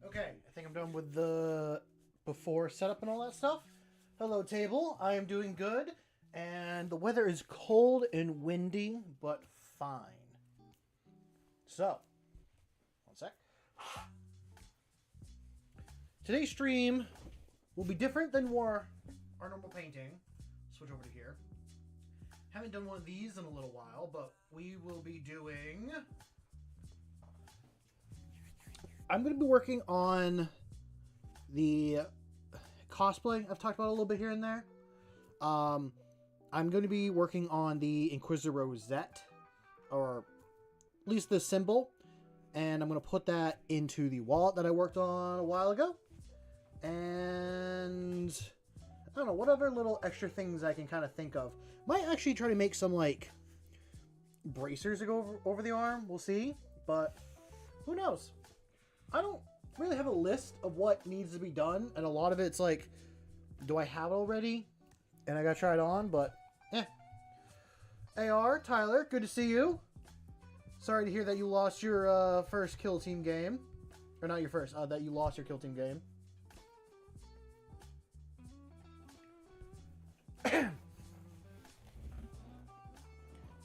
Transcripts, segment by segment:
Okay, I think I'm done with the before setup and all that stuff. Hello, table. I am doing good, and the weather is cold and windy, but fine. So, one sec. Today's stream will be different than our normal painting. Switch over to here. Haven't done one of these in a little while, but we will be doing... I'm going to be working on the cosplay I've talked about a little bit here and there. I'm going to be working on the Inquisitor Rosette, or at least the symbol, and I'm going to put that into the wallet that I worked on a while ago. And I don't know, whatever little extra things I can kind of think of. Might actually try to make some like bracers to go over the arm. We'll see, but who knows? I don't really have a list of what needs to be done, and a lot of it's like, do I have it already? And I gotta try it on, but eh. AR, Tyler, good to see you. Sorry to hear that you lost your first kill team game. Or not your first, that you lost your kill team game.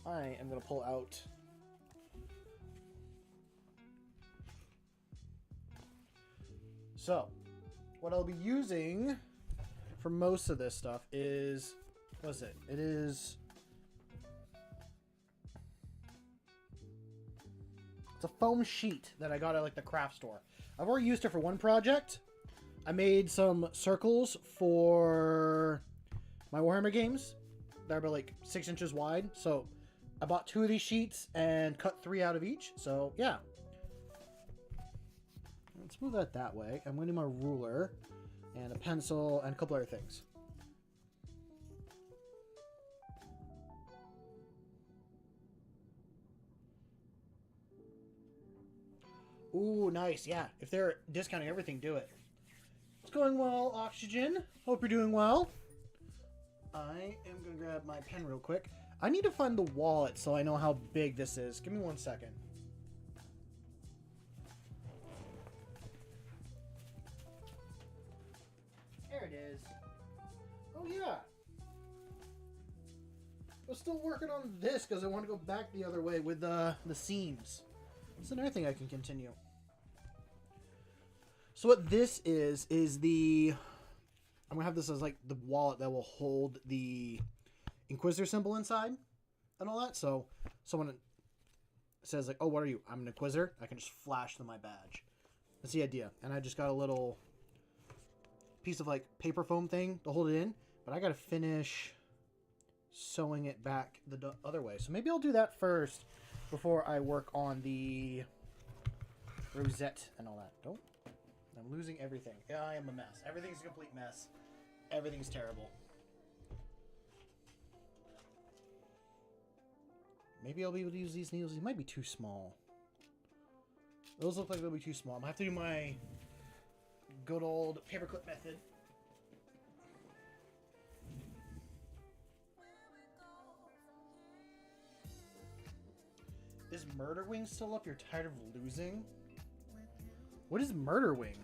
I am gonna pull out so, what I'll be using for most of this stuff is, what is it? It is, it's a foam sheet that I got at like the craft store. I've already used it for one project. I made some circles for my Warhammer games that are about like 6 inches wide. So I bought 2 of these sheets and cut 3 out of each. So yeah. Let's move that way. I'm going to need my ruler and a pencil and a couple other things. Ooh, nice. Yeah, if they're discounting everything, do it. It's going well, Oxygen. Hope you're doing well. I am going to grab my pen real quick. I need to find the wallet so I know how big this is. Give me 1 second. There it is. Oh yeah. I was still working on this because I want to go back the other way with the seams. That's another thing I can continue. So what this is the... I'm going to have this as like the wallet that will hold the Inquisitor symbol inside and all that. So someone says like, oh, what are you? I'm an Inquisitor. I can just flash them my badge. That's the idea. And I just got a little piece of like paper foam thing to hold it in, but I gotta finish sewing it back the other way. So maybe I'll do that first before I work on the rosette and all that. Don't. I'm losing everything. Yeah, I am a mess. Everything's a complete mess. Everything's terrible. Maybe I'll be able to use these needles. These might be too small. Those look like they'll be too small. I'm gonna have to do my good old paperclip method. Is Murder Wing still up? You're tired of losing? What is Murder Wing?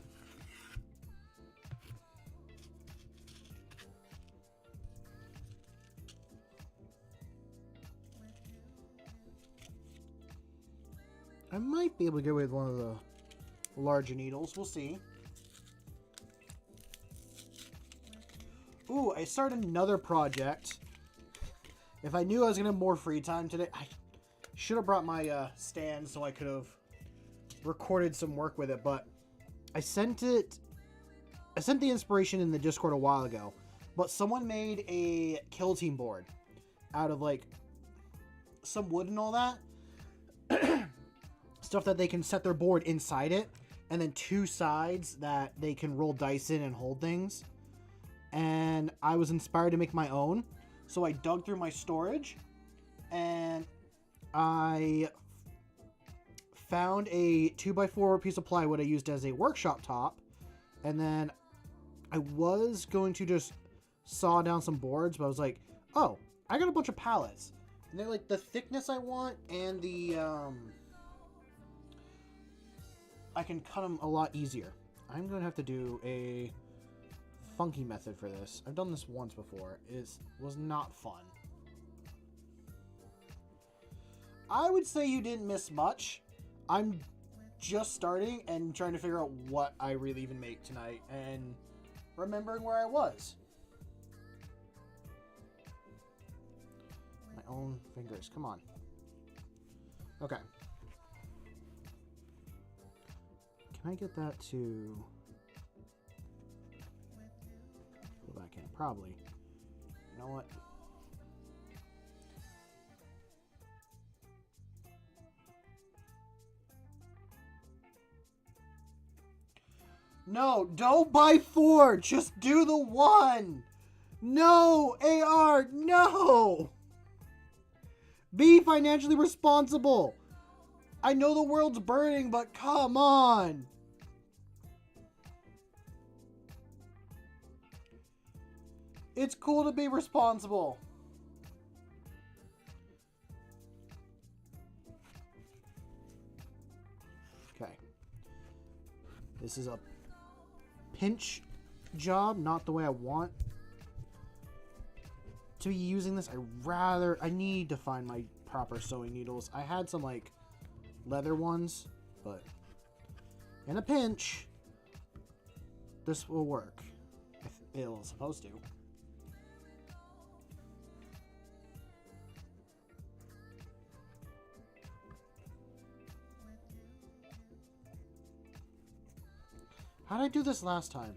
I might be able to get away with one of the larger needles. We'll see. Ooh, I started another project. If I knew I was going to have more free time today, I should have brought my stand so I could have recorded some work with it, but I sent the inspiration in the Discord a while ago, but someone made a kill team board out of like some wood and all that. Stuff that they can set their board inside it, and then 2 sides that they can roll dice in and hold things. And I was inspired to make my own, so I dug through my storage and I found a 2x4 piece of plywood I used as a workshop top, and then I was going to just saw down some boards, but I was like, oh, I got a bunch of pallets, and they're like the thickness I want and the I can cut them a lot easier. I'm going to have to do a funky method for this. I've done this once before. It was not fun. I would say you didn't miss much. I'm just starting and trying to figure out what I really even make tonight and remembering where I was. My own fingers. Come on. Okay. Can I get that to pull back in? Probably. You know what? No, don't buy 4. Just do the 1. No, AR, no. Be financially responsible. I know the world's burning, but come on. It's cool to be responsible. Okay. This is a pinch job, not the way I want to be using this. I need to find my proper sewing needles. I had some like leather ones, but in a pinch, this will work. If it's supposed to. How did I do this last time?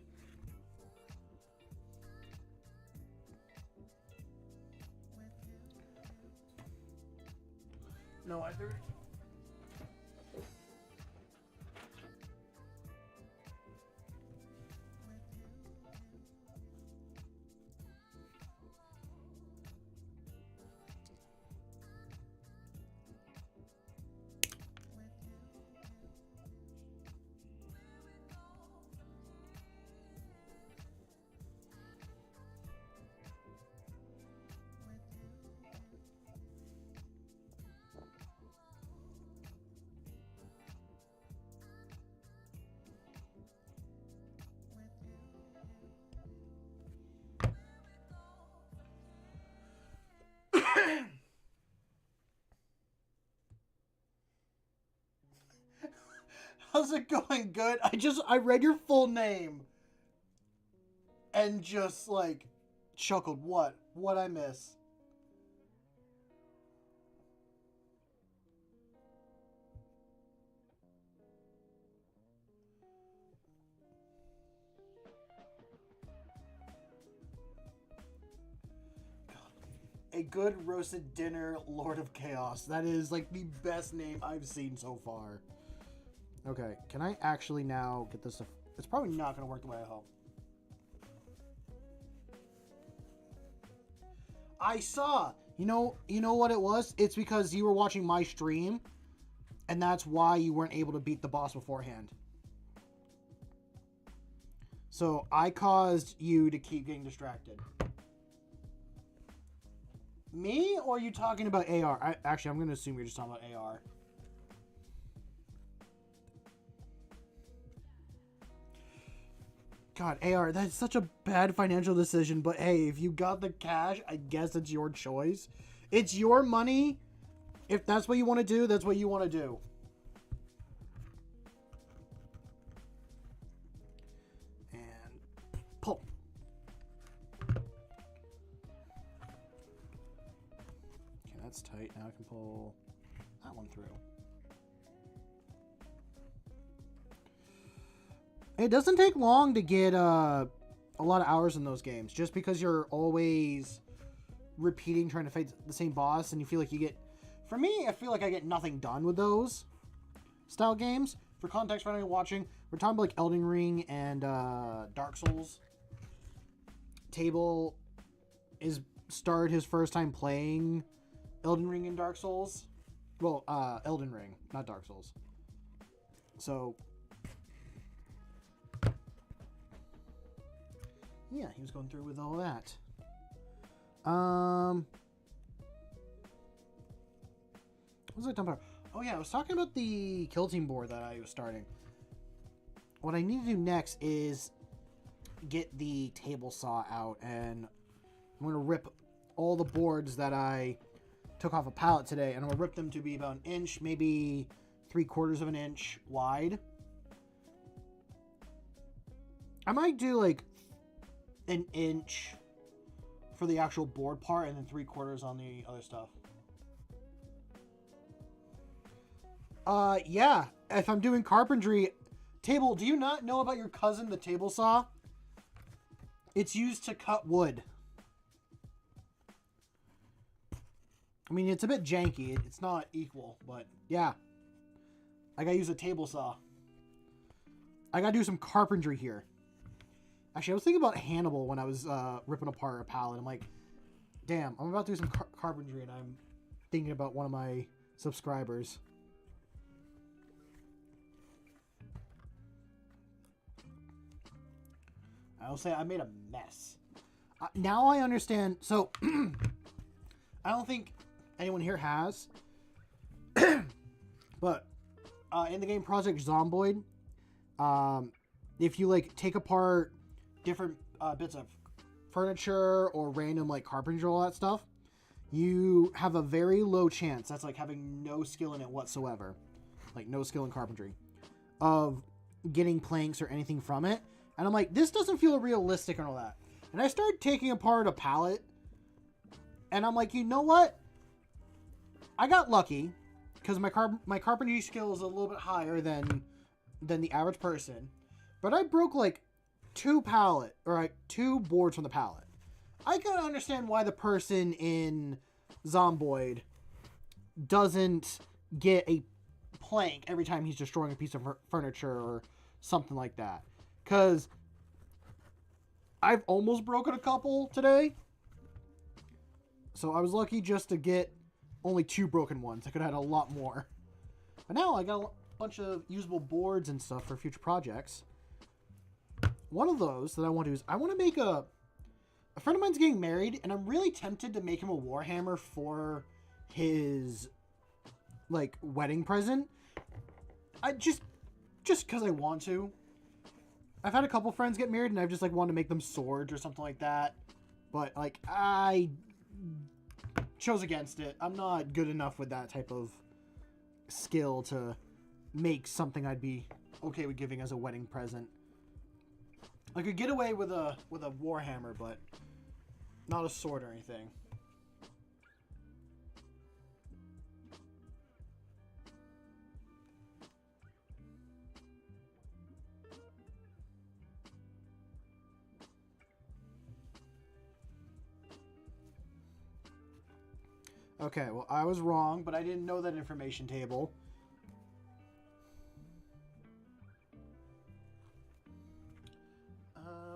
No, I threw it. How's it going? Good. I read your full name and just like chuckled. What I miss? A good roasted dinner, Lord of Chaos. That is like the best name I've seen so far. Okay, can I actually now get this? It's probably not going to work the way I hope. I saw. You know what it was? It's because you were watching my stream, and that's why you weren't able to beat the boss beforehand. So I caused you to keep getting distracted. Me, or are you talking about AR? Actually, I'm going to assume you're just talking about AR. God, AR, that's such a bad financial decision, but hey, if you got the cash, I guess it's your choice. It's your money. If that's what you want to do, that's what you want to do. And pull. Okay, that's tight. Now I can pull that one through. It doesn't take long to get a lot of hours in those games, just because you're always repeating, trying to fight the same boss, and you feel like you get... For me, I feel like I get nothing done with those style games. For context, for anyone watching, we're talking about like Elden Ring and Dark Souls. Table started his first time playing Elden Ring and Dark Souls. Well, Elden Ring, not Dark Souls. So... yeah, he was going through with all that. What was I talking about? Oh yeah, I was talking about the kill team board that I was starting. what I need to do next is get the table saw out, and I'm going to rip all the boards that I took off a pallet today, and I'm going to rip them to be about an inch, maybe 3/4 of an inch wide. I might do like an inch for the actual board part and then 3/4 on the other stuff. Yeah, if I'm doing carpentry, table, do you not know about your cousin, the table saw? It's used to cut wood. I mean, it's a bit janky. It's not equal, but yeah. I gotta use a table saw. I gotta do some carpentry here. Actually, I was thinking about Hannibal when I was ripping apart a pallet. I'm like, damn, I'm about to do some carpentry, and I'm thinking about one of my subscribers. I'll say I made a mess. Now I understand. So, I don't think anyone here has. But, in the game Project Zomboid, if you, like, take apart different bits of furniture or random, like, carpentry, all that stuff, you have a very low chance, that's like having no skill in it whatsoever, like, no skill in carpentry, of getting planks or anything from it. And I'm like, this doesn't feel realistic and all that. And I started taking apart a pallet. And I'm like, you know what? I got lucky. Because my carpentry skill is a little bit higher than the average person. But I broke like 2 boards from the pallet. I can understand why the person in Zomboid doesn't get a plank every time he's destroying a piece of furniture or something like that. Because I've almost broken a couple today. So I was lucky just to get only 2 broken ones. I could have had a lot more. But now I got a bunch of usable boards and stuff for future projects. One of those that I want to do is I want to make a friend of mine's getting married, and I'm really tempted to make him a Warhammer for his, like, wedding present. I just because I want to. I've had a couple friends get married, and I've just, like, wanted to make them swords or something like that. But, like, I chose against it. I'm not good enough with that type of skill to make something I'd be okay with giving as a wedding present. I could get away with a Warhammer, but not a sword or anything. Okay, well, I was wrong, but I didn't know that information table.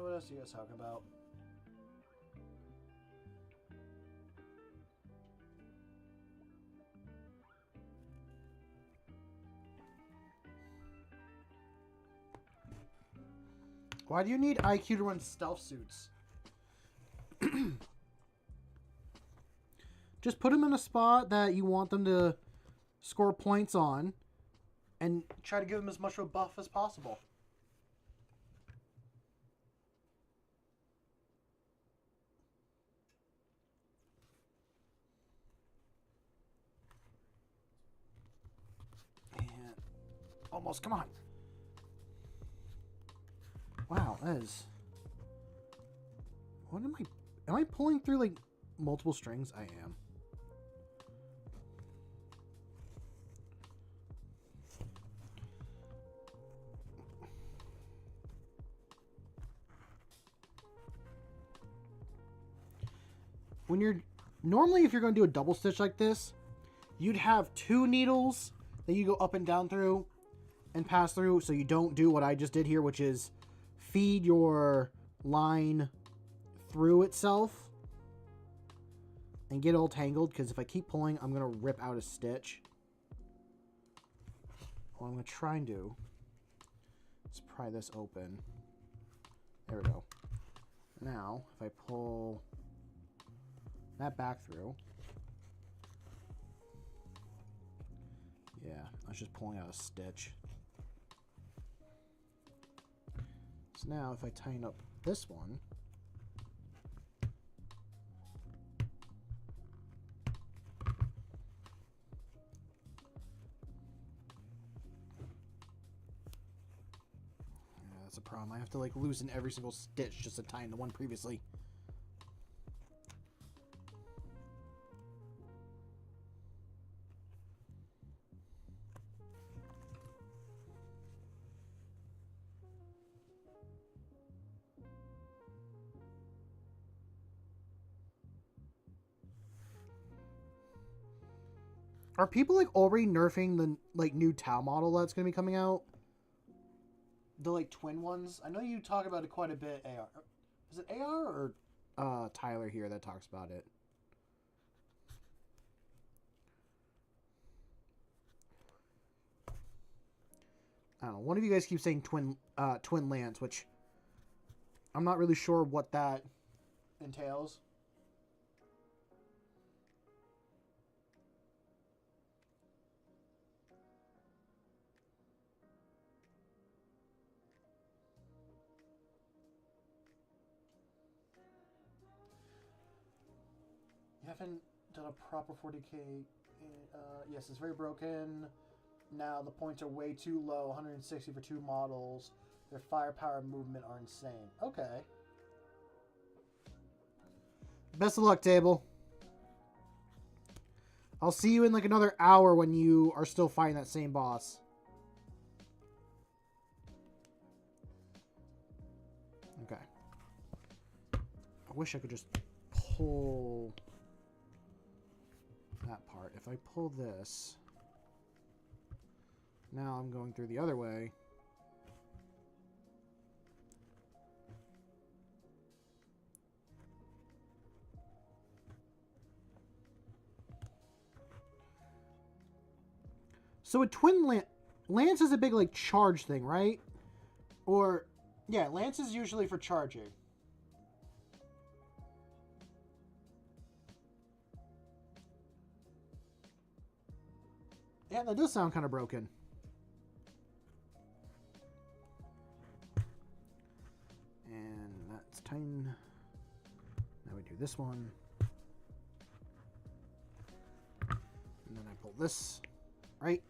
What else are you guys talking about? Why do you need IQ to run stealth suits? Just put them in a spot that you want them to score points on and try to give them as much of a buff as possible. And almost, come on. Wow, that is... What am I pulling through, like, multiple strings? I am. When you're... Normally, if you're going to do a double stitch like this, you'd have 2 needles that you go up and down through and pass through, so you don't do what I just did here, which is feed your line through itself and get all tangled, because if I keep pulling, I'm going to rip out a stitch. What I'm going to try and do is pry this open. There we go. Now, if I pull that back through, yeah, I was just pulling out a stitch. So now if I tighten up this one, yeah, that's a problem. I have to like loosen every single stitch just to tighten the one previously. Are people like already nerfing the like new Tau model that's gonna be coming out? The like twin ones. I know you talk about it quite a bit. AR, is it AR or Tyler here that talks about it? I don't know. One of you guys keeps saying twin lance, which I'm not really sure what that entails. You haven't done a proper 40k. Yes, it's very broken. Now the points are way too low. 160 for 2 models. Their firepower and movement are insane. Okay. Best of luck, table. I'll see you in like another hour when you are still fighting that same boss. Okay. I wish I could just pull that part. If I pull this, now I'm going through the other way. So a twin lance is a big like charge thing, right? Or yeah, lance is usually for charging. Yeah, that does sound kind of broken. And that's time. Now we do this one. And then I pull this, right?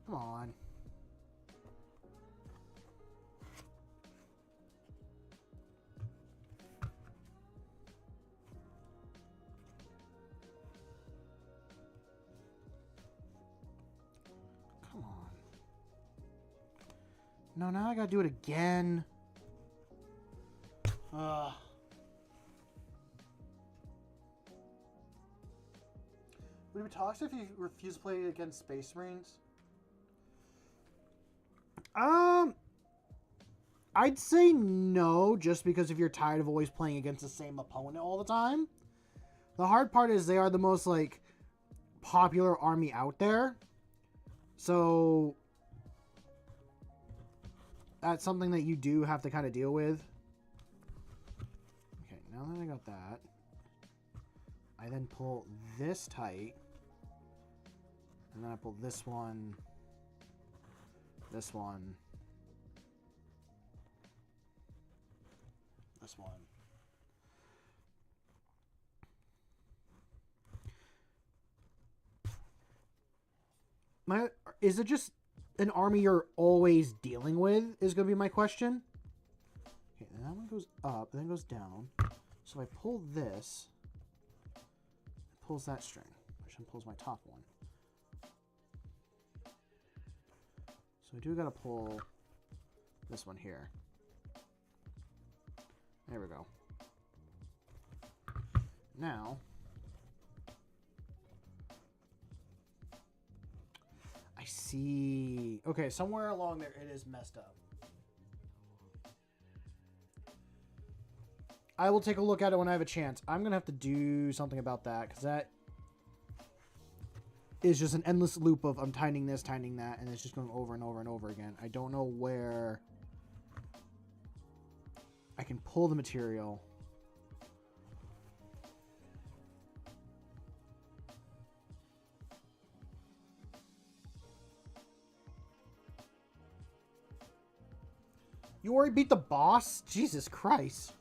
Come on. Come on. No, now I gotta do it again. Would it be toxic if you refuse to play against Space Marines? I'd say no, just because if you're tired of always playing against the same opponent all the time. The hard part is they are the most, like, popular army out there. So, that's something that you do have to kind of deal with. Okay, now that I got that, I then pull this tight. And then I pull this one, this one, this one. Is it just an army you're always dealing with is going to be my question. Okay, and that one goes up, and then goes down. So if I pull this, it pulls that string, which then pulls my top one. So I do got to pull this one here. There we go. Now, I see. Okay, somewhere along there it is messed up. I will take a look at it when I have a chance. I'm going to have to do something about that because that is just an endless loop of I'm tightening this, tightening that, and it's just going over and over and over again. I don't know where I can pull the material. You already beat the boss? Jesus Christ.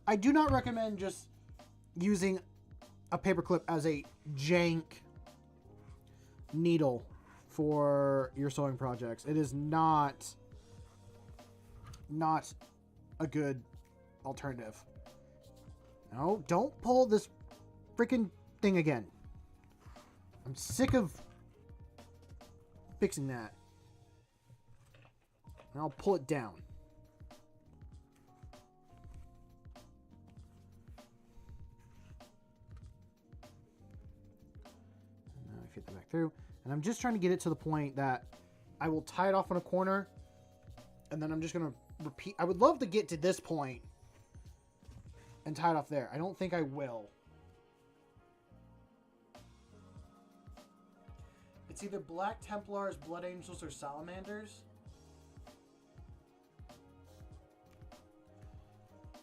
I do not recommend just using a paperclip as a jank needle for your sewing projects. It is not a good alternative. No, don't pull this freaking thing again. I'm sick of fixing that. And I'll pull it down. Fit that back through, and I'm just trying to get it to the point that I will tie it off in a corner, and then I'm just gonna repeat. I would love to get to this point and tie it off there. I don't think I will. It's either Black Templars, Blood Angels, or Salamanders.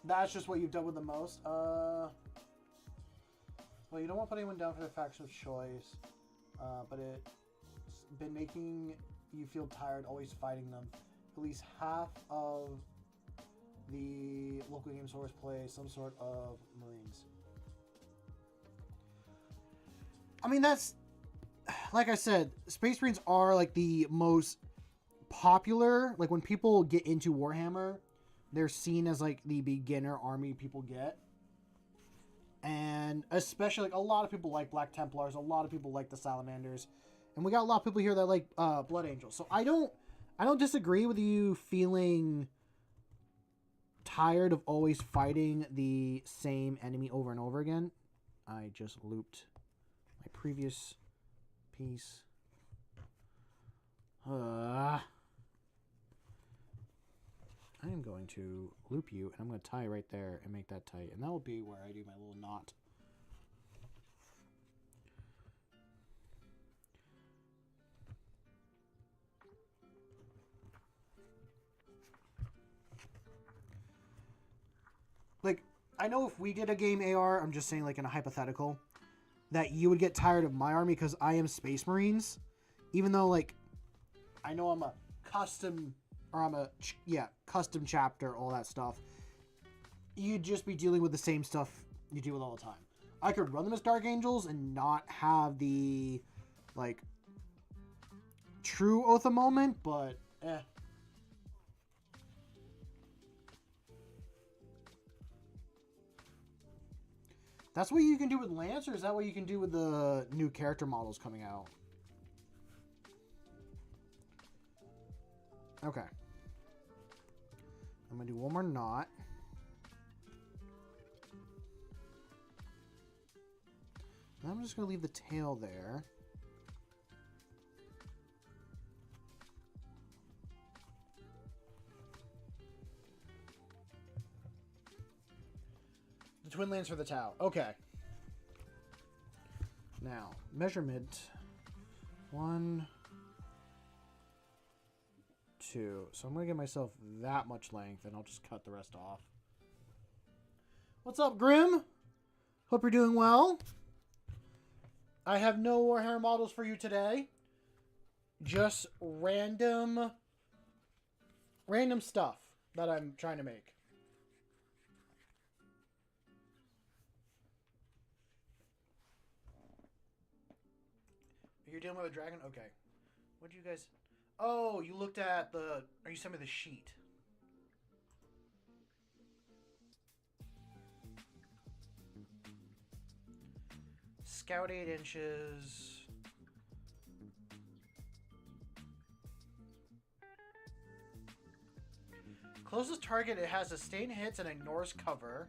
That's just what you've done with the most. Well, you don't want to put anyone down for the faction of choice. But it's been making you feel tired always fighting them. At least half of the local game stores play some sort of Marines. I mean, that's... Like I said, Space Marines are like the most popular. Like when people get into Warhammer, they're seen as like the beginner army people get. And especially, like, a lot of people like Black Templars. A lot of people like the Salamanders. And we got a lot of people here that like Blood Angels. So I don't disagree with you feeling tired of always fighting the same enemy over and over again. I just looped my previous piece. I am going to loop you, and I'm going to tie right there and make that tight. And that will be where I do my little knot. Like, I know if we did a game AR, I'm just saying like in a hypothetical, that you would get tired of my army because I am Space Marines. Even though, like, I know I'm a custom... Or I'm a, custom chapter, all that stuff. You'd just be dealing with the same stuff you deal with all the time. I could run them as Dark Angels and not have the, like, true Oath of moment, but, eh. That's what you can do with Lance, or is that what you can do with the new character models coming out? Okay. I'm going to do one more knot. And I'm just going to leave the tail there. The twin lance for the Tau. Okay. Now, measurement. 1, 2. So I'm going to give myself that much length, and I'll just cut the rest off. What's up, Grim? Hope you're doing well. I have no Warhammer models for you today. Just random stuff that I'm trying to make. You're dealing with a dragon? Okay. What do you guys... Oh, you looked at the... Or you sent me the sheet. Scout 8 inches. Closest target, it has sustain hits and ignores cover.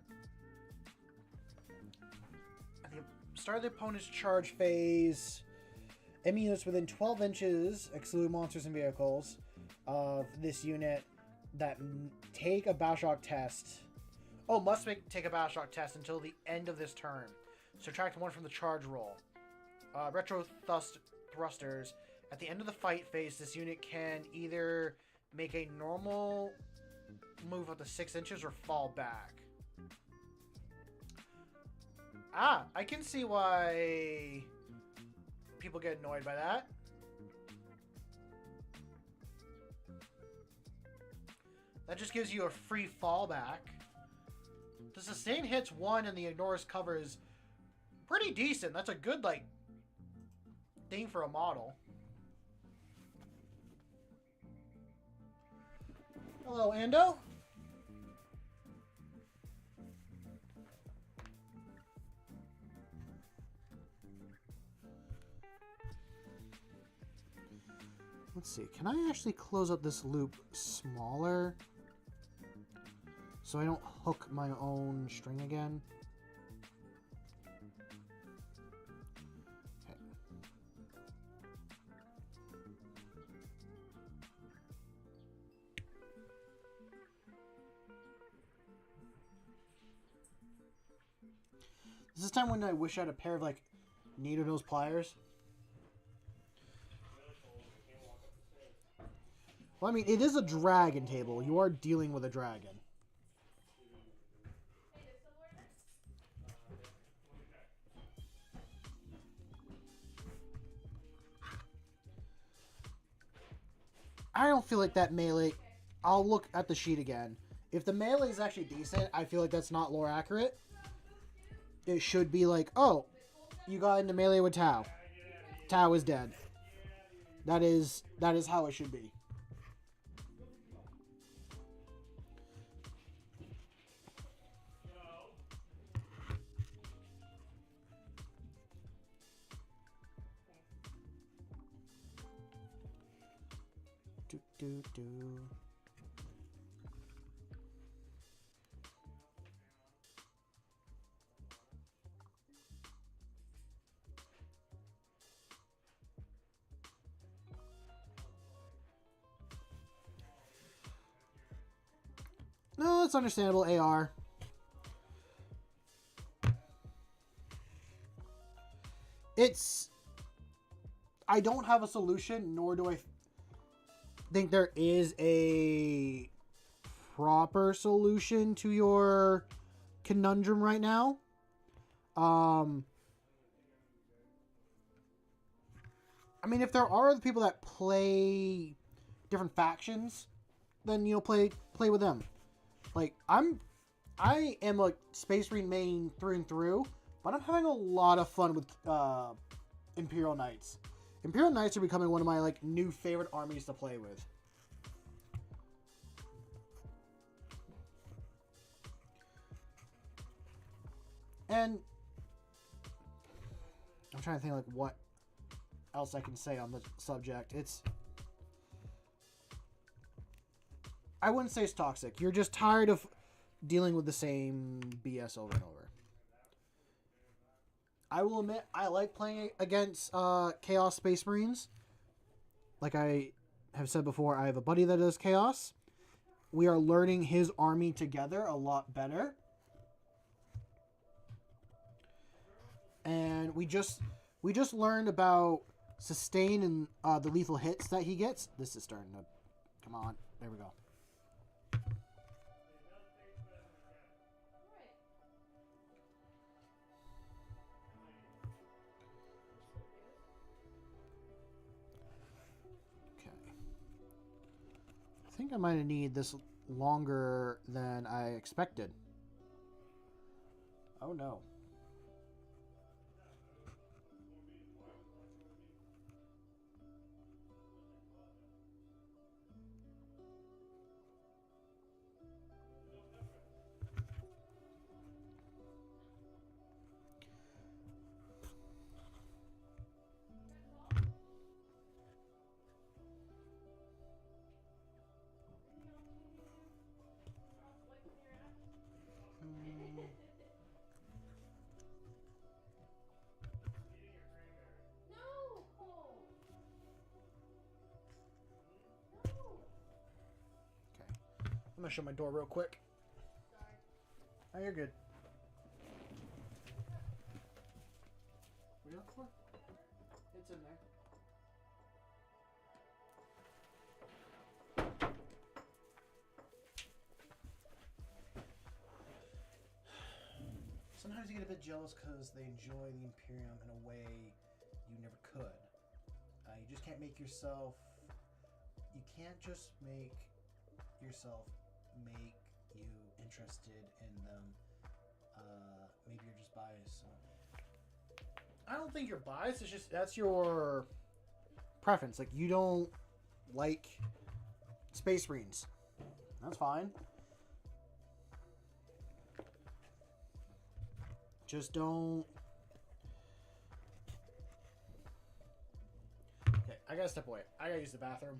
At the start of the opponent's charge phase, enemy units within 12 inches, exclude monsters and vehicles, of this unit that take a Battleshock test. Oh, must take a Battleshock test until the end of this turn. Subtract 1 from the charge roll. Retro thrusters. At the end of the fight phase, this unit can either make a normal move up to 6 inches or fall back. Ah, I can see why people get annoyed by that. That just gives you a free fallback. The sustain hits 1 and the ignores cover is pretty decent. That's a good, like, thing for a model. Hello, Ando. Let's see. Can I actually close up this loop smaller so I don't hook my own string again? Okay. This is time when I wish I had a pair of, like, needle nose pliers. Well, I mean, it is a dragon table. You are dealing with a dragon. I don't feel like that melee... I'll look at the sheet again. If the melee is actually decent, I feel like that's not lore accurate. It should be like, oh, you got into melee with Tao. Tao is dead. That is how it should be. Do. No, it's understandable, AR. I don't have a solution, nor do I think there is a proper solution to your conundrum right now. I mean, if there are other people that play different factions, then, you know, play with them. Like, I am a Space Marine main through and through, but I'm having a lot of fun with Imperial Knights. Imperial Knights are becoming one of my, like, new favorite armies to play with. And I'm trying to think, like, what else I can say on the subject. I wouldn't say it's toxic. You're just tired of dealing with the same BS over and over. I will admit, I like playing against Chaos Space Marines. Like I have said before, I have a buddy that does Chaos. We are learning his army together a lot better. And we just learned about sustain and the lethal hits that he gets. This is starting to... Come on. There we go. I think I might need this longer than I expected. Oh no. I'm gonna shut my door real quick. Oh, you're good. What are you looking for? It's in there. sometimes you get a bit jealous because they enjoy the Imperium in a way you never could. You just can't make yourself. You can't just make yourself make you interested in them. Maybe you're just biased. So. I don't think you're biased. It's just that's your preference. Like you don't like Space Marines. That's fine. Just don't. Okay, I gotta step away. I gotta use the bathroom.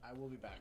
I will be back.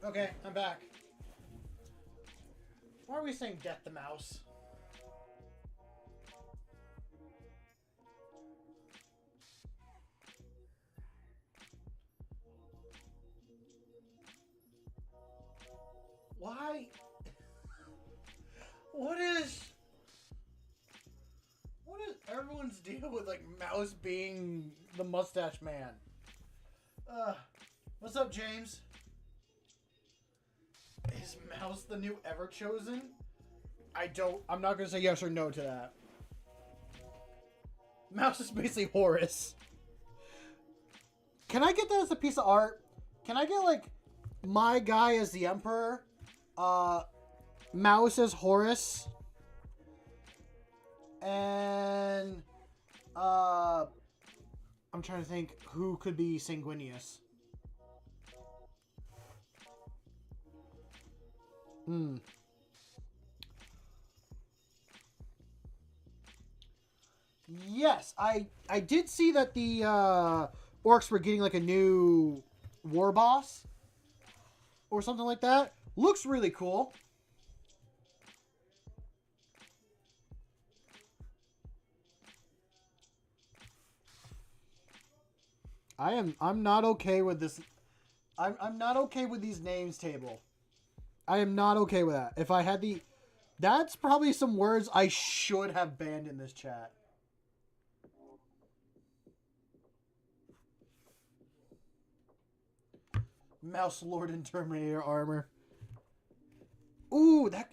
Okay, I'm back. Why are we saying death the mouse? Why? What is everyone's deal with like Mouse being the mustache man? What's up, James? Is Mouse the new Everchosen? I'm not gonna say yes or no to that. Mouse is basically Horus. Can I get that as a piece of art? Can I get like my guy as the Emperor? Mouse as Horus? And I'm trying to think who could be Sanguinius. Yes, I did see that the orcs were getting like a new war boss or something like that. Looks really cool. I'm not okay with this. I'm not okay with these names table. I am not okay with that. If I had the... That's probably some words I should have banned in this chat. Mouse Lord and Terminator armor. Ooh, that...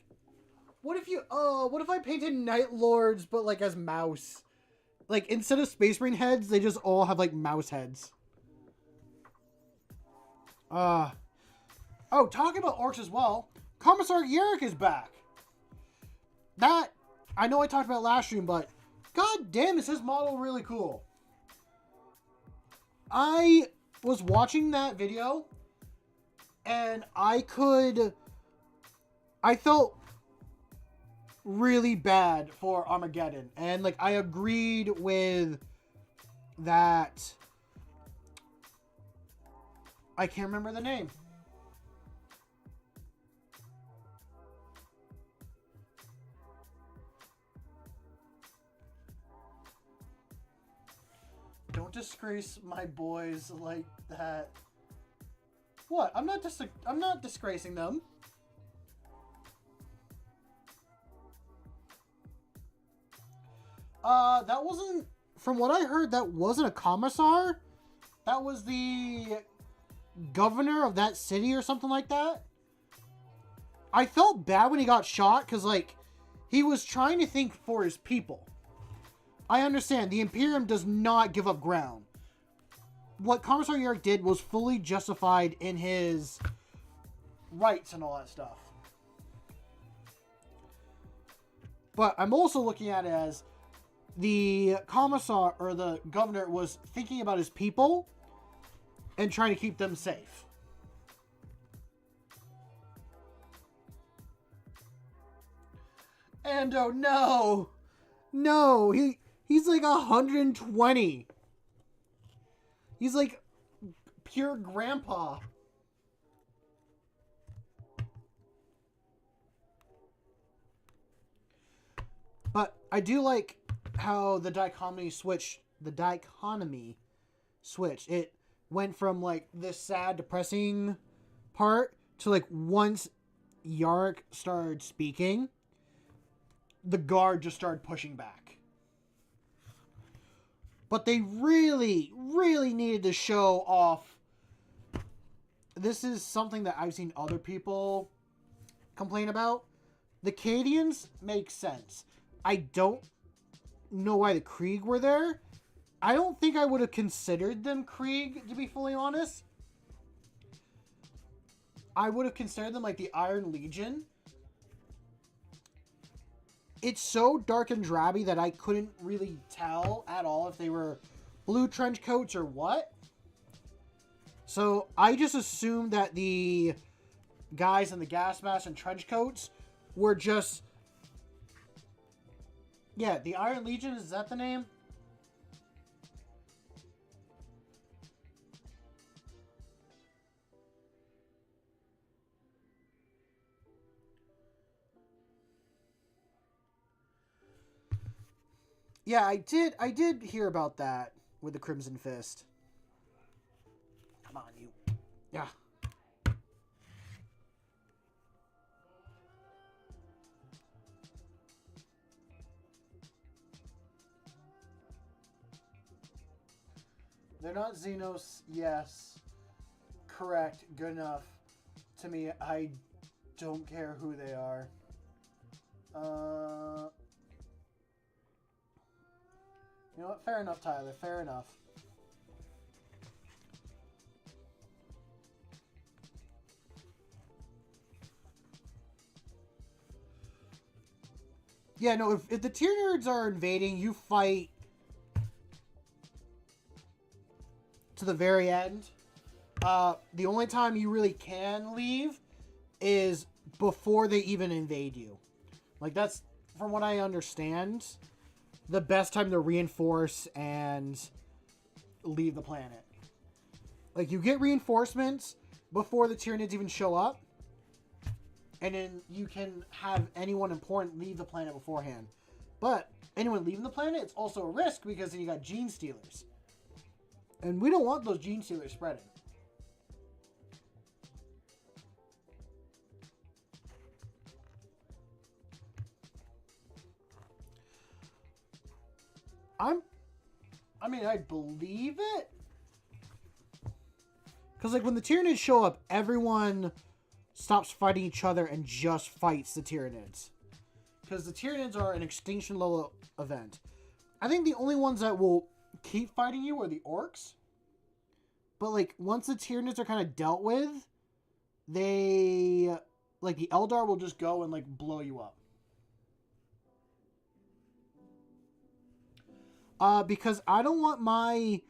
What if I painted Night Lords, but like as mouse? Like, instead of Space Marine heads, they just all have like mouse heads. Oh, talking about orcs as well. Commissar Yerrick is back. That, I know I talked about last stream, but god damn, is his model really cool. I was watching that video, and I felt really bad for Armageddon. And, like, I agreed with that. I can't remember the name. Don't disgrace my boys like that. What? I'm not disgracing them. That wasn't, from what I heard, that wasn't a commissar. That was the governor of that city or something like that. I felt bad when he got shot because, like, he was trying to think for his people. I understand, the Imperium does not give up ground. What Commissar Yerrick did was fully justified in his rights and all that stuff. But I'm also looking at it as the Commissar, or the governor, was thinking about his people and trying to keep them safe. And oh no! No, he's like 120. He's like pure grandpa. But I do like how the dichotomy switched. It went from like this sad, depressing part to like once Yarrick started speaking, the guard just started pushing back. But they really, really needed to show off. This is something that I've seen other people complain about. The Cadians make sense. I don't know why the Krieg were there. I don't think I would have considered them Krieg, to be fully honest. I would have considered them like the Iron Legion. It's so dark and drabby that I couldn't really tell at all if they were blue trench coats or what. So I just assumed that the guys in the gas masks and trench coats were just... Yeah, the Iron Legion, is that the name? Yeah, I did hear about that with the Crimson Fist. Come on, you. Yeah. They're not Xenos, yes. Correct, good enough. To me, I don't care who they are. You know what? Fair enough, Tyler. Fair enough. Yeah, no, if the tier nerds are invading, you fight to the very end. The only time you really can leave is before they even invade you. Like, that's, from what I understand, the best time to reinforce and leave the planet. Like, you get reinforcements before the Tyranids even show up, and then you can have anyone important leave the planet beforehand. But anyone leaving the planet, it's also a risk because then you got gene stealers. And we don't want those gene stealers spreading. I mean, I believe it. Because, like, when the Tyranids show up, everyone stops fighting each other and just fights the Tyranids. Because the Tyranids are an extinction level event. I think the only ones that will keep fighting you are the Orcs. But, like, once the Tyranids are kind of dealt with, they, like, the Eldar will just go and, like, blow you up. Because I don't want my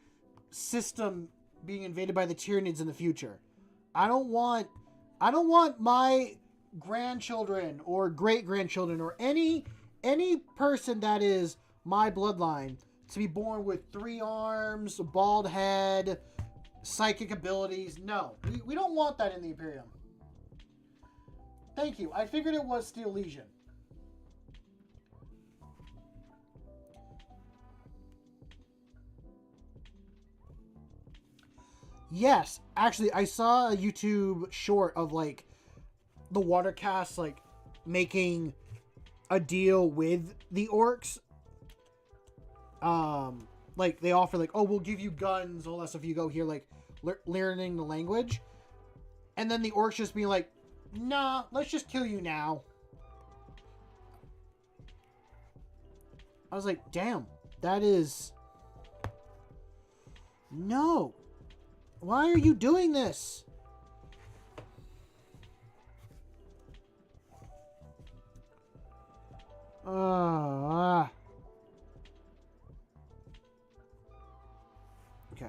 system being invaded by the Tyranids in the future. I don't want my grandchildren or great-grandchildren or any person that is my bloodline to be born with 3 arms, a bald head, psychic abilities. No, we don't want that in the Imperium. Thank you. I figured it was Steel Legion. Yes, actually, I saw a YouTube short of, like, the Watercast, like, making a deal with the Orcs. Like, they offer, like, oh, we'll give you guns, all that stuff, you go here, like, learning the language. And then the Orcs just being like, nah, let's just kill you now. I was like, damn, that is... No. Why are you doing this? Okay.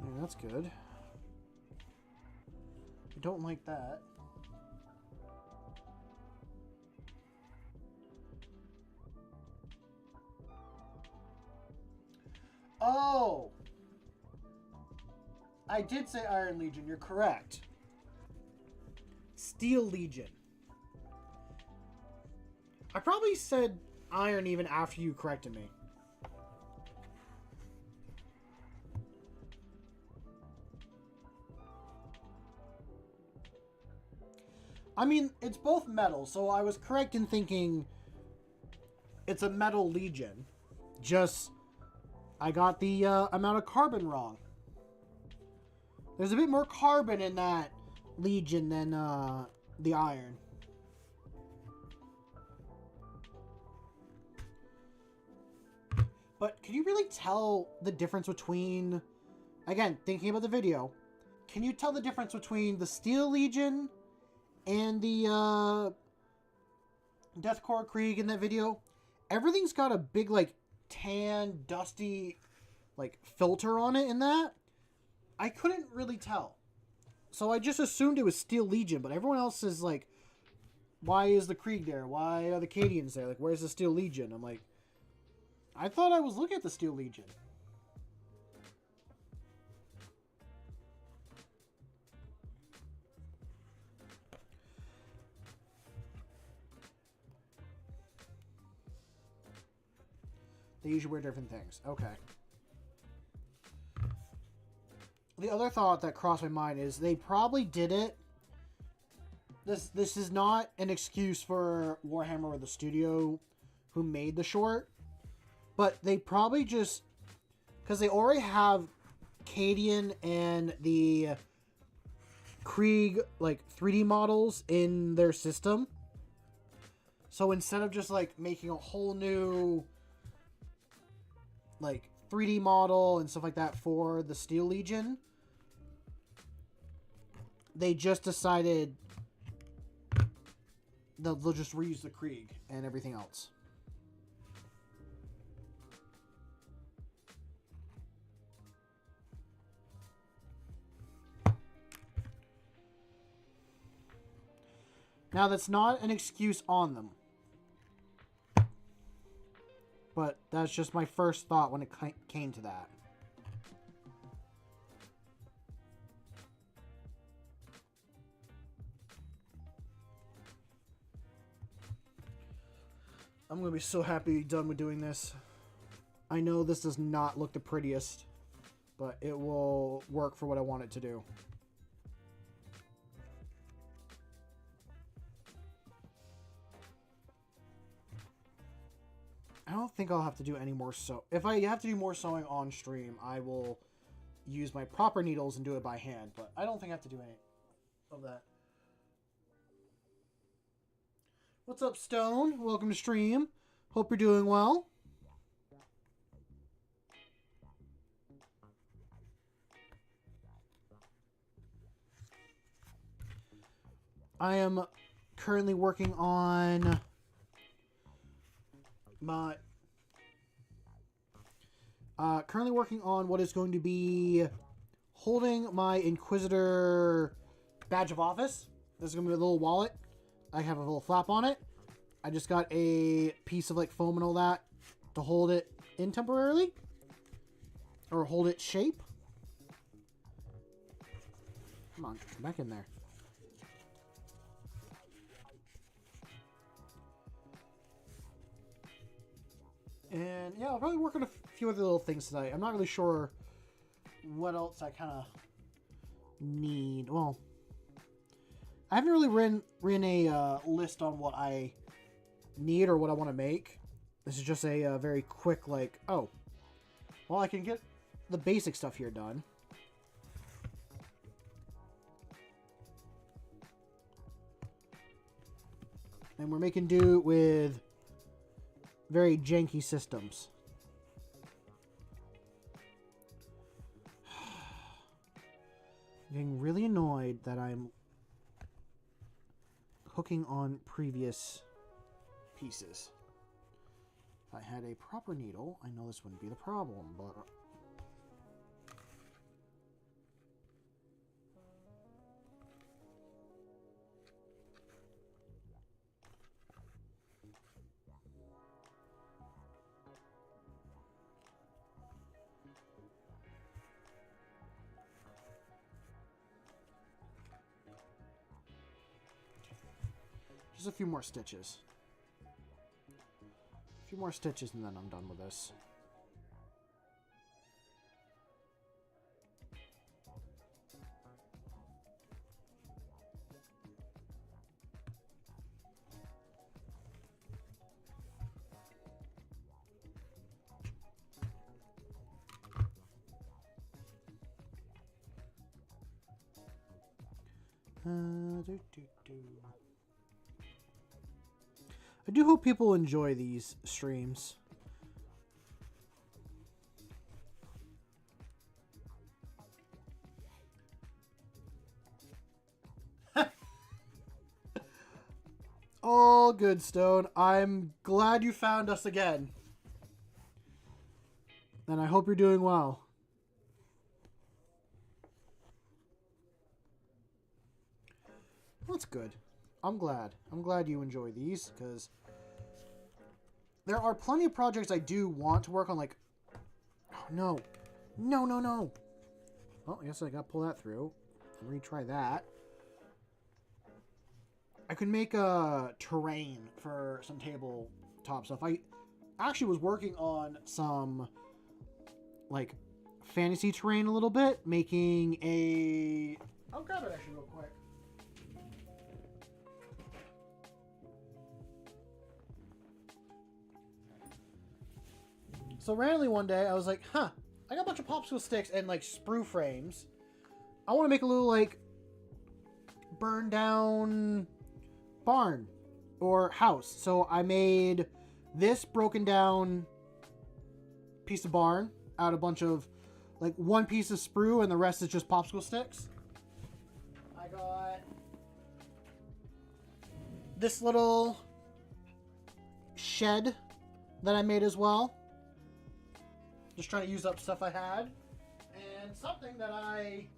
Yeah, that's good. I don't like that. Oh! I did say Iron Legion, you're correct. Steel Legion. I probably said Iron even after you corrected me. I mean, it's both metal, so I was correct in thinking it's a metal legion. Just, I got the amount of carbon wrong. There's a bit more carbon in that legion than the iron. But can you really tell the difference between, again, thinking about the video, can you tell the difference between the Steel Legion and the Deathcore Krieg in that video? Everything's got a big, like, tan, dusty, like, filter on it in that. I couldn't really tell. So I just assumed it was Steel Legion, but everyone else is like, why is the Krieg there? Why are the Cadians there? Like, where's the Steel Legion? I'm like, I thought I was looking at the Steel Legion. They usually wear different things. Okay. The other thought that crossed my mind is they probably did it. This is not an excuse for Warhammer or the studio who made the short, but they probably just, because they already have Cadian and the Krieg like 3D models in their system. So instead of just like making a whole new like 3D model and stuff like that for the Steel Legion, they just decided they'll just reuse the Krieg and everything else. Now, that's not an excuse on them. But that's just my first thought when it came to that. I'm going to be so happy done with doing this. I know this does not look the prettiest, but it will work for what I want it to do. I don't think I'll have to do any more if I have to do more sewing on stream, I will use my proper needles and do it by hand, but I don't think I have to do any of that. What's up, Stone? Welcome to stream. Hope you're doing well. I am currently working on what is going to be holding my Inquisitor badge of office. This is going to be a little wallet. I have a little flap on it. I just got a piece of like foam and all that to hold it in temporarily. Or hold its shape. Come on, come back in there. And yeah, I'll probably work on a few other little things tonight. I'm not really sure what else I kind of need. Well, I haven't really written a list on what I need or what I want to make. This is just a very quick, like, oh, well, I can get the basic stuff here done. And we're making do with very janky systems. I'm getting really annoyed that I'm hooking on previous pieces. If I had a proper needle, I know this wouldn't be the problem, but just a few more stitches. A few more stitches and then I'm done with this. I do hope people enjoy these streams. All good, Stone. I'm glad you found us again. And I hope you're doing well. That's good. I'm glad. I'm glad you enjoy these, because there are plenty of projects I do want to work on, like... Oh, no. No, no, no. Well, I guess I gotta pull that through and retry that. I could make a terrain for some tabletop stuff. actually was working on some like fantasy terrain a little bit, making a... I'll grab it actually real quick. So randomly one day I was like, huh, I got a bunch of popsicle sticks and like sprue frames. I want to make a little like burned down barn or house. So I made this broken down piece of barn out of a bunch of like one piece of sprue and the rest is just popsicle sticks. I got this little shed that I made as well. Just trying to use up stuff I had. And something that I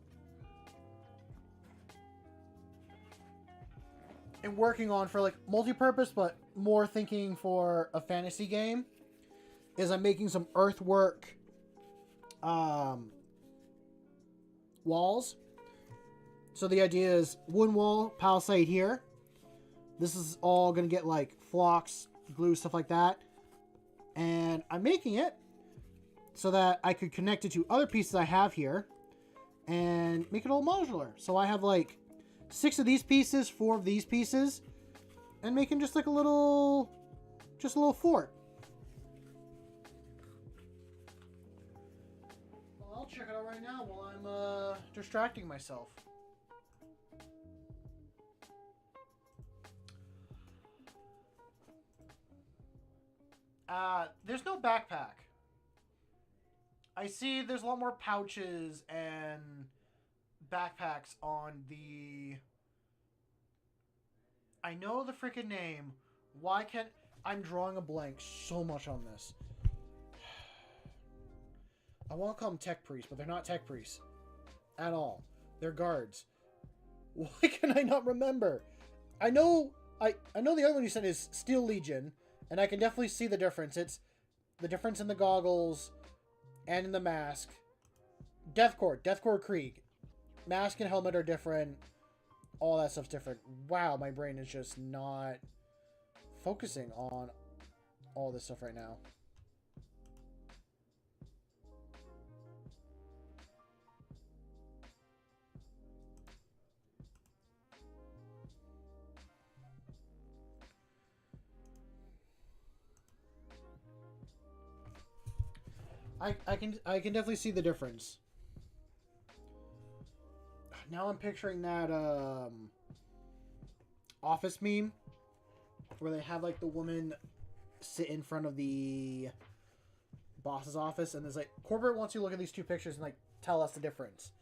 am working on for like multi-purpose, but more thinking for a fantasy game, is I'm making some earthwork walls. So the idea is wooden wall, palisade here. This is all going to get like flocks, glue, stuff like that. And I'm making it so that I could connect it to other pieces I have here and make it all modular. So I have like 6 of these pieces, 4 of these pieces, and making just like a little fort. Well, I'll check it out right now while I'm distracting myself. There's no backpack. I see there's a lot more pouches and backpacks on the... I know the freaking name. Why can't... I'm drawing a blank so much on this. I want to call them tech priests, but they're not tech priests. At all. They're guards. Why can I not remember? I know the other one you said is Steel Legion, and I can definitely see the difference. It's the difference in the goggles and in the mask. Deathcore Krieg. Mask and helmet are different. All that stuff's different. Wow, my brain is just not focusing on all this stuff right now. I can definitely see the difference. Now I'm picturing that Office meme where they have like the woman sit in front of the boss's office and there's like, corporate wants you to look at these 2 pictures and like tell us the difference.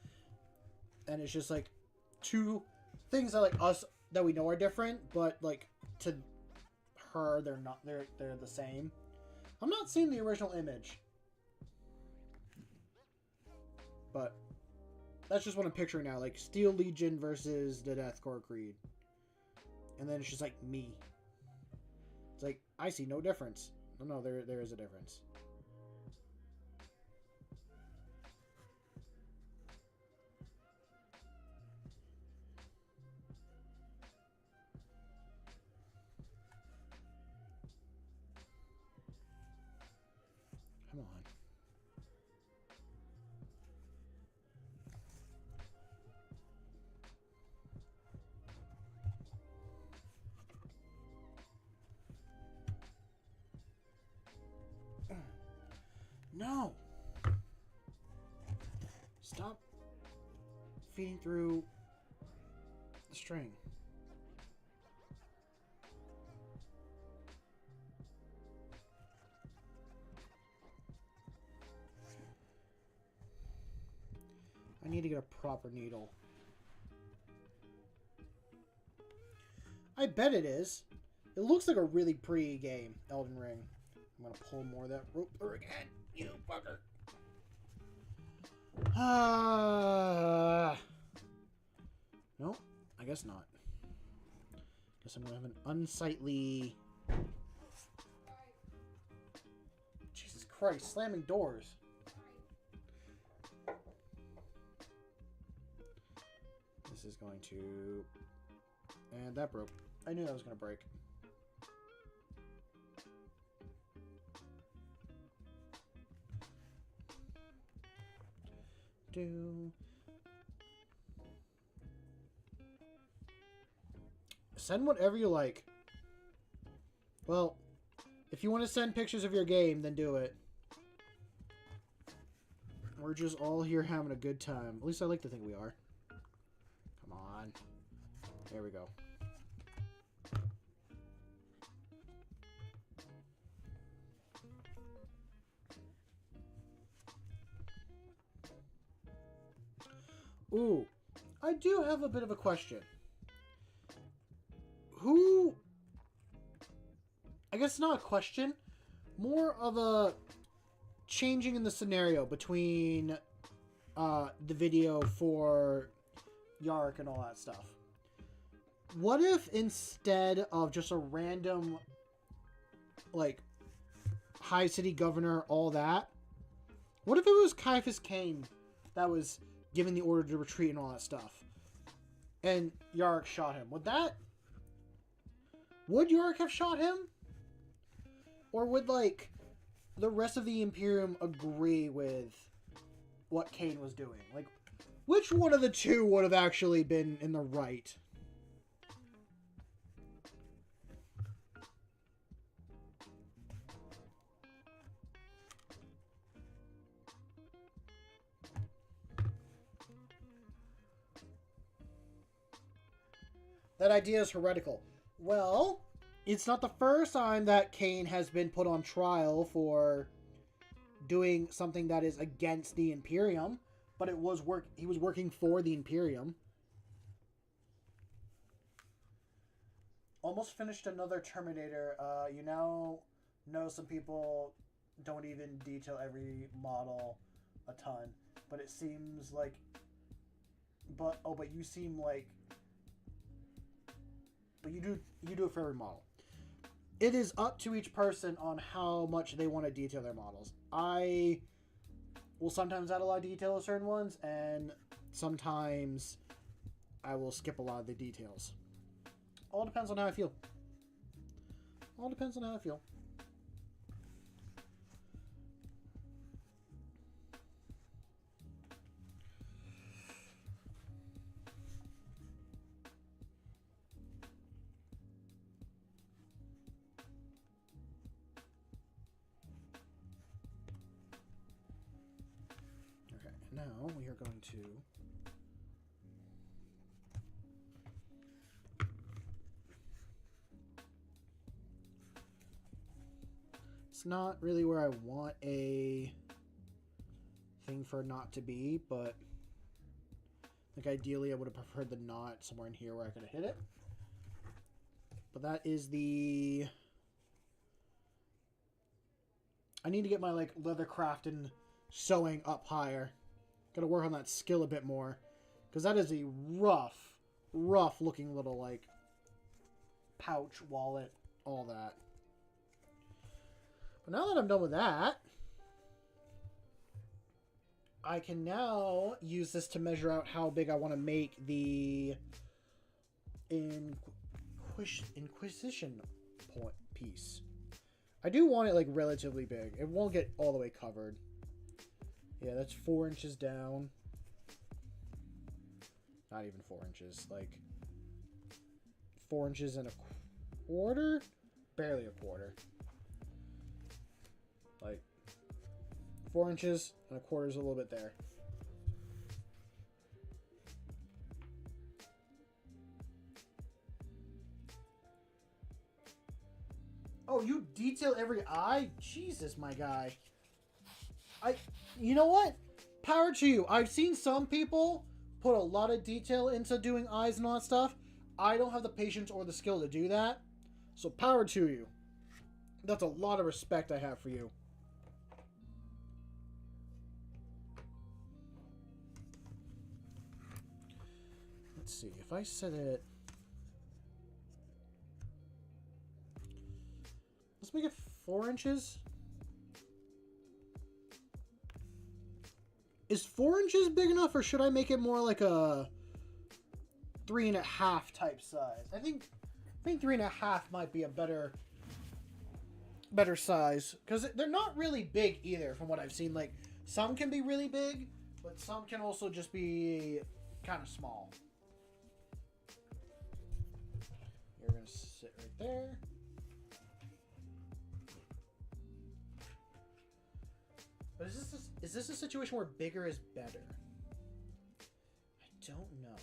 And it's just like 2 things that like us that we know are different, but like to her they're not, they're the same. I'm not seeing the original image. But that's just what I'm picturing now. Like Steel Legion versus the Deathcore Creed. And then it's just like me. It's like, I see no difference. No, there is a difference. Come on. No! Stop feeding through the string. I need to get a proper needle. I bet it is. It looks like a really pretty game, Elden Ring. I'm gonna pull more of that rope through again. You fucker. No, I guess not. Guess I'm gonna have an unsightly... Jesus Christ, slamming doors. This is going to... And that broke. I knew that was gonna break. do. Send whatever you like. Well, if you want to send pictures of your game, then do it. We're just all here having a good time. At least I like to think we are. Come on. There we go. Ooh, I do have a bit of a question. Who... I guess not a question. More of a changing in the scenario between the video for Yark and all that stuff. What if instead of just a random, like, High City Governor, all that, what if it was Caiaphas Cain that was giving the order to retreat and all that stuff? And Yark shot him. Would Yark have shot him? Or would, like, the rest of the Imperium agree with what Cain was doing? Like, which one of the two would have actually been in the right? That idea is heretical. Well, it's not the first time that Cain has been put on trial for doing something that is against the Imperium, but he was working for the Imperium. Almost finished another Terminator. You now know some people don't even detail every model a ton, but it seems like... But you seem like... But you do it for every model. It is up to each person on how much they want to detail their models. I will sometimes add a lot of detail to certain ones, and sometimes I will skip a lot of the details. All depends on how I feel. All depends on how I feel. Now we are going to it's not really where I want a thing for a knot to be, but like ideally I would have preferred the knot somewhere in here where I could have hit it. But that is the... I need to get my like leathercraft and sewing up higher. Gotta work on that skill a bit more. Because that is a rough looking little, like, pouch, wallet, all that. But now that I'm done with that, I can now use this to measure out how big I want to make the Inquisition point piece. I do want it, like, relatively big. It won't get all the way covered. Yeah, that's 4 inches down. Not even 4 inches. Like, 4 inches and a quarter? Barely a quarter. Like, 4 inches and a quarter is a little bit there. Oh, you detail every eye? Jesus, my guy. You know what? Power to you. I've seen some people put a lot of detail into doing eyes and all that stuff. I don't have the patience or the skill to do that. So power to you. That's a lot of respect I have for you. Let's see. If I set it... Let's make it 4 inches. Is 4 inches big enough, or should I make it more like a 3.5 type size? I think 3.5 might be a better size, because they're not really big either from what I've seen. Like, some can be really big, But some can also just be kind of small. You're going to sit right there. But is this a situation where bigger is better? I don't know.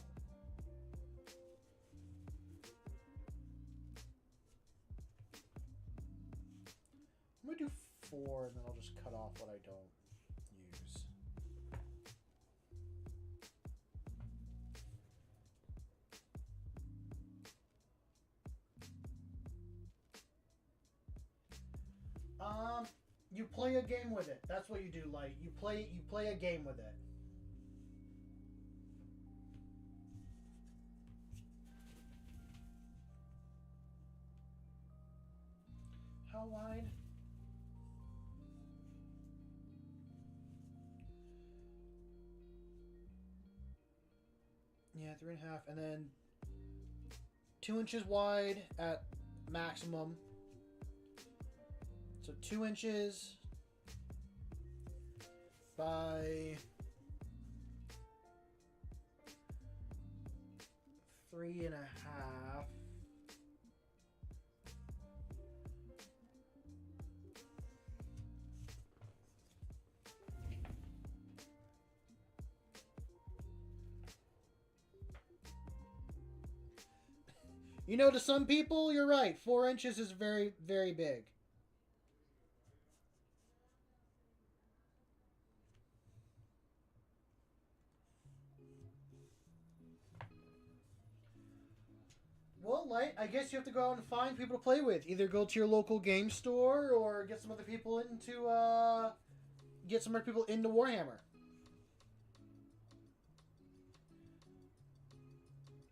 I'm going to do 4 and then I'll just cut off what I don't use. You play a game with it. That's what you do. Like you play a game with it. How wide? Yeah, 3.5, and then 2 inches wide at maximum. So 2 inches by 3.5. You know, to some people, you're right. 4 inches is very, very big. Well, I guess you have to go out and find people to play with. Either go to your local game store or get some other people into, get some other people into Warhammer.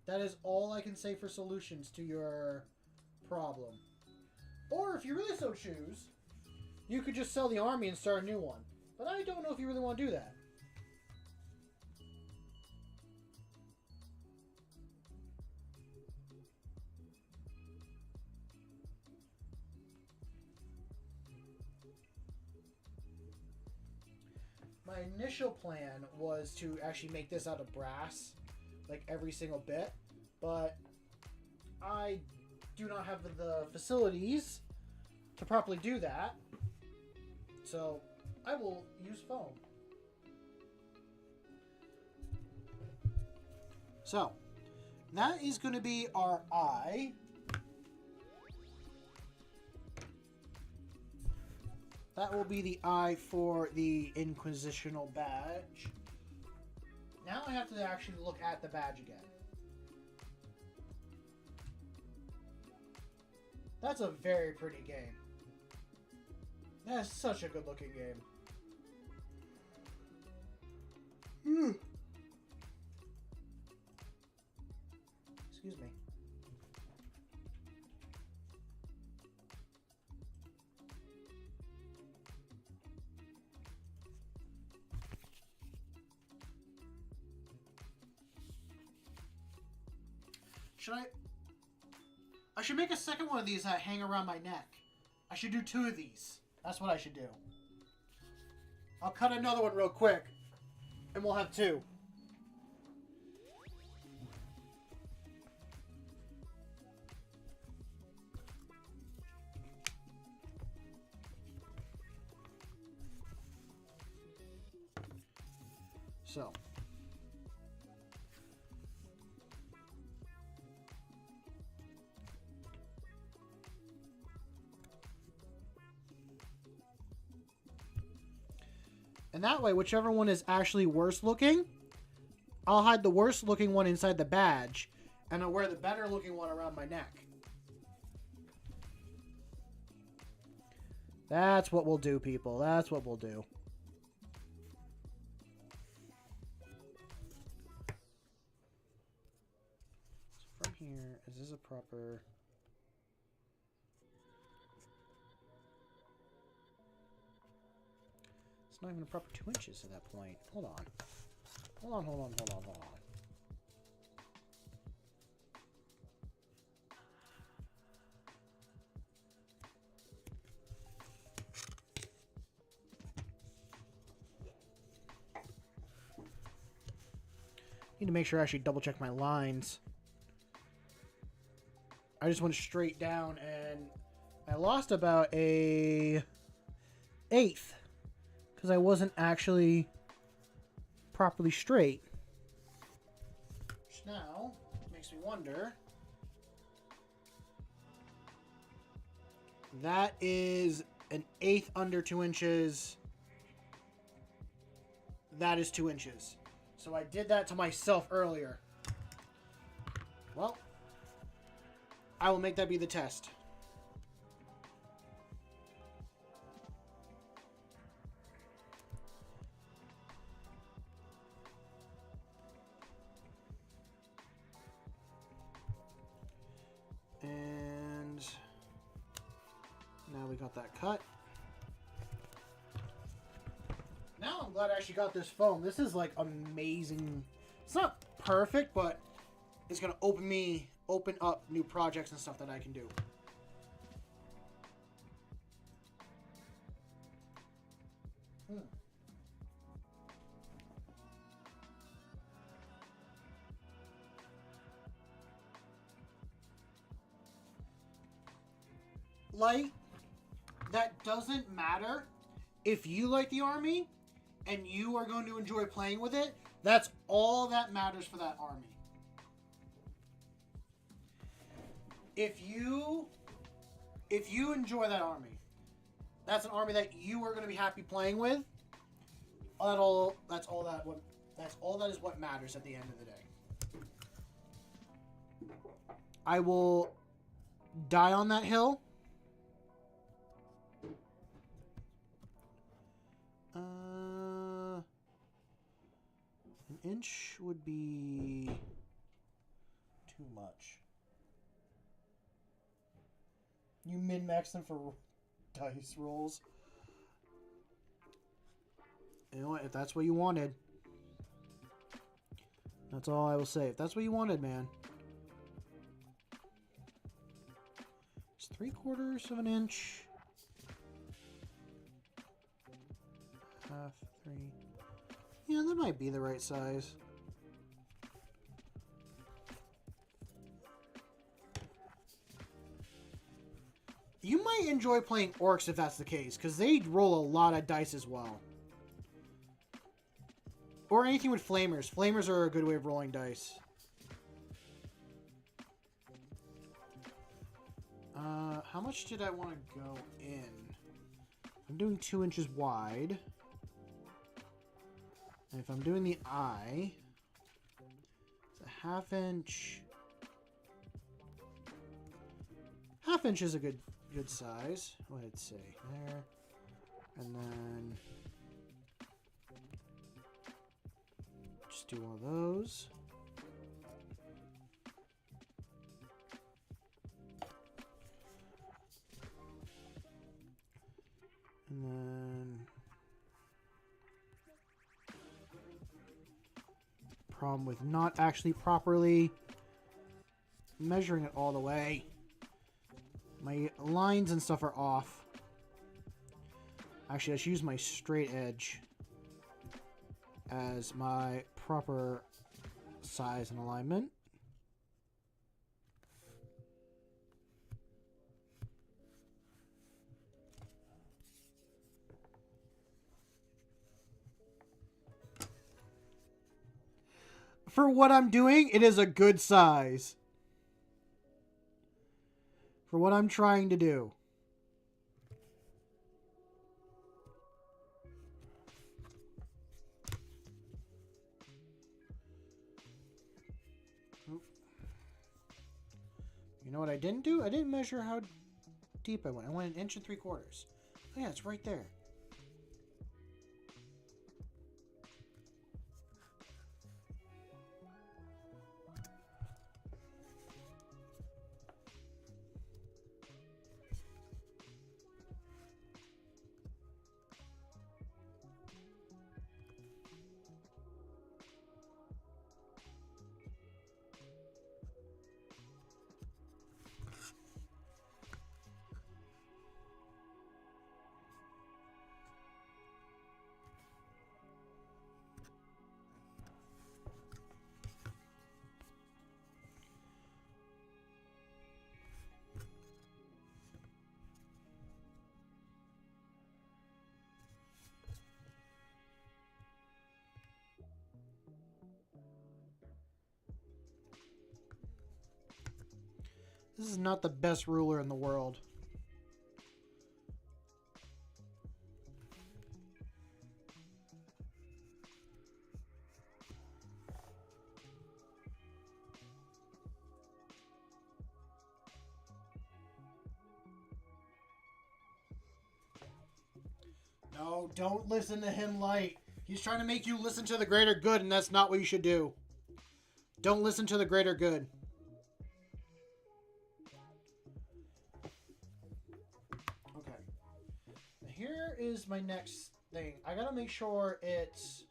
That is all I can say for solutions to your problem. Or if you really so choose, you could just sell the army and start a new one. But I don't know if you really want to do that. My initial plan was to actually make this out of brass, like every single bit, but I do not have the facilities to properly do that, so I will use foam. So, that is going to be our eye. That will be the eye for the Inquisitional badge. Now I have to actually look at the badge again. That's a very pretty game. That is such a good looking game. Excuse me. I should make a second one of these that hang around my neck. I should do 2 of these. That's what I should do. I'll cut another one real quick, and we'll have 2. So. And that way, whichever one is actually worse looking, I'll hide the worst looking one inside the badge, and I'll wear the better looking one around my neck. That's what we'll do, people. That's what we'll do. So from here, is this a proper... Not even a proper 2 inches at that point. Hold on. Hold on, hold on, hold on, hold on. Need to make sure I actually double check my lines. I just went straight down and I lost about a eighth because I wasn't actually properly straight. Which now makes me wonder. That is an eighth under 2 inches. That is 2 inches. So I did that to myself earlier. Well, I will make that be the test. And now we got that cut. Now I'm glad I actually got this foam. This is like amazing. It's not perfect, but it's gonna open up new projects and stuff that I can do. Like, that doesn't matter. If you like the army and you are going to enjoy playing with it, that's all that matters for that army. If you enjoy that army, that's an army that you are going to be happy playing with. That's all that is what matters at the end of the day. I will die on that hill. An inch would be too much. You min-max them for dice rolls. You know what? If that's what you wanted, that's all I will say. If that's what you wanted, man. It's 3/4 of an inch. Half, 3. Yeah, that might be the right size. You might enjoy playing orcs if that's the case, because they roll a lot of dice as well. Or anything with flamers. Flamers are a good way of rolling dice. How much did I want to go in? I'm doing 2 inches wide. And if I'm doing the eye, it's a 1/2 inch. 1/2 inch is a good size. What did it say there? And then just do all those. And then problem with not actually properly measuring it all the way. My lines and stuff are off. Actually, I should use my straight edge as my proper size and alignment. For what I'm doing, it is a good size. For what I'm trying to do. You know what I didn't do? I didn't measure how deep I went. I went 1 3/4 inches. Oh yeah, it's right there. This is not the best ruler in the world. No, don't listen to him, Light. He's trying to make you listen to the greater good, and that's not what you should do. Don't listen to the greater good. Okay. Here is my next thing. I gotta make sure it's...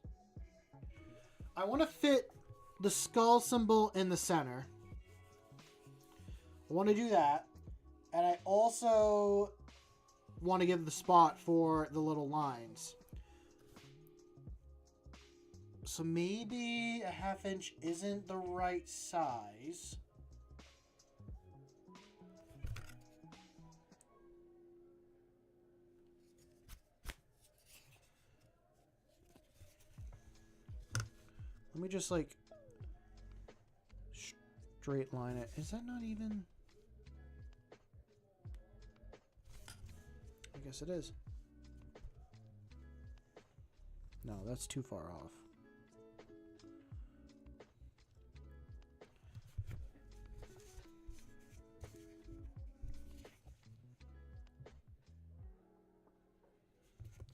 I want to fit the skull symbol in the center. I want to do that. And I also want to give the spot for the little lines. So maybe a 1/2 inch isn't the right size. Let me just like straight line it. Is that not even? I guess it is. No, that's too far off.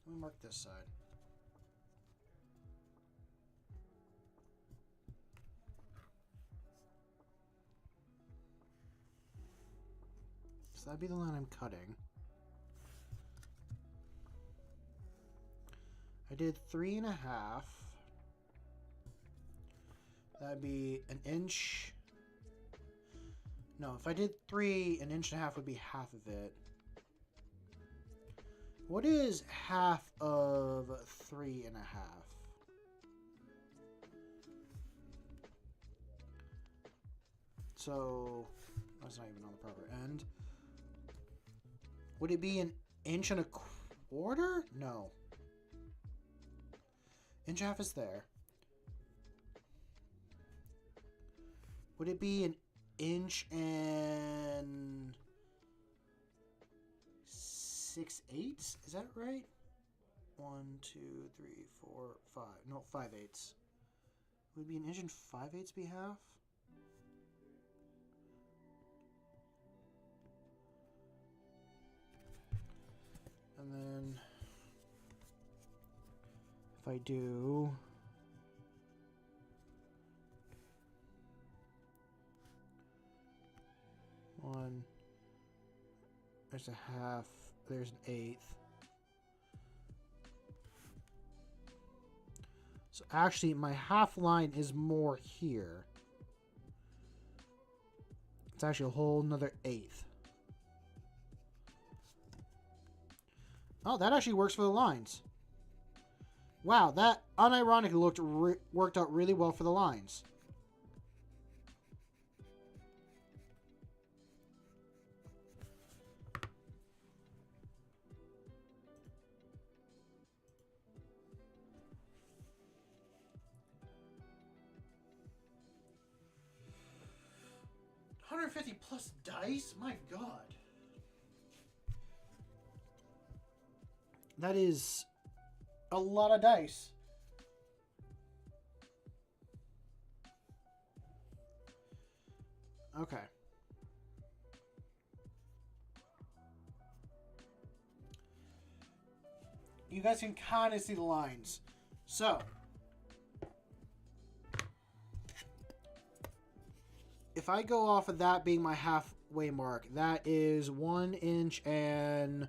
Let me mark this side. So that'd be the line I'm cutting. I did 3.5. That'd be 1 inch. No, if I did 3, 1.5 inches would be half of it. What is half of 3.5? So that's not even on the proper end. Would it be 1.25 inches? No. 1.5 inches is there. Would it be 1 inch and 6/8? Is that right? 1, 2, 3, 4, 5. No, 5/8. Would it be 1 inch and 5/8 be half? And then if I do one, there's a half, there's an 1/8. So actually my half line is more here. It's actually a whole nother 1/8. Oh, that actually works for the lines. Wow, that unironically worked out really well for the lines. $150 plus dice? My God. That is a lot of dice. Okay. You guys can kind of see the lines. So, if I go off of that being my halfway mark, that is 1 inch and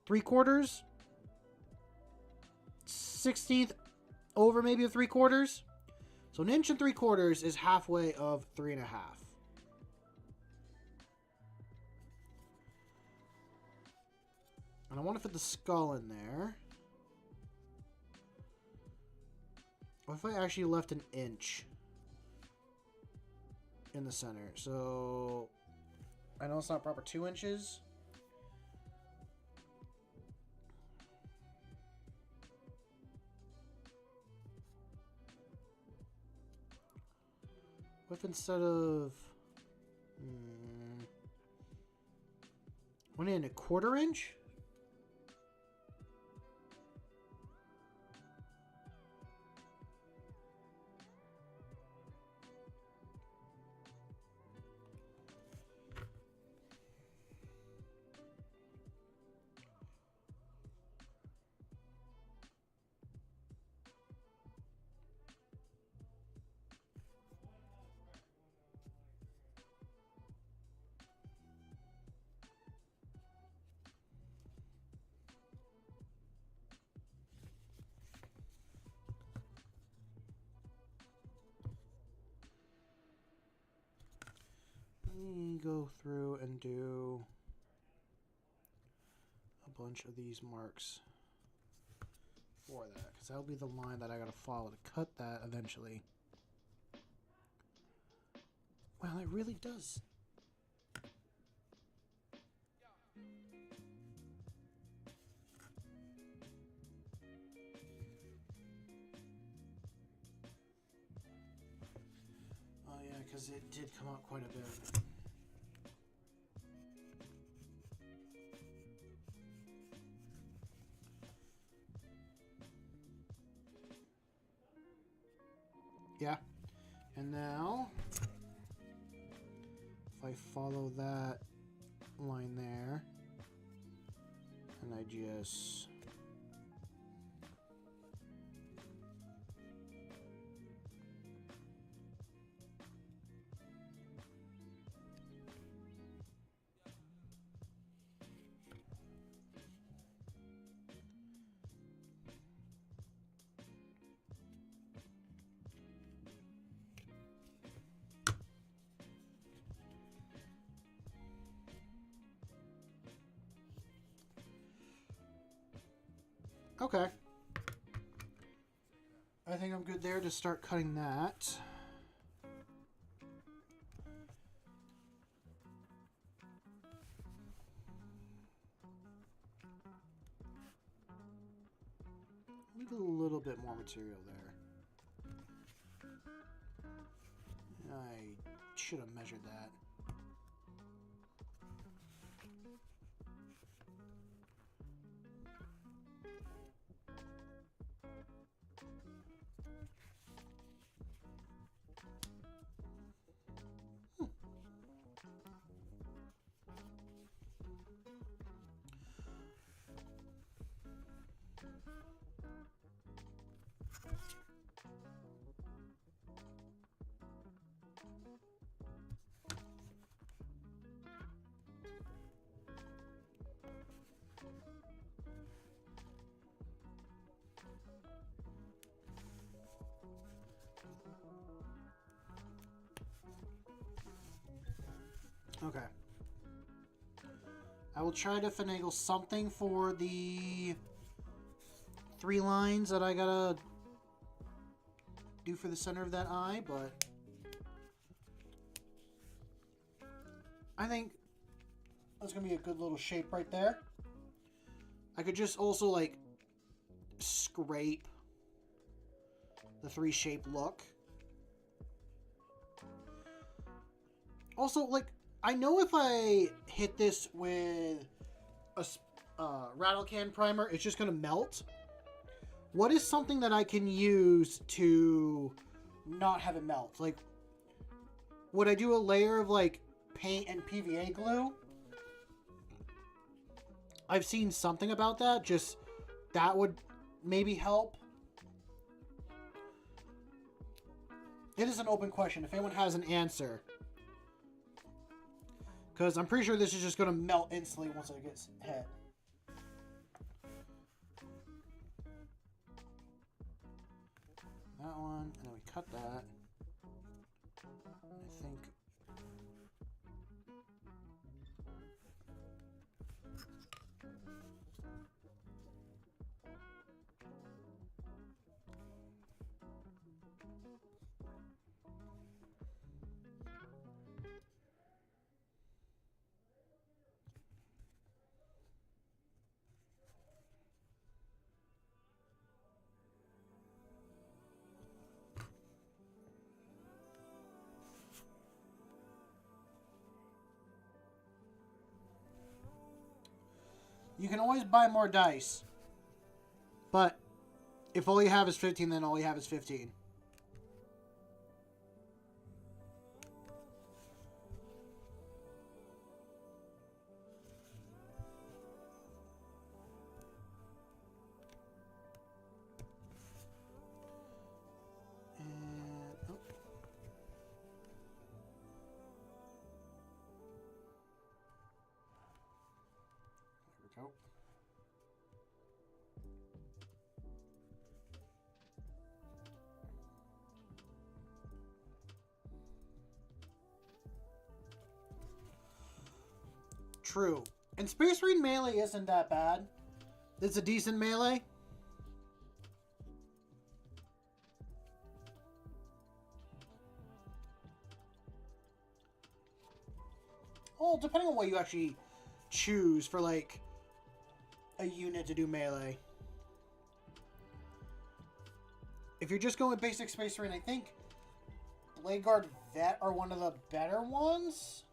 3/4, 1/16 over maybe a 3/4. So 1 inch and 3/4 is halfway of 3.5. And I want to fit the skull in there. What if I actually left 1 inch in the center? So I know it's not proper 2 inches. What if instead of 1 1/4 inch? Go through and do a bunch of these marks for that, because that'll be the line that I gotta follow to cut that eventually. Well, it really does. Oh yeah, because it did come out quite a bit. Yeah, and now if I follow that line there and I just okay. I think I'm good there to start cutting that. Need a little bit more material there. I should have measured that. Okay. I will try to finagle something for the 3 lines that I gotta do for the center of that eye, but I think that's gonna be a good little shape right there. I could just also like scrape the 3 shape look. Also, like, I know if I hit this with a rattle can primer, it's just going to melt. What is something that I can use to not have it melt? Like, would I do a layer of, like, paint and PVA glue? I've seen something about that. Just, that would maybe help. It is an open question. If anyone has an answer. Because I'm pretty sure this is just going to melt instantly once it gets hit. That one, and then we cut that. I think... You can always buy more dice. But if all you have is 15, then all you have is 15. True. And Space Marine melee isn't that bad. It's a decent melee. Well, depending on what you actually choose for, like, a unit to do melee. If you're just going with basic Space Marine, I think Blade Guard Vet are one of the better ones.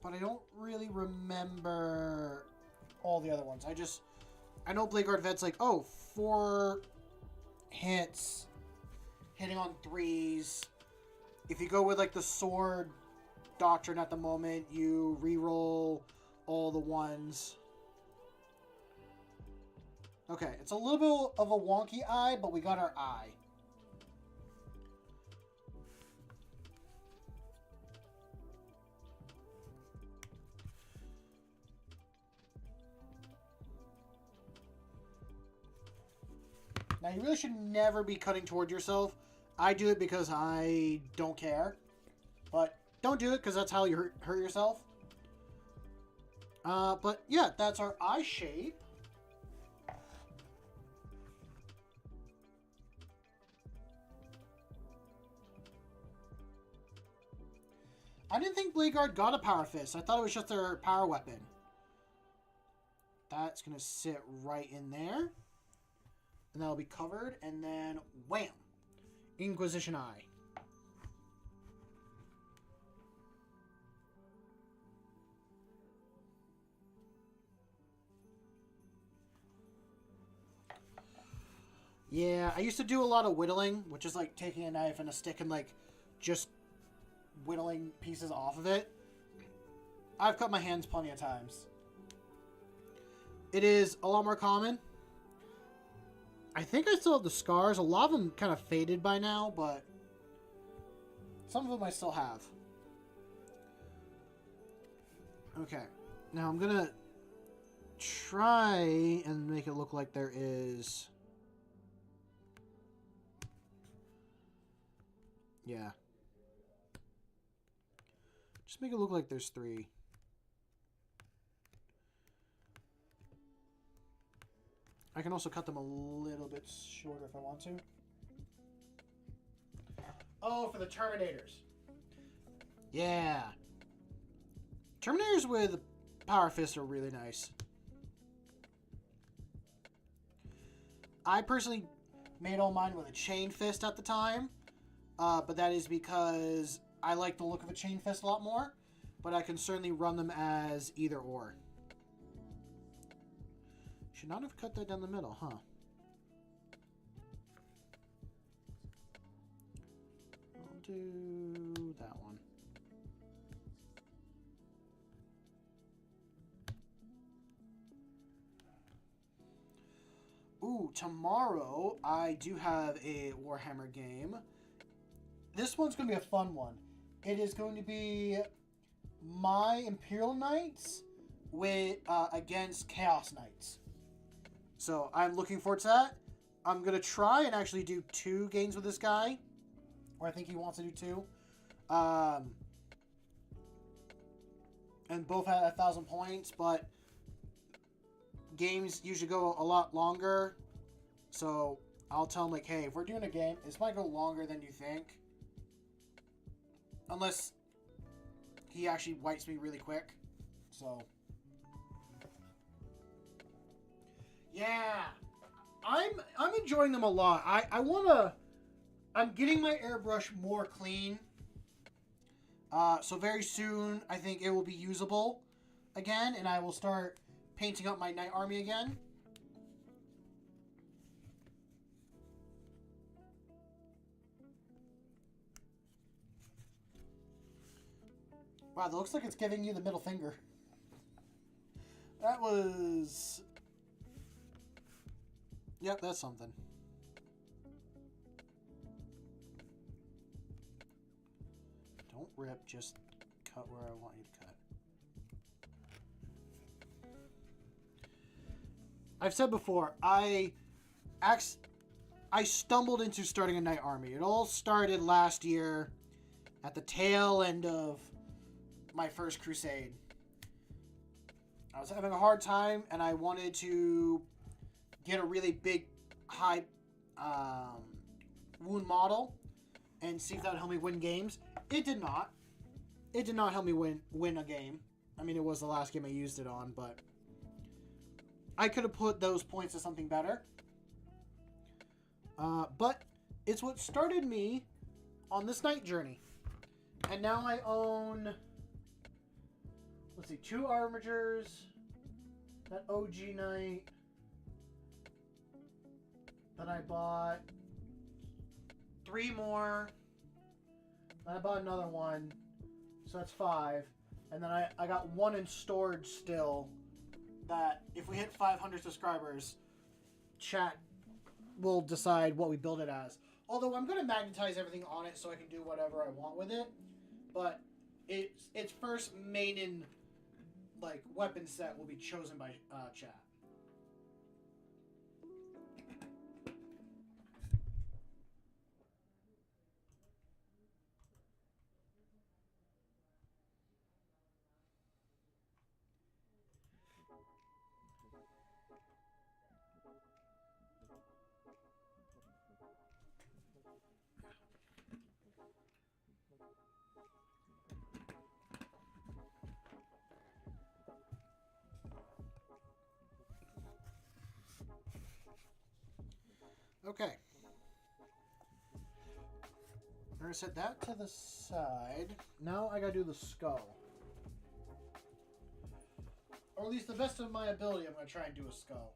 But I don't really remember all the other ones. I know Blade Guard Vet's like, oh, 4 hits, hitting on 3s. If you go with, like, the Sword Doctrine at the moment, you re-roll all the ones. Okay, it's a little bit of a wonky eye, but we got our eye. Now, you really should never be cutting toward yourself. I do it because I don't care. But don't do it because that's how you hurt yourself. But yeah, that's our eye shape. I didn't think Blade Guard got a Power Fist. I thought it was just their power weapon. That's going to sit right in there. And that'll be covered. And then, wham! Inquisition Eye. Yeah, I used to do a lot of whittling, which is like taking a knife and a stick and like just whittling pieces off of it. I've cut my hands plenty of times. It is a lot more common. I think I still have the scars. A lot of them kind of faded by now, but some of them I still have. Okay. Now I'm going to try and make it look like there is... Yeah. Just make it look like there's 3. I can also cut them a little bit shorter if I want to. Oh, for the Terminators. Yeah. Terminators with Power Fists are really nice. I personally made all mine with a Chain Fist at the time. But that is because I like the look of a Chain Fist a lot more. But I can certainly run them as either or. Should not have cut that down the middle, huh? I'll do that one. Ooh, tomorrow I do have a Warhammer game. This one's going to be a fun one. It is going to be my Imperial Knights with against Chaos Knights. So I'm looking forward to that. I'm going to try and actually do 2 games with this guy. Or I think he wants to do 2. And both had 1,000 points, but games usually go a lot longer. So I'll tell him, like, hey, if we're doing a game, this might go longer than you think. Unless he actually wipes me really quick. So... yeah, I'm enjoying them a lot. I'm getting my airbrush more clean. So very soon, I think it will be usable again, and I will start painting up my knight army again. Wow, that looks like it's giving you the middle finger. That was... Yep, that's something. Don't rip, just cut where I want you to cut. I've said before, I stumbled into starting a knight army. It all started last year at the tail end of my first crusade. I was having a hard time, and I wanted to get a really big, high wound model and see if that would help me win games. It did not. It did not help me win a game. I mean, it was the last game I used it on, but I could have put those points to something better. But it's what started me on this knight journey. And now I own... Let's see, 2 armigers, that OG knight that I bought, 3 more, then I bought another one, so that's 5, and then I got 1 in storage still that if we hit 500 subscribers, chat will decide what we build it as. Although I'm going to magnetize everything on it so I can do whatever I want with it, but its first maiden like weapon set will be chosen by chat. Okay. We're going to set that to the side. Now I got to do the skull. Or at least the best of my ability, I'm going to try and do a skull.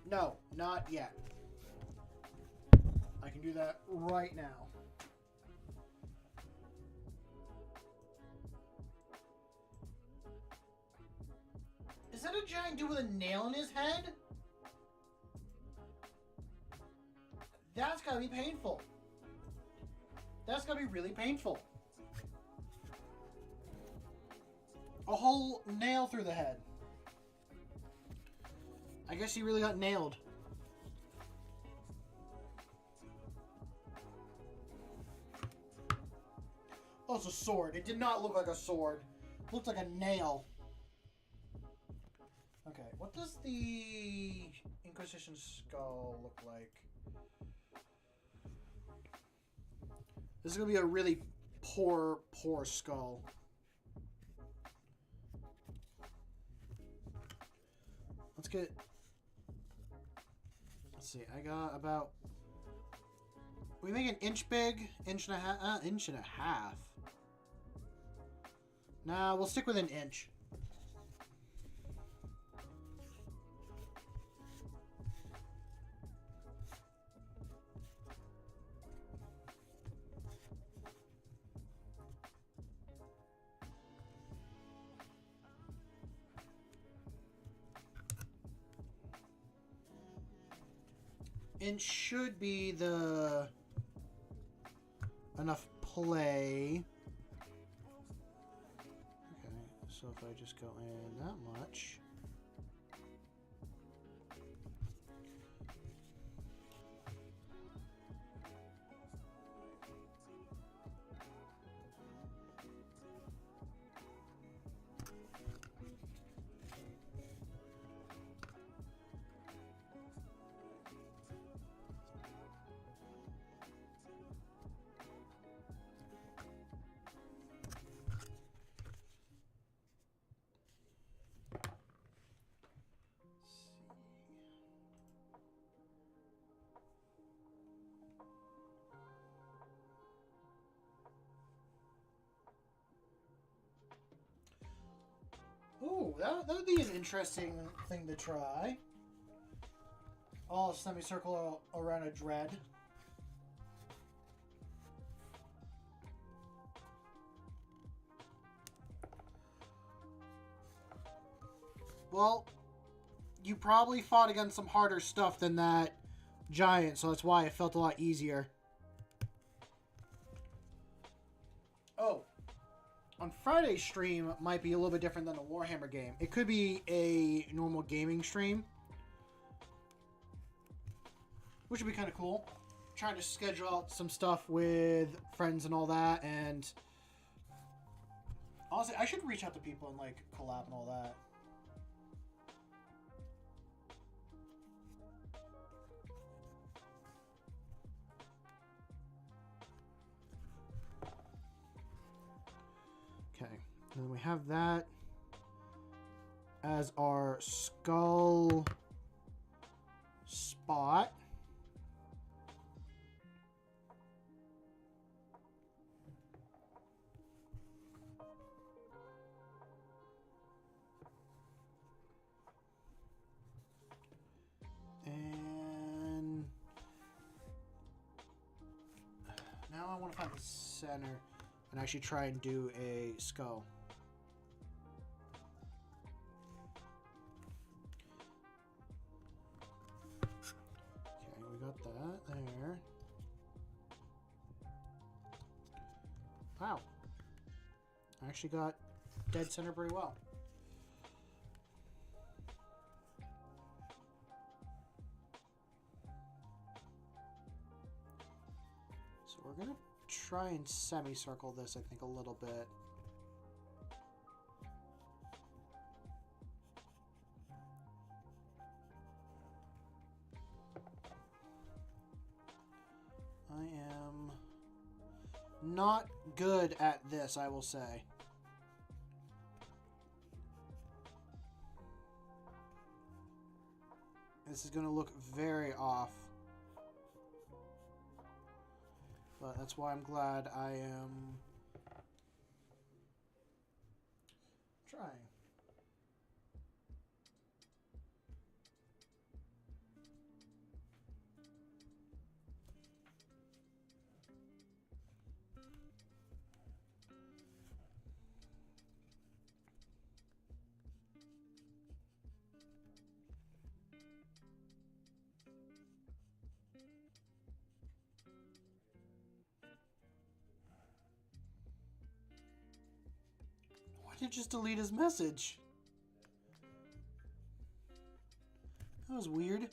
No, not yet. I can do that right now. Is that a giant dude with a nail in his head? That's gotta be painful. That's gotta be really painful. A whole nail through the head. I guess he really got nailed. Oh, it's a sword. It did not look like a sword. It looked like a nail. Okay, what does the Inquisition skull look like? This is going to be a really poor skull. Let's get... Let's see, I got about... We make an inch big, inch and a half. Nah, we'll stick with an inch. Inch should be the enough play. Okay, so if I just go in that much. Ooh, that would be an interesting thing to try. All a semicircle around a dread. Well, you probably fought against some harder stuff than that giant, so that's why it felt a lot easier. Oh, on Friday's stream might be a little bit different than a Warhammer game. It could be a normal gaming stream, which would be kind of cool. Trying to schedule out some stuff with friends and all that, and honestly, I should reach out to people and like collab and all that. Okay, and then we have that as our skull spot. And now I want to find the center and actually try and do a skull. Okay, we got that there. Wow. I actually got dead center pretty well. So we're going to try and semicircle this, I think, a little bit. I am not good at this, I will say. This is going to look very off. But that's why I'm glad I am trying. Why did it just delete his message? That was weird.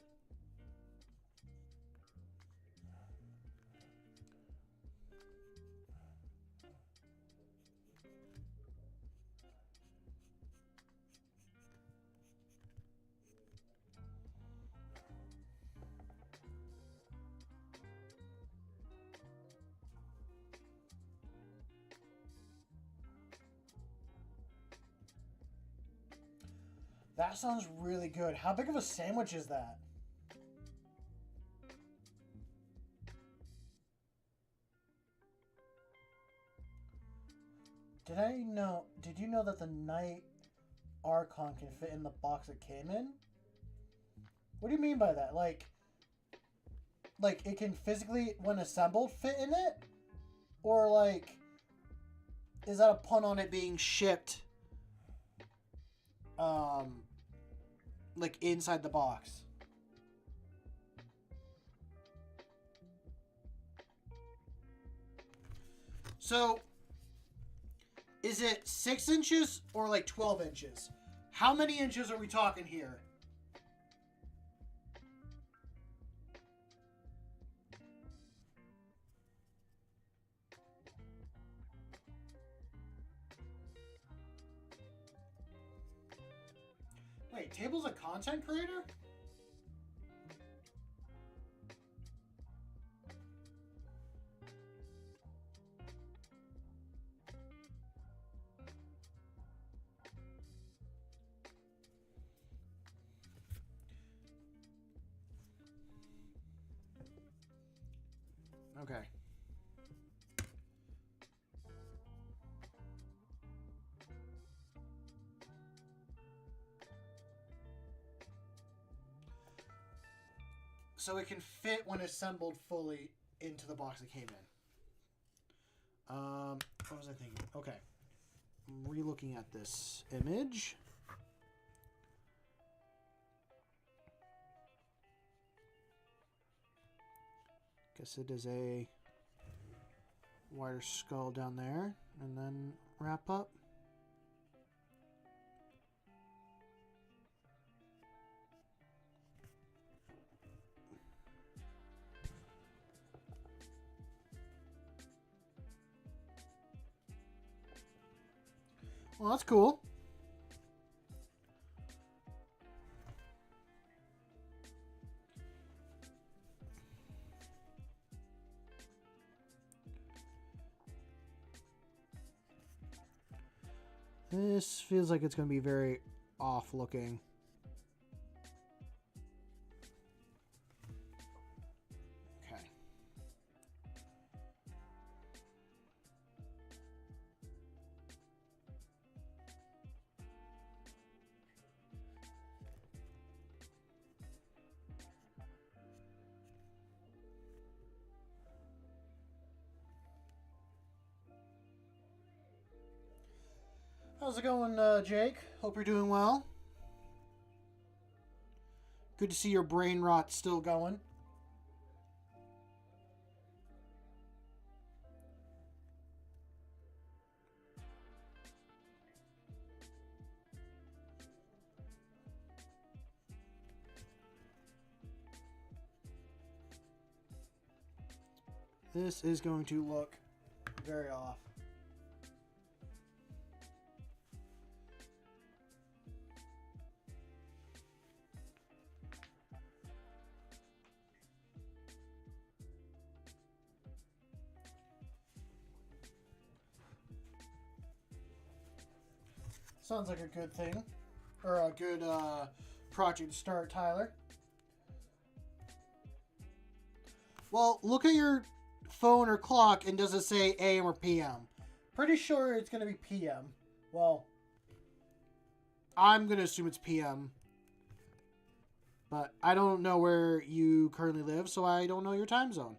That sounds really good. How big of a sandwich is that? Did you know that the Knight Archon can fit in the box it came in? What do you mean by that? Like it can physically, when assembled, fit in it? Or like, is that a pun on it being shipped like inside the box? So is it 6 inches or like 12 inches? How many inches are we talking here? Wait, Table's a content creator? Okay. so it can fit when assembled fully into the box it came in. What was I thinking? Okay. I'm re-looking at this image. Guess it is a wider skull down there, and then wrap up. Well, that's cool. This feels like it's going to be very off looking. Okay. How's it going, Jake? Hope you're doing well. Good to see your brain rot still going. This is going to look very off. Sounds like a good thing. Or a good project to start, Tyler. Well, look at your phone or clock, and does it say AM or PM? Pretty sure it's going to be PM. Well, I'm going to assume it's PM. But I don't know where you currently live, so I don't know your time zone.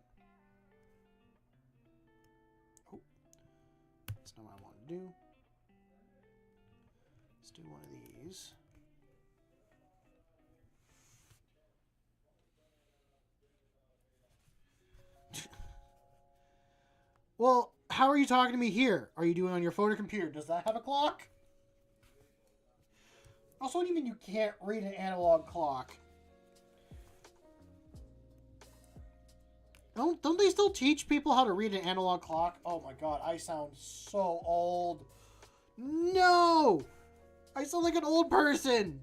Oh, that's not what I want to do. Let's do one of these. Well, how are you talking to me here? Are you doing it on your phone or computer? Does that have a clock? Also, what do you mean you can't read an analog clock? Don't they still teach people how to read an analog clock? Oh my god, I sound so old. No! I sound like an old person!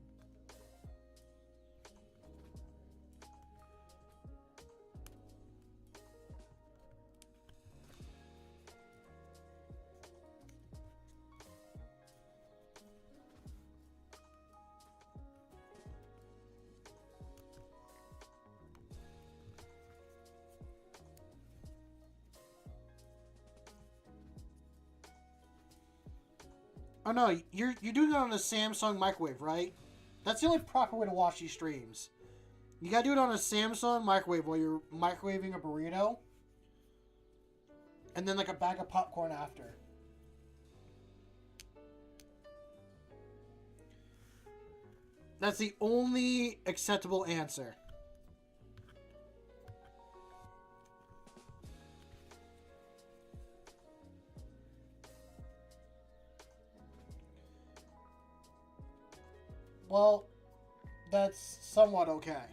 Oh no, you're doing it on a Samsung microwave, right? That's the only proper way to watch these streams. You gotta do it on a Samsung microwave while you're microwaving a burrito. And then like a bag of popcorn after. That's the only acceptable answer. Well, that's somewhat okay.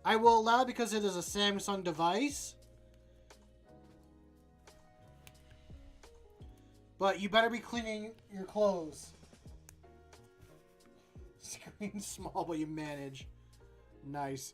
I will allow it because it is a Samsung device. But you better be cleaning your clothes. Screen small, but you manage. Nice.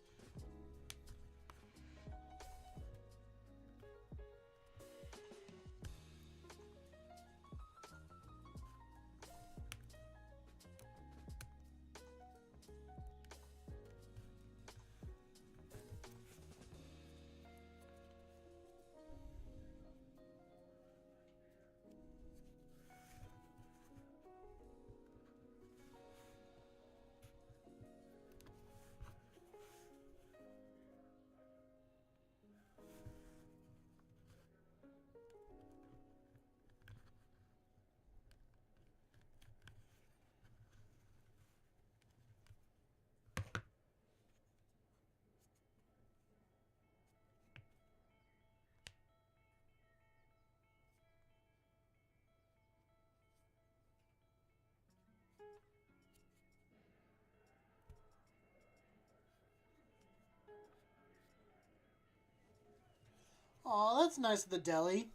Aw, that's nice of the deli.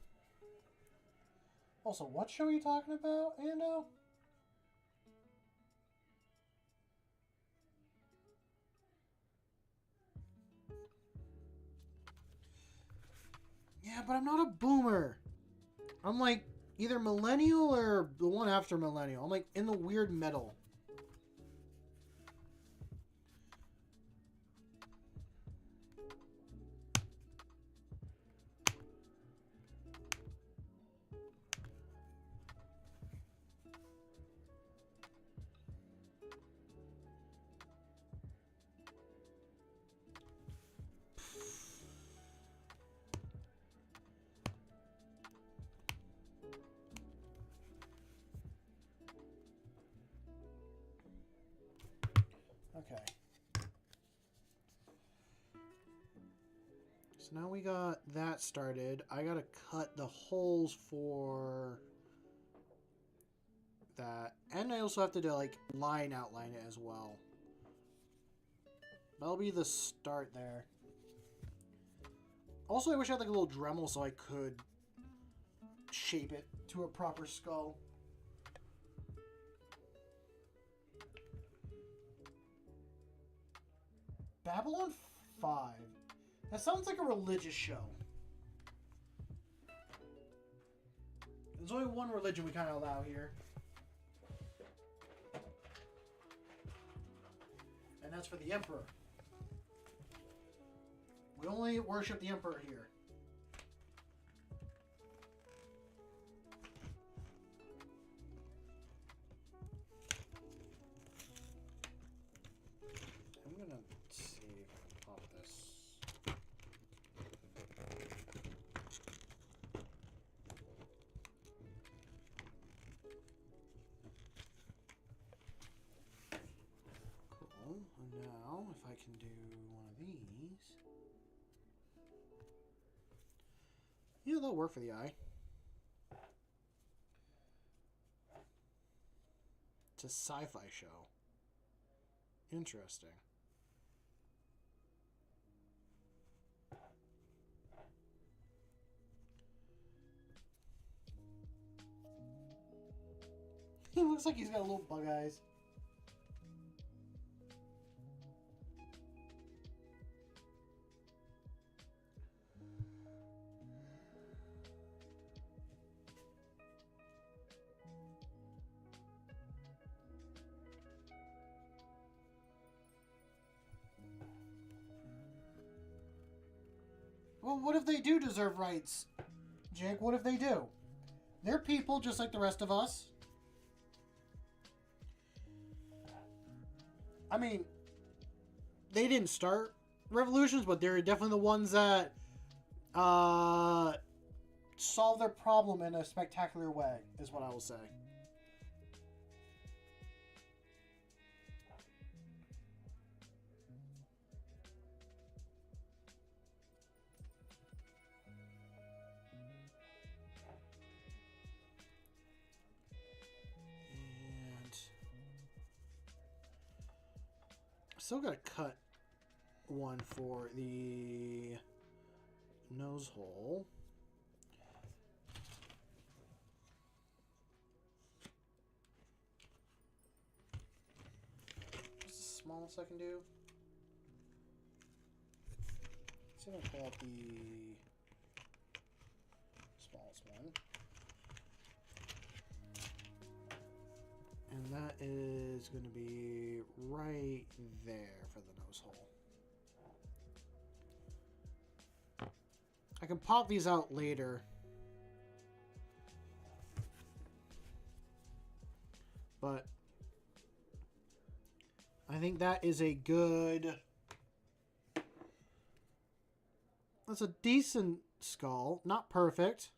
Also, what show are you talking about, Ando? Yeah, but I'm not a boomer. I'm like either millennial or the one after millennial. I'm like in the weird middle. Okay. So now we got that started. I gotta cut the holes for that. And I also have to do like outline it as well. That'll be the start there. Also, I wish I had like a little Dremel so I could shape it to a proper skull. Babylon 5. That sounds like a religious show. There's only one religion we kind of allow here. And that's for the Emperor. We only worship the Emperor here. I'm gonna see if I can pop this. Cool. And now, if I can do one of these. Yeah, that'll work for the eye. It's a sci-fi show. Interesting. He looks like he's got little bug eyes. Well, what if they do deserve rights? Jake, what if they do? They're people just like the rest of us. I mean, they didn't start revolutions, but they're definitely the ones that solve their problem in a spectacular way, is what I will say. Still gotta cut one for the nose hole. What's the smallest I can do? Let's see if I can pull out the smallest one. And that is going to be right there for the nose hole. I can pop these out later. But I think that is a good... That's a decent skull. Not perfect.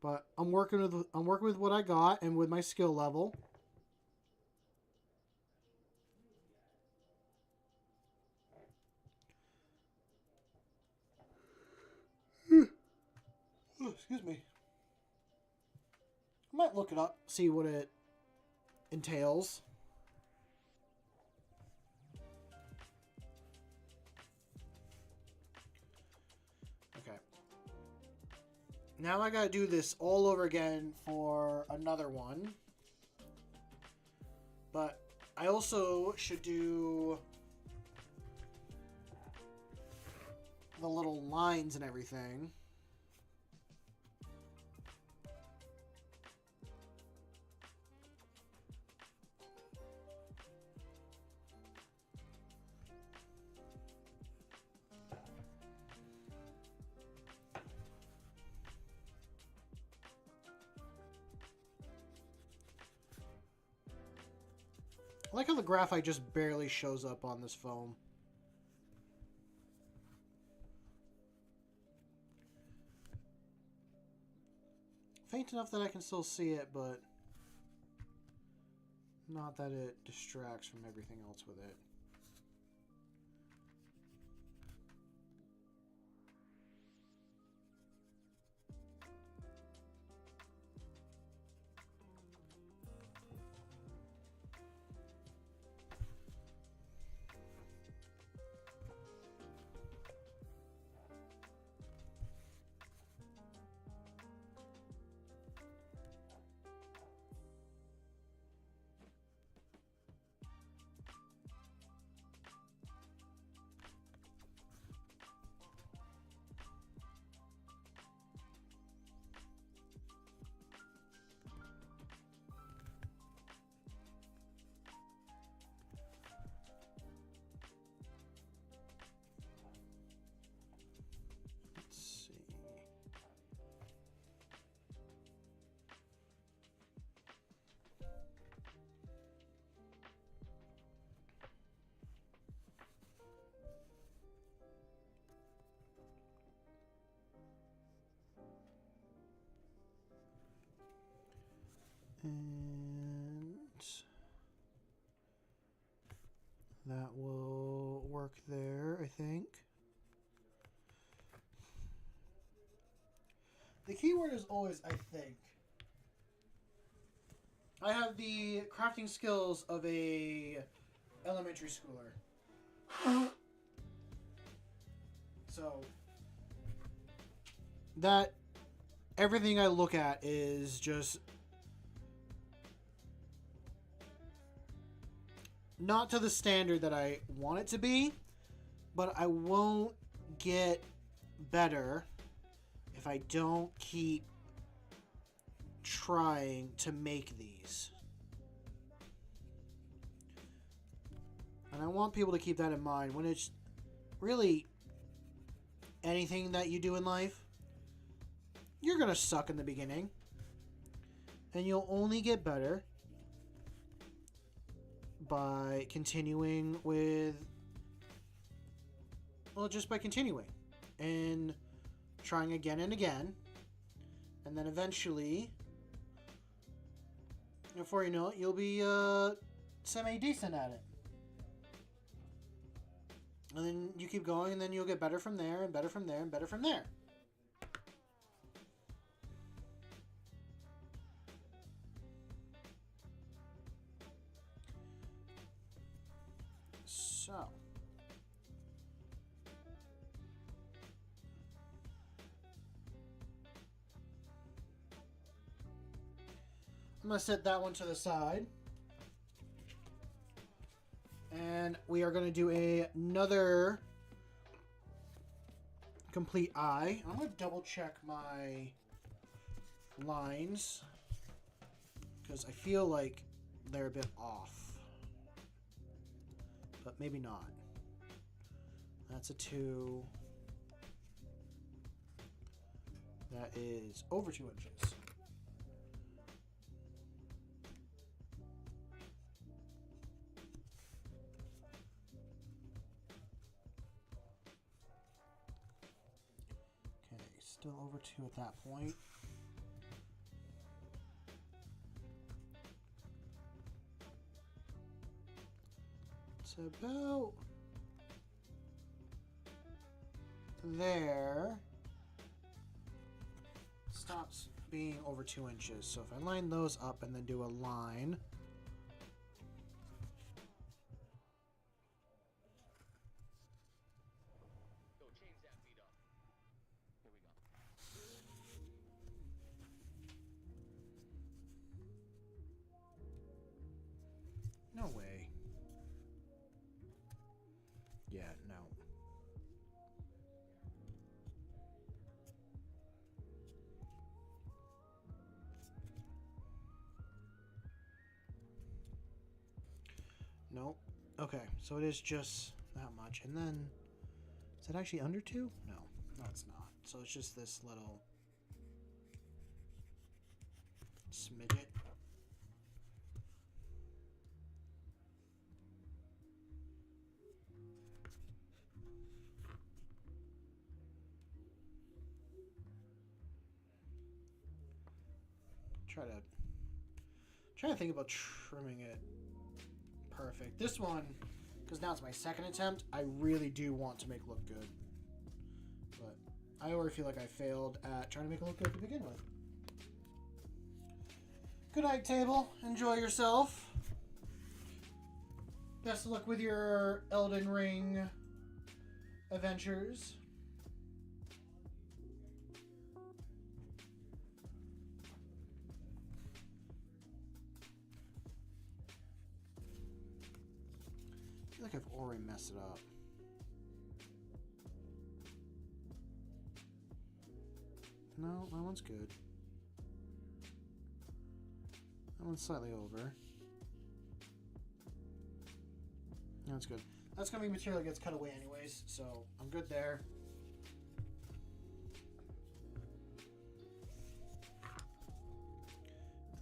But I'm working with what I got and with my skill level. Oh, excuse me. I might look it up, see what it entails. Okay. Now I gotta do this all over again for another one. But I also should do the little lines and everything. I like how the graphite just barely shows up on this foam. Faint enough that I can still see it, but not that it distracts from everything else with it. And that will work there, I think. The keyword is always, I think. I have the crafting skills of a elementary schooler. So, that everything I look at is just not to the standard that I want it to be, but I won't get better if I don't keep trying to make these. And I want people to keep that in mind when it's really anything that you do in life. You're gonna suck in the beginning, and you'll only get better by continuing with, well, just by continuing and trying again and again, and then eventually, before you know it, you'll be semi-decent at it. And then you keep going, and then you'll get better from there, and better from there, and better from there. So, I'm going to set that one to the side. And we are going to do another complete eye. I'm going to double check my lines because I feel like they're a bit off. But maybe not. That's a 2. That is over 2 inches. Okay, still over 2 at that point. It's about there. Stops being over 2 inches. So if I line those up and then do a line, Yeah, no. Nope. Okay, so it is just that much. And then, is it actually under 2? No, it's not. So it's just this little smidget. Try to think about trimming it perfect. This one, because now it's my second attempt, I really do want to make it look good. But I already feel like I failed at trying to make it look good to begin with. Good night, table. Enjoy yourself. Best of luck with your Elden Ring adventures. I feel like I've already messed it up. No, that one's good. That one's slightly over. That's good. That's going to be material that gets cut away anyways, so I'm good there.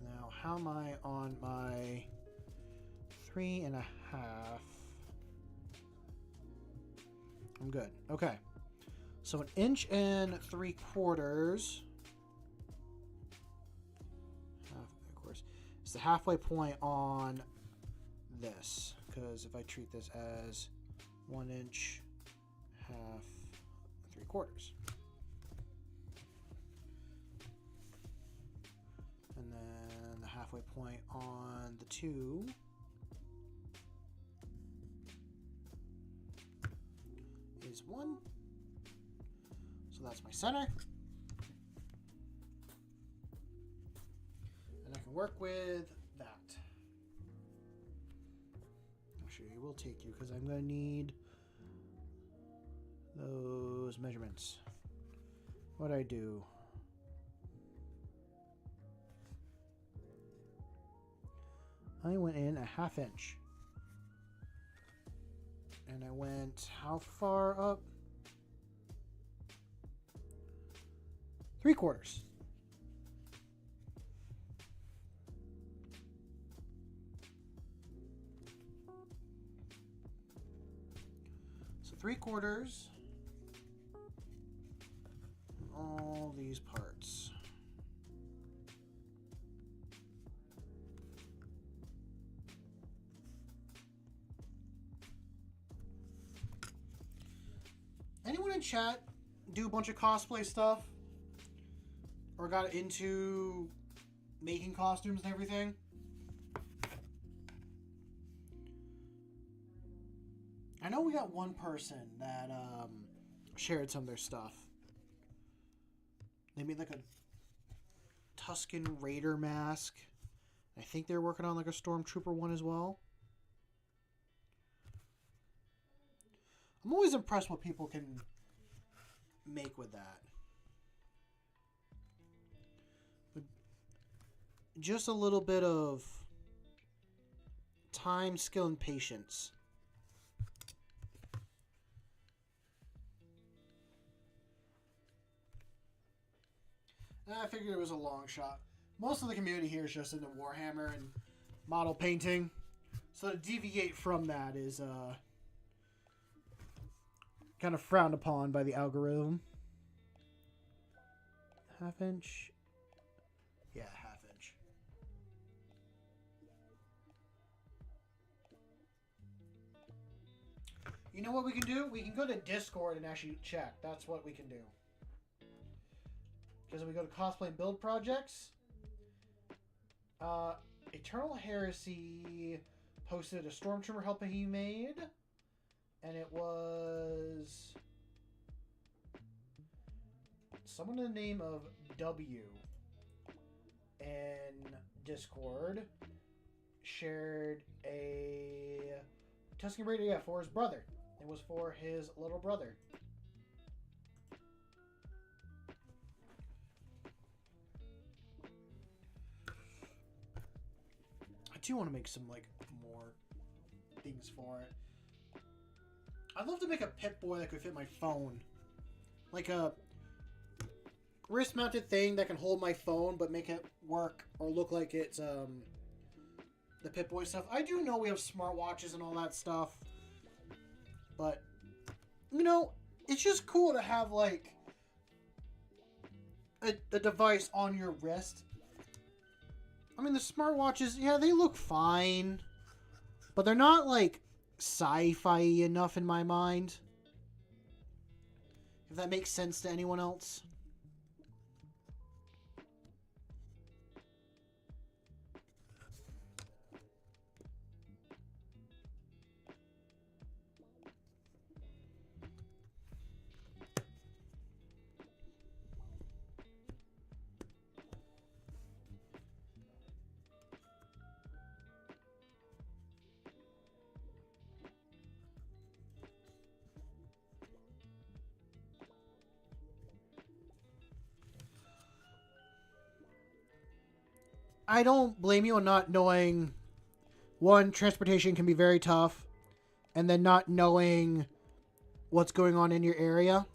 Now, how am I on my 3.5? I'm good. Okay. So 1 inch and 3/4. Of course, it's the halfway point on this. Because if I treat this as 1 inch, 1/2, 3/4. And then the halfway point on the 2 is 1. So that's my center. And I can work with that. Actually, it will take you because I'm going to need those measurements. What do I do? I went in 1/2 inch. And I went how far up? 3/4. So 3/4. All these parts. Anyone in chat do a bunch of cosplay stuff? Or got into making costumes and everything? I know we got one person that shared some of their stuff. They made like a Tuscan Raider mask. I think they're working on like a Stormtrooper one as well. I'm always impressed what people can make with that. With just a little bit of time, skill, and patience. I figured it was a long shot. Most of the community here is just into Warhammer and model painting. So to deviate from that is kind of frowned upon by the algorithm. 1/2 inch. Yeah, 1/2 inch. You know what we can do? We can go to Discord and actually check. That's what we can do. Because we go to cosplay and build projects. Eternal Heresy posted a Stormtrooper helmet he made. And it was someone in the name of W in Discord shared a Tuscan Raider, for his brother. It was for his little brother. I do want to make some, like, more things for it. I'd love to make a Pip-Boy that could fit my phone. Like a wrist-mounted thing that can hold my phone, but make it work or look like it's, the Pip-Boy stuff. I do know we have smartwatches and all that stuff. But, you know, it's just cool to have, like, a device on your wrist. I mean, the smartwatches, yeah, they look fine. But they're not, like, sci-fi enough in my mind. If that makes sense to anyone else. I don't blame you on not knowing. One, transportation can be very tough. And then not knowing what's going on in your area.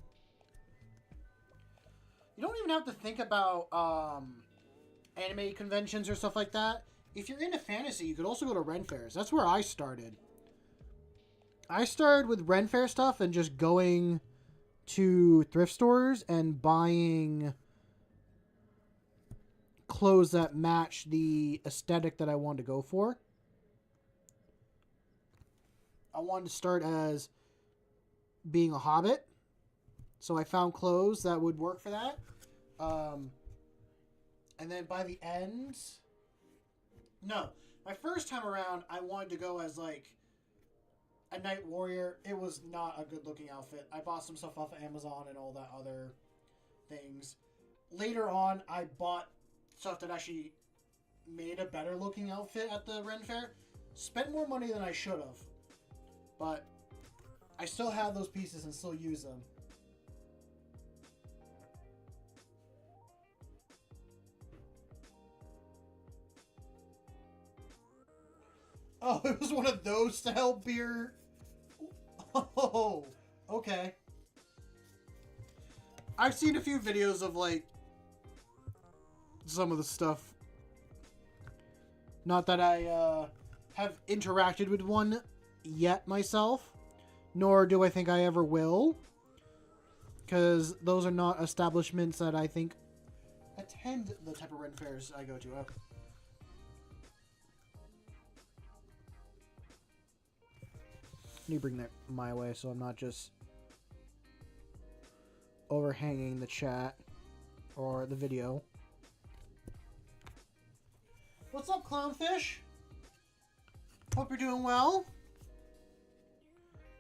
You don't even have to think about anime conventions or stuff like that. If you're into fantasy, you could also go to Ren Fairs. That's where I started. I started with Ren Fair stuff and just going to thrift stores and buying clothes that match the aesthetic that I wanted to go for. I wanted to start as being a hobbit, so I found clothes that would work for that. And then by the end, no, my first time around, I wanted to go as like a knight warrior. It was not a good looking outfit. I bought some stuff off of Amazon and all that other things. Later on, I bought stuff that actually made a better looking outfit at the Ren Fair. Spent more money than I should have. But I still have those pieces and still use them. Oh, it was one of those to help beer. Oh, okay. I've seen a few videos of like some of the stuff. Not that I have interacted with one yet myself, nor do I think I ever will, because those are not establishments that I think attend the type of Ren Fairs I go to. Oh. Let me bring that my way so I'm not just overhanging the chat or the video. What's up, Clownfish? Hope you're doing well.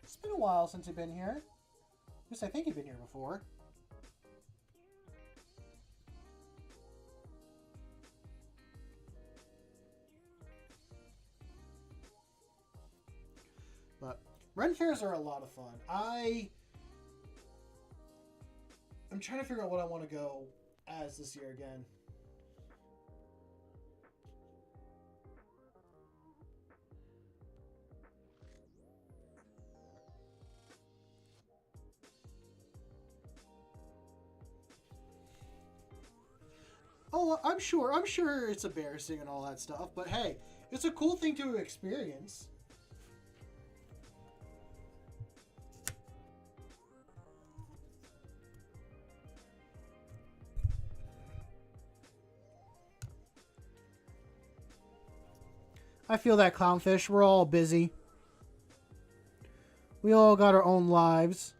It's been a while since you've been here. At least I think you've been here before. But Ren Fairs are a lot of fun. I'm trying to figure out what I want to go as this year again. Oh, I'm sure it's embarrassing and all that stuff, but hey, it's a cool thing to experience. I feel that, Clownfish. We're all busy. We all got our own lives.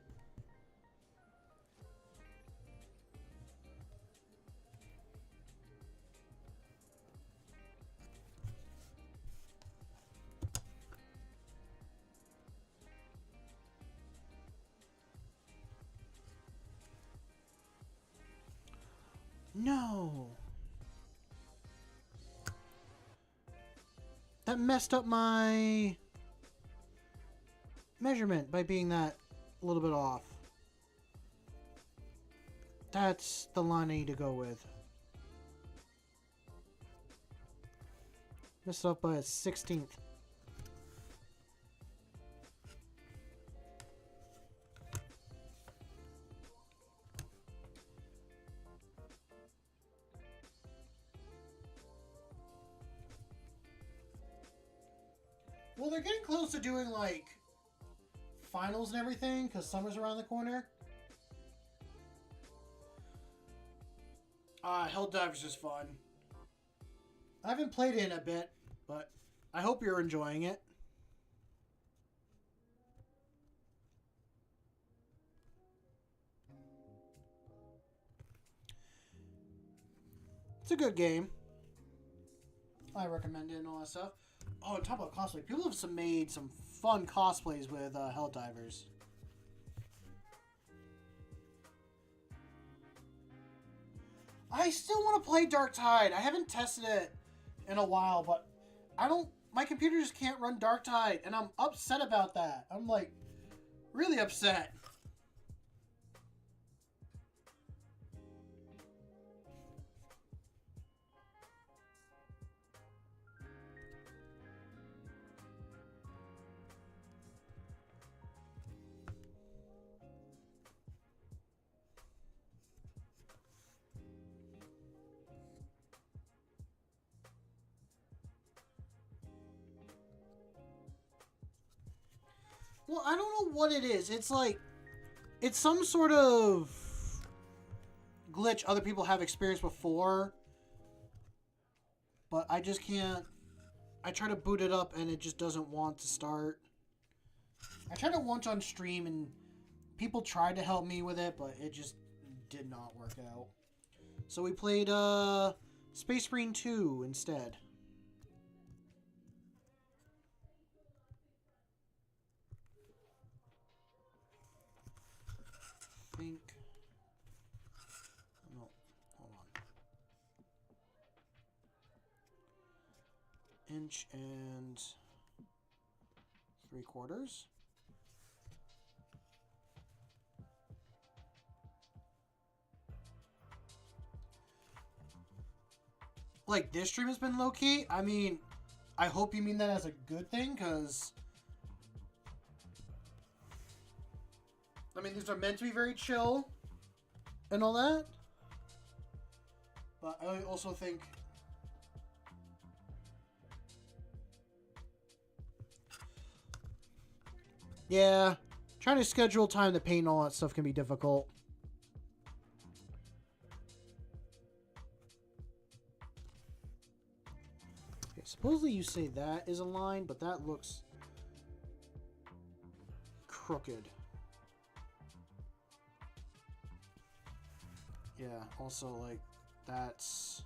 No. That messed up my measurement by being that a little bit off. That's the line I need to go with. Messed up by a 16th. Well, they're getting close to doing, like, finals and everything, because summer's around the corner. Helldivers is fun. I haven't played it in a bit, but I hope you're enjoying it. It's a good game. I recommend it and all that stuff. Oh, and talk about cosplay. People have made some fun cosplays with Helldivers. I still want to play Dark Tide. I haven't tested it in a while, but my computer just can't run Dark Tide, and I'm upset about that. I'm like, really upset. Well, I don't know what it is. It's like, it's some sort of glitch other people have experienced before, but I just can't. I try to boot it up and it just doesn't want to start. I tried it once on stream and people tried to help me with it, but it just did not work out. So we played Space Marine 2 instead. Think. No, hold on. Inch and 3/4. Like, this stream has been low-key. I mean, I hope you mean that as a good thing, because I mean, these are meant to be very chill and all that. But I also think yeah, trying to schedule time to paint and all that stuff can be difficult. Okay, supposedly you say that is a line, but that looks crooked. Yeah, also, like, that's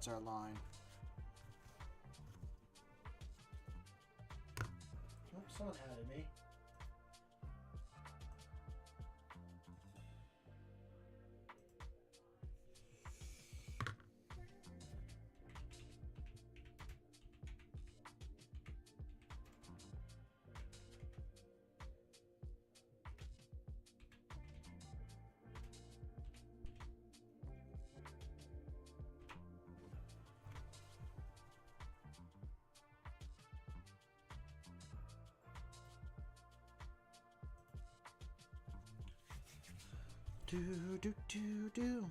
our line. Oh, someone added me. Do.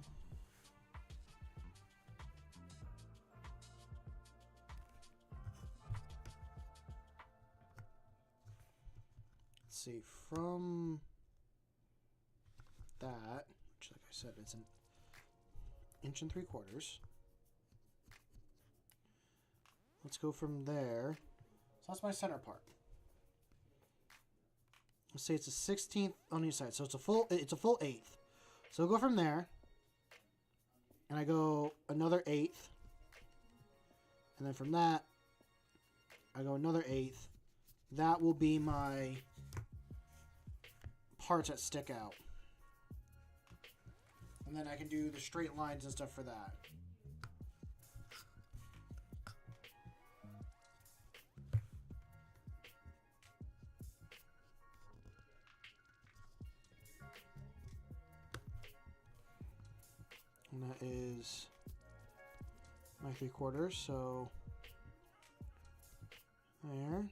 Let's see, from that, which, like I said, it's an 1 3/4. Let's go from there. So that's my center part. Let's say it's a 16th on each side, so it's a full 1/8. So I'll go from there, and I go another 1/8, and then from that, I go another 1/8. That will be my parts that stick out. And then I can do the straight lines and stuff for that. And that is my 3/4, so there.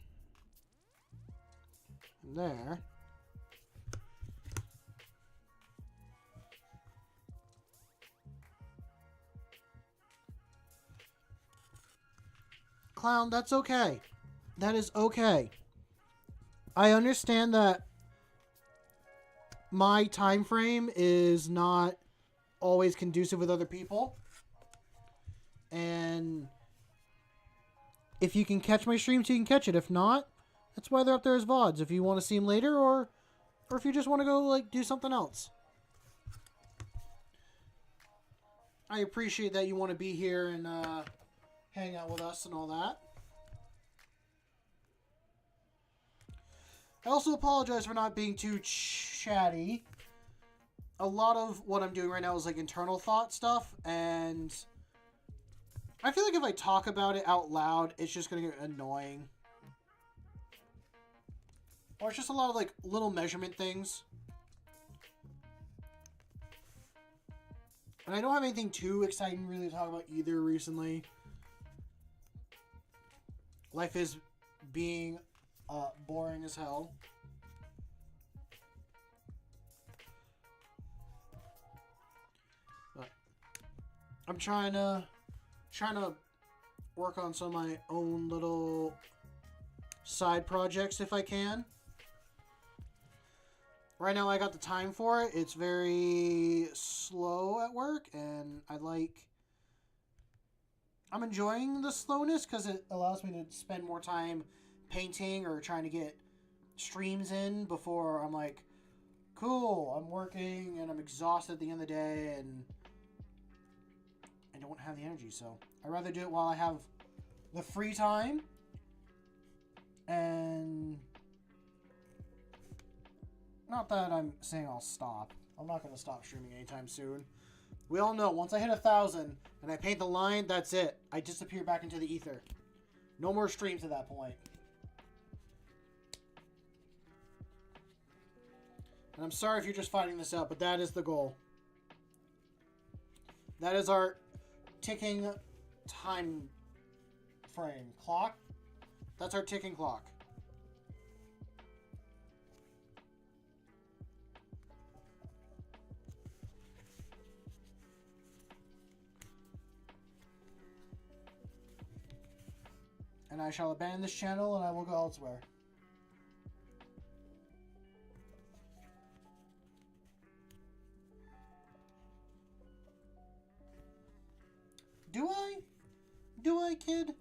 And there. Clown, that's okay. That is okay. I understand that my time frame is not always conducive with other people. And if you can catch my streams, you can catch it. If not, that's why they're up there as VODs. If you want to see them later, or if you just want to go like do something else. I appreciate that you want to be here and hang out with us and all that. I also apologize for not being too chatty. A lot of what I'm doing right now is like internal thought stuff, and I feel like if I talk about it out loud, it's just going to get annoying. Or it's just a lot of like little measurement things. And I don't have anything too exciting really to talk about either recently. Life is being boring as hell. But I'm trying to work on some of my own little side projects if I can. Right now I got the time for it. It's very slow at work, and I'm enjoying the slowness because it allows me to spend more time painting or trying to get streams in before I'm like, cool, I'm working and I'm exhausted at the end of the day and I don't have the energy. So I'd rather do it while I have the free time. And not that I'm saying I'll stop. I'm not going to stop streaming anytime soon. We all know, once I hit 1,000 and I paint the line, that's it. I disappear back into the ether. No more streams at that point. And I'm sorry if you're just finding this out, but that is the goal. That is our ticking time frame. Clock? That's our ticking clock. And I shall abandon this channel and I will go elsewhere. Do I? Do I, kid?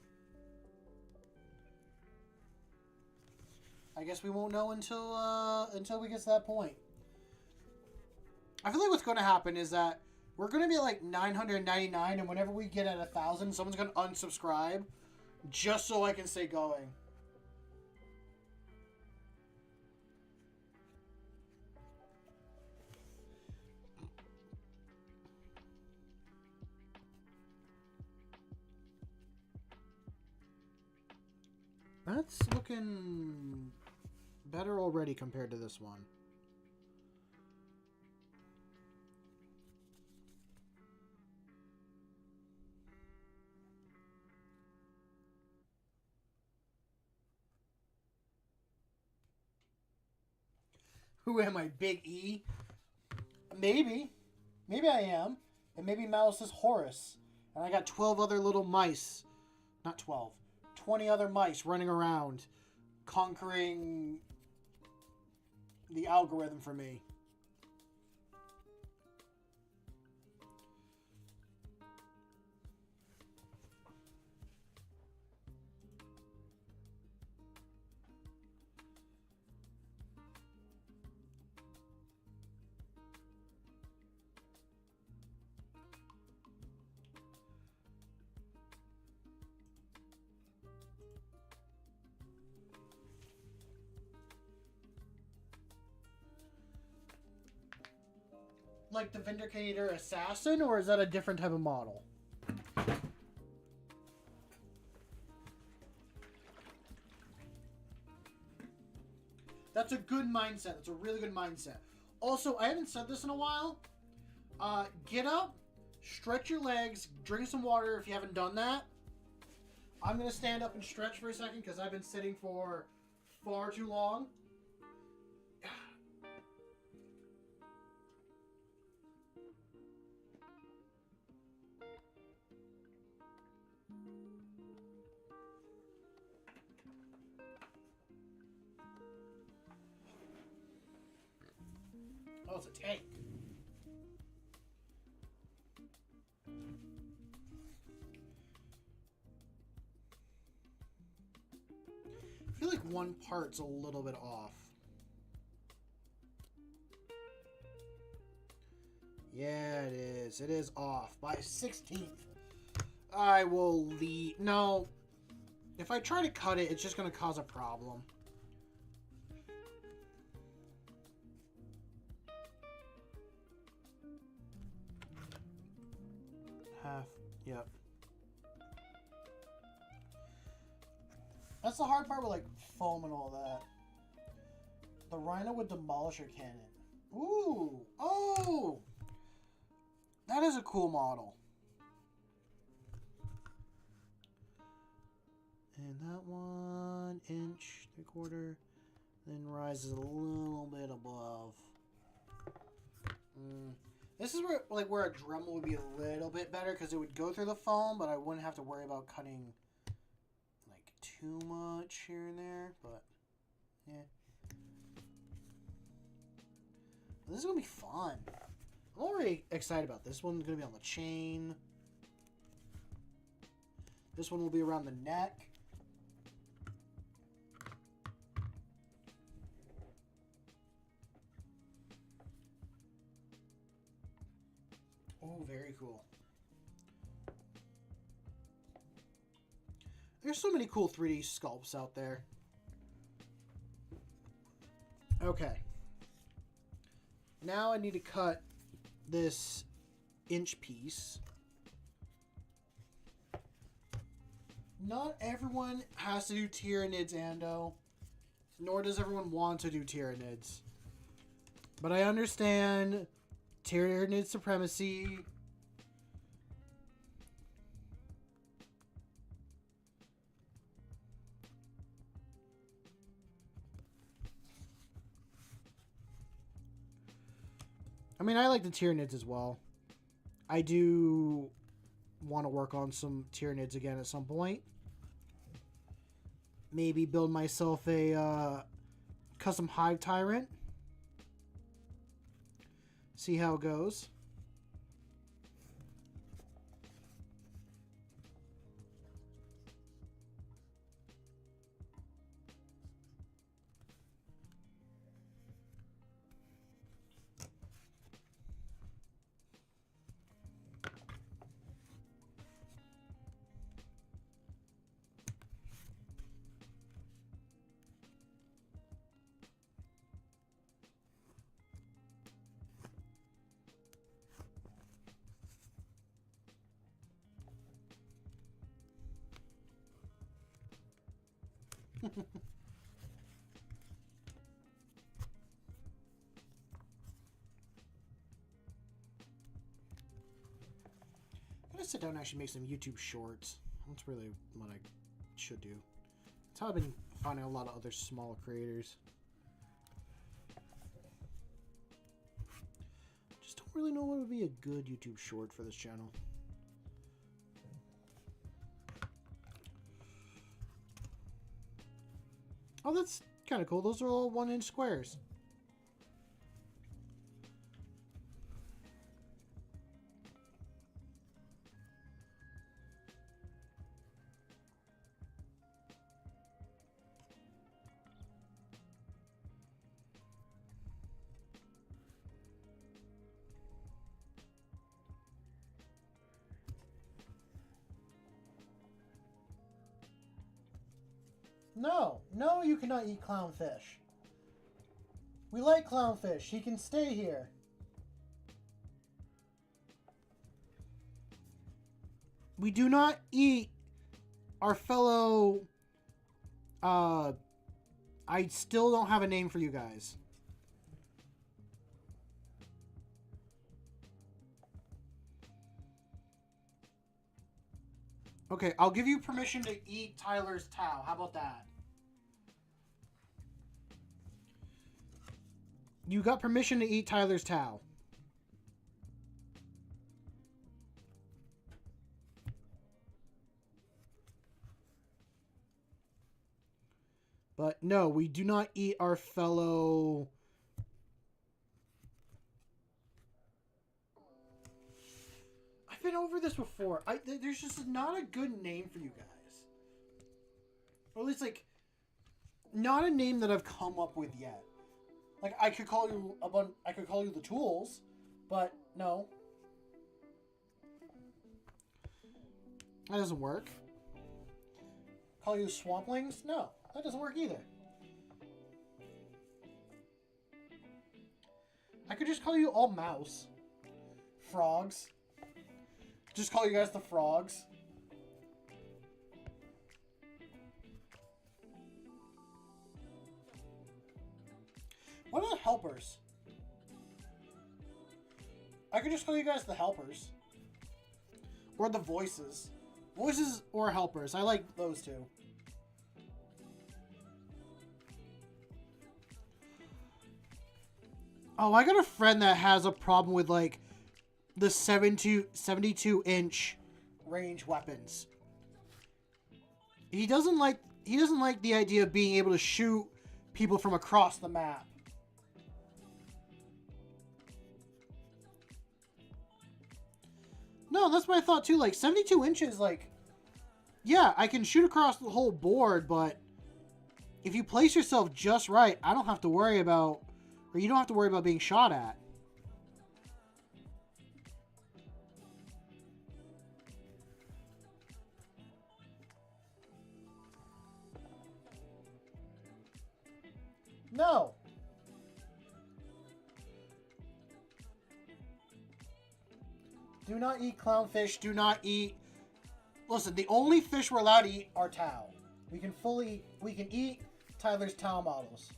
I guess we won't know until we get to that point. I feel like what's going to happen is that we're going to be at like 999, and whenever we get at 1,000, someone's going to unsubscribe just so I can stay going. That's looking better already compared to this one. Who am I, Big E? Maybe. Maybe I am. And maybe Mouse is Horus. And I got 12 other little mice. Not 12. 20 other mice running around, conquering the algorithm for me. Like the Vindicator Assassin, or is that a different type of model? That's a good mindset. That's a really good mindset. Also, I haven't said this in a while. Get up, Stretch your legs. Drink some water if you haven't done that. I'm going to stand up and stretch for a second because I've been sitting for far too long. Oh, it's a tank. I feel like one part's a little bit off. Yeah, it is. It is off by 1/16. I will leave. No. If I try to cut it, it's just going to cause a problem. Half. Yep. That's the hard part with, like, foam and all that. The Rhino with Demolisher Cannon. Ooh! Oh! That is a cool model. And that 1 inch, 3/4, then rises a little bit above. This is where, like, where a Dremel would be a little bit better because it would go through the foam, but I wouldn't have to worry about cutting too much here and there, but yeah. This is gonna be fun. I'm already excited about this one's gonna be on the chain. This one will be around the neck. Oh, very cool. There's so many cool 3D sculpts out there. Okay. Now I need to cut this inch piece. Not everyone has to do Tyranids, Ando. Nor does everyone want to do Tyranids. But I understand Tyranid supremacy. I mean, I like the Tyranids as well. I do want to work on some Tyranids again at some point. Maybe build myself a custom Hive Tyrant. See how it goes. I'm gonna sit down and actually make some YouTube shorts. That's really what I should do. That's how I've been finding a lot of other small creators. Just don't really know what would be a good YouTube short for this channel. Oh, that's kind of cool. Those are all 1 inch squares. No, no, you cannot eat clownfish. We like clownfish. He can stay here. We do not eat our fellow... I still don't have a name for you guys. Okay, I'll give you permission to eat Tyler's towel. How about that? You got permission to eat Tyler's towel. But no, we do not eat our fellow... I've been over this before. There's just not a good name for you guys. Or at least, like, not a name that I've come up with yet. Like, I could call you the Tools, but no. That doesn't work. Call you Swamplings? No, that doesn't work either. I could just call you all Mouse. Frogs. Just call you guys the Frogs. What are the Helpers? I could just call you guys the Helpers. Or the Voices. Voices or Helpers. I like those two. Oh, I got a friend that has a problem with, like, the 72-inch range weapons. He doesn't like the idea of being able to shoot people from across the map. No, that's my thought too. Like 72 inches, like, yeah, I can shoot across the whole board, but if you place yourself just right, I don't have to worry about, or you don't have to worry about being shot at. No. Do not eat clownfish. Do not eat... Listen, the only fish we're allowed to eat are towel. We can eat Tyler's towel models.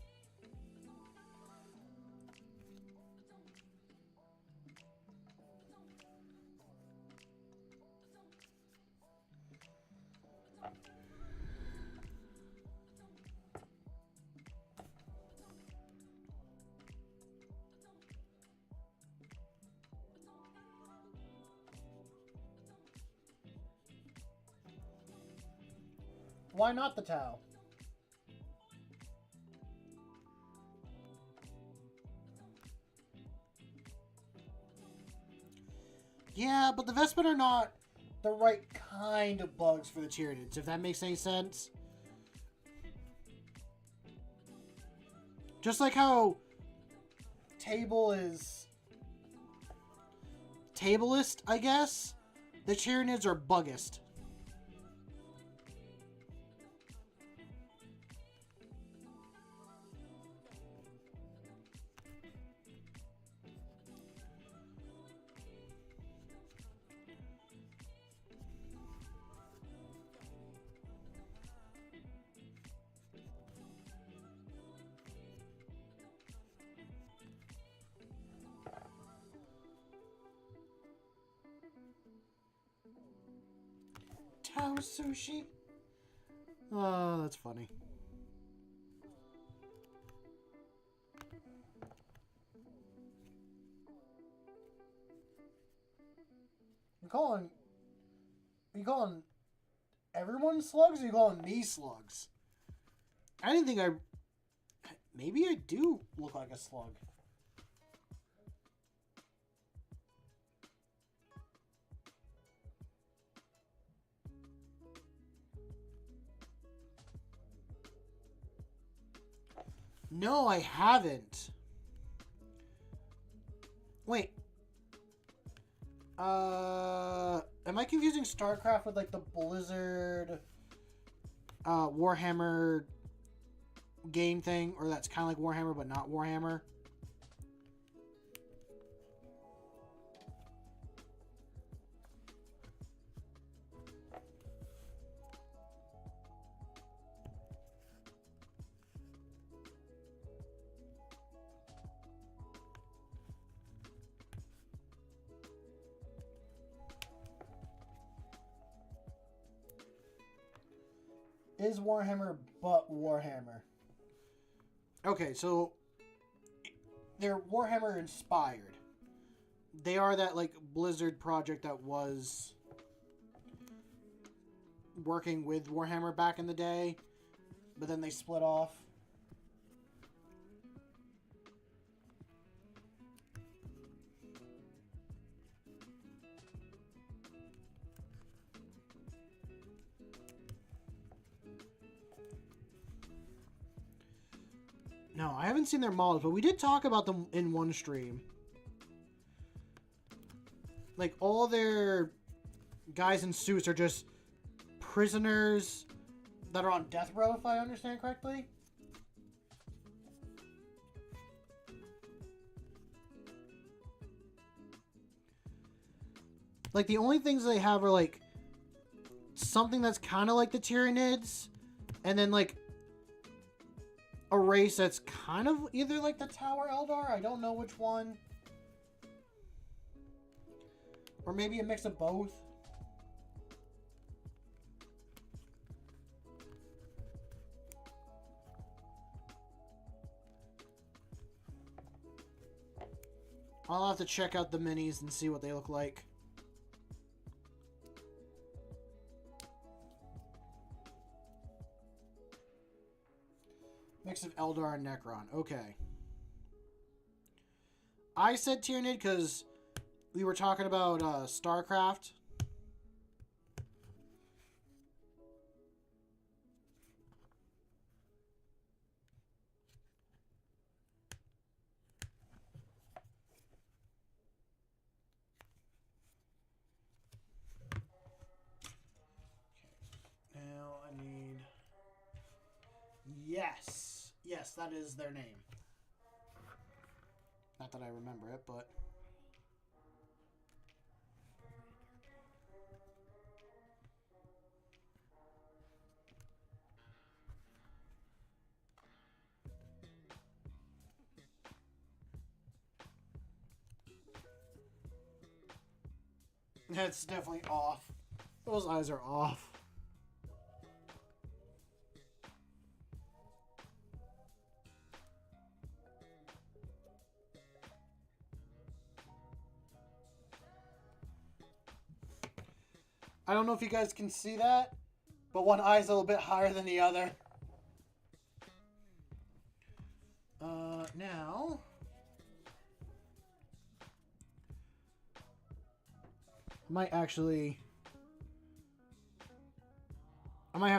Why not the towel? Yeah, but the Vespid are not the right kind of bugs for the Tyranids, if that makes any sense. Just like how Table is Tableist, I guess, the Tyranids are Buggist. Tower sushi? Oh, that's funny. Are you calling everyone slugs, or are you calling me slugs? I didn't think maybe I do look like a slug. No, I haven't. Wait. Am I confusing StarCraft with, like, the Blizzard, Warhammer game thing? Or that's kind of like Warhammer, but not Warhammer? Is Warhammer but Warhammer. Okay, so they're Warhammer inspired. They are that like Blizzard project that was working with Warhammer back in the day, but then they split off. No, I haven't seen their models, but we did talk about them in one stream. Like, all their guys in suits are just prisoners that are on death row, if I understand correctly. Like, the only things they have are, like, something that's kind of like the Tyranids, and then, like, a race that's kind of either like the Tower Eldar, I don't know which one. Or maybe a mix of both. I'll have to check out the minis and see what they look like. Mix of Eldar and Necron. Okay. I said Tyranid because we were talking about StarCraft. Now I need... Yes. Yes, that is their name. Not that I remember it, but... That's definitely off. Those eyes are off. I don't know if you guys can see that, but one eye's a little bit higher than the other. Now... I might have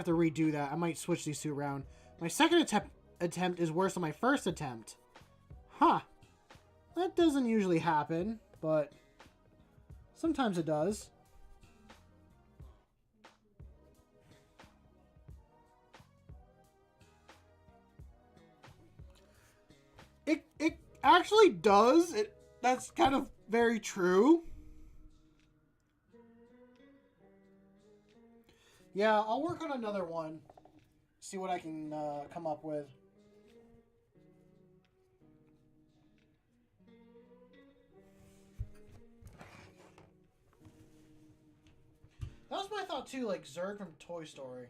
to redo that. I might switch these two around. My second attempt is worse than my first attempt. Huh. That doesn't usually happen, but sometimes it does. It actually does. That's kind of very true. Yeah, I'll work on another one. See what I can come up with. That was my thought too, like Zurg from Toy Story.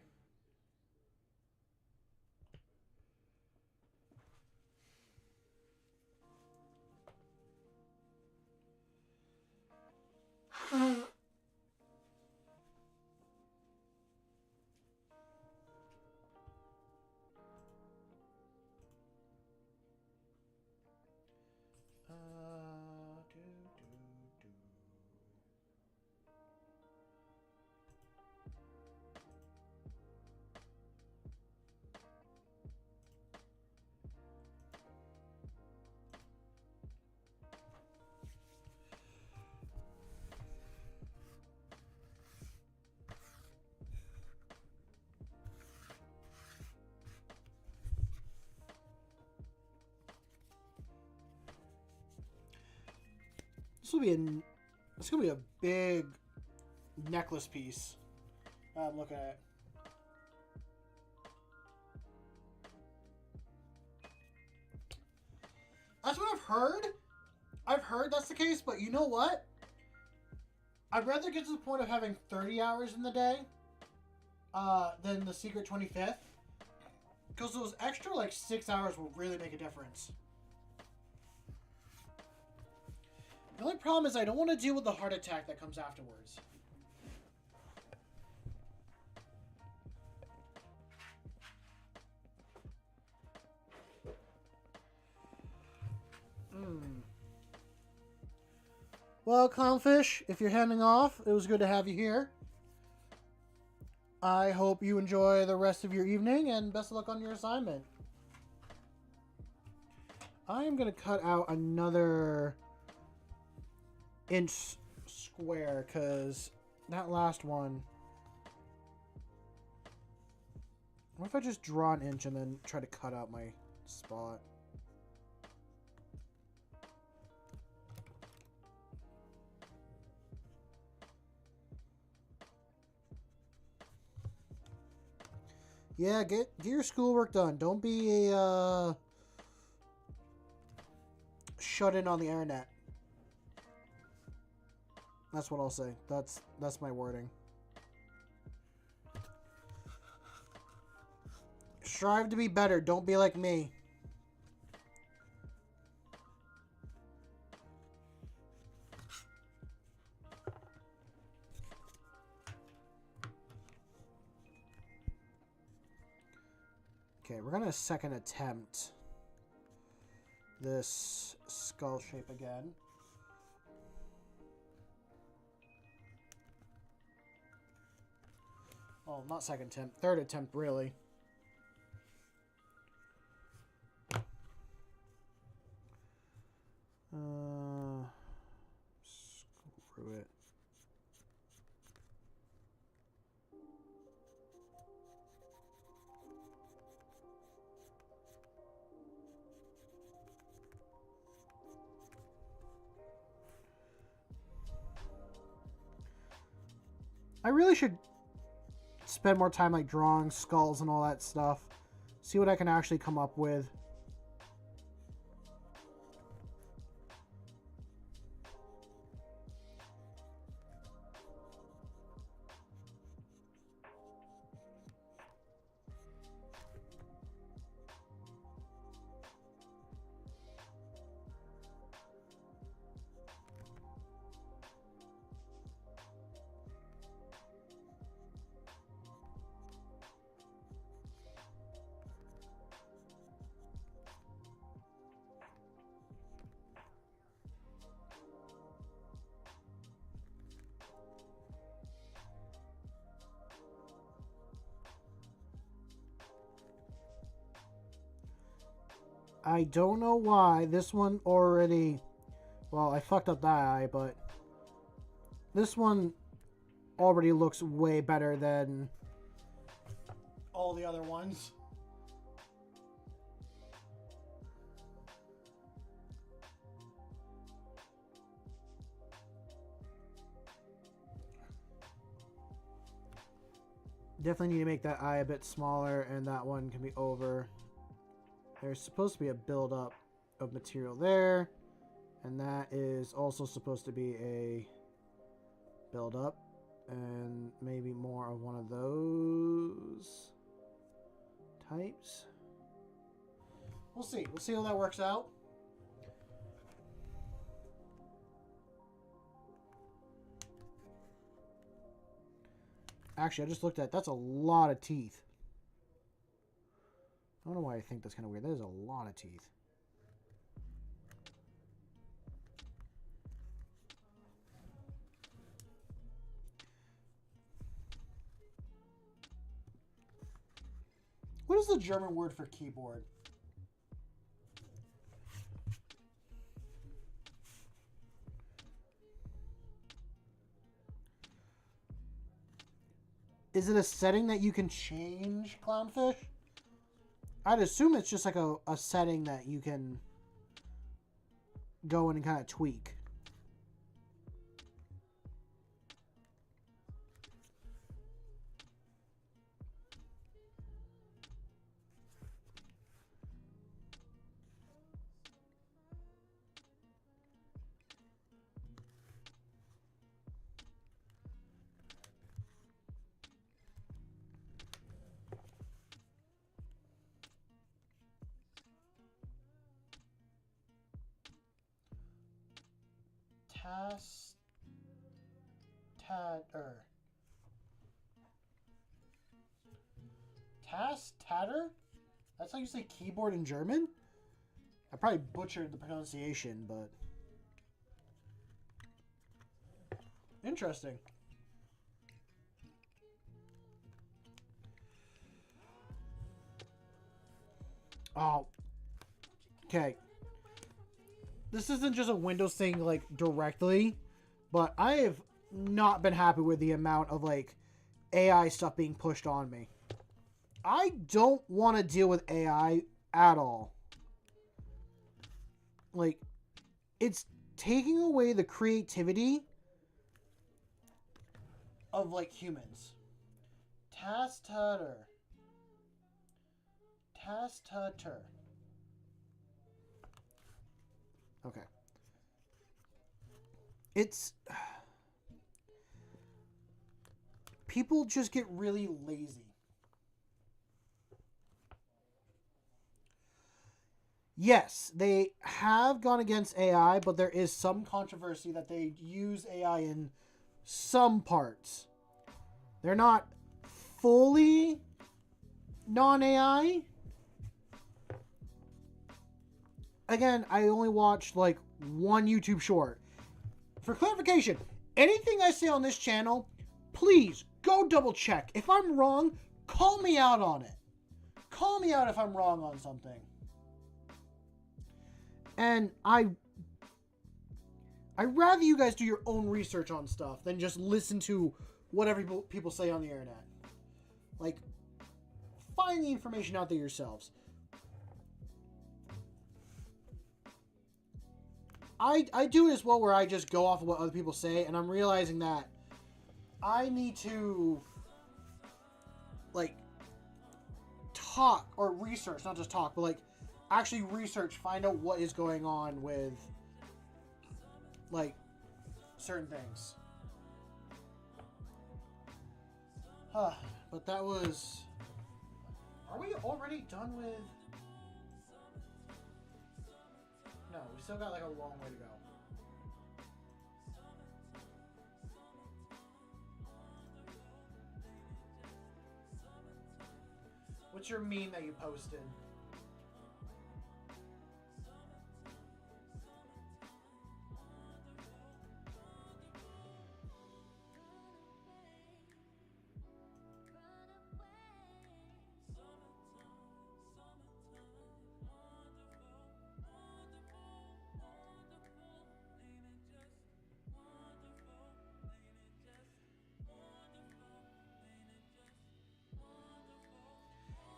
This will be a big necklace piece. I'm looking at it. That's what I've heard. I've heard that's the case, but you know what? I'd rather get to the point of having 30 hours in the day than the secret 25th. Because those extra, like, 6 hours will really make a difference. The only problem is I don't want to deal with the heart attack that comes afterwards. Well, Clownfish, if you're heading off, it was good to have you here. I hope you enjoy the rest of your evening, and best of luck on your assignment. I am going to cut out another inch square, because that last one... What if I just draw an inch and then try to cut out my spot? Yeah, get your schoolwork done. Don't be a shut in on the internet. That's what I'll say. That's my wording. Strive to be better. Don't be like me. Okay, we're gonna second attempt this skull shape again. Oh, not second attempt. Third attempt, really. Screw it. I really should spend more time like drawing skulls and all that stuff. See what I can actually come up with. I don't know why this one already... Well, I fucked up that eye, but... This one already looks way better than all the other ones. Definitely need to make that eye a bit smaller, and that one can be over. There's supposed to be a build-up of material there, and that is also supposed to be a build-up, and maybe more of one of those types. We'll see. We'll see how that works out. Actually, I just looked at that's a lot of teeth. I don't know why I think that's kind of weird. That is a lot of teeth. What is the German word for keyboard? Is it a setting that you can change, Clownfish? I'd assume it's just like a setting that you can go in and kind of tweak. Taster? That's how you say keyboard in German? I probably butchered the pronunciation, but... Interesting. Oh. Okay. This isn't just a Windows thing, like, directly, but I have not been happy with the amount of, like, AI stuff being pushed on me. I don't want to deal with AI at all. Like, it's taking away the creativity of, like, humans. Taster. Okay. It's... People just get really lazy. Yes, they have gone against AI, but there is some controversy that they use AI in some parts. They're not fully non-AI. Again, I only watched like one YouTube short. For clarification, anything I say on this channel, please go double check. If I'm wrong, call me out on it. Call me out if I'm wrong on something. And I'd rather you guys do your own research on stuff than just listen to whatever people say on the internet. Like, find the information out there yourselves. I do it as well, where I just go off of what other people say, and I'm realizing that I need to, like, talk or research, not just talk, but like actually research, find out what is going on with, like, certain things. But that was... Are we already done with... No, we still got like a long way to go. What's your meme that you posted?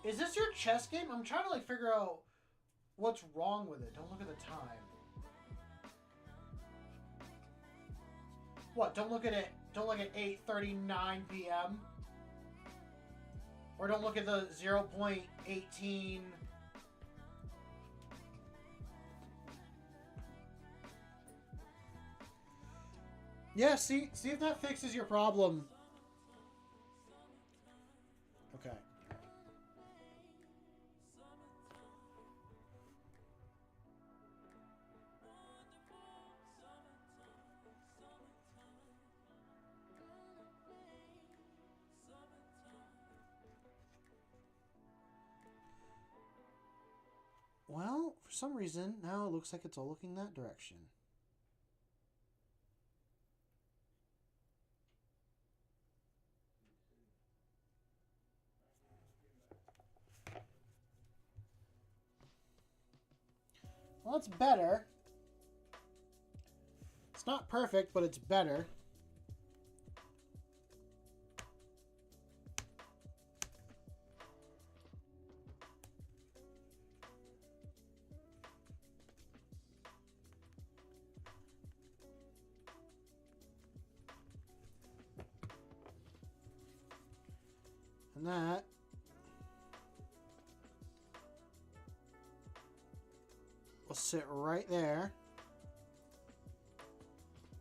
Is this your chess game? I'm trying to like figure out what's wrong with it. Don't look at the time. What? Don't look at it. Don't look at 8:39 p.m. Or don't look at the 0.18. Yeah, see if that fixes your problem. Okay. Well, for some reason, now it looks like it's all looking that direction. Well, it's better. It's not perfect, but it's better. And that will sit right there.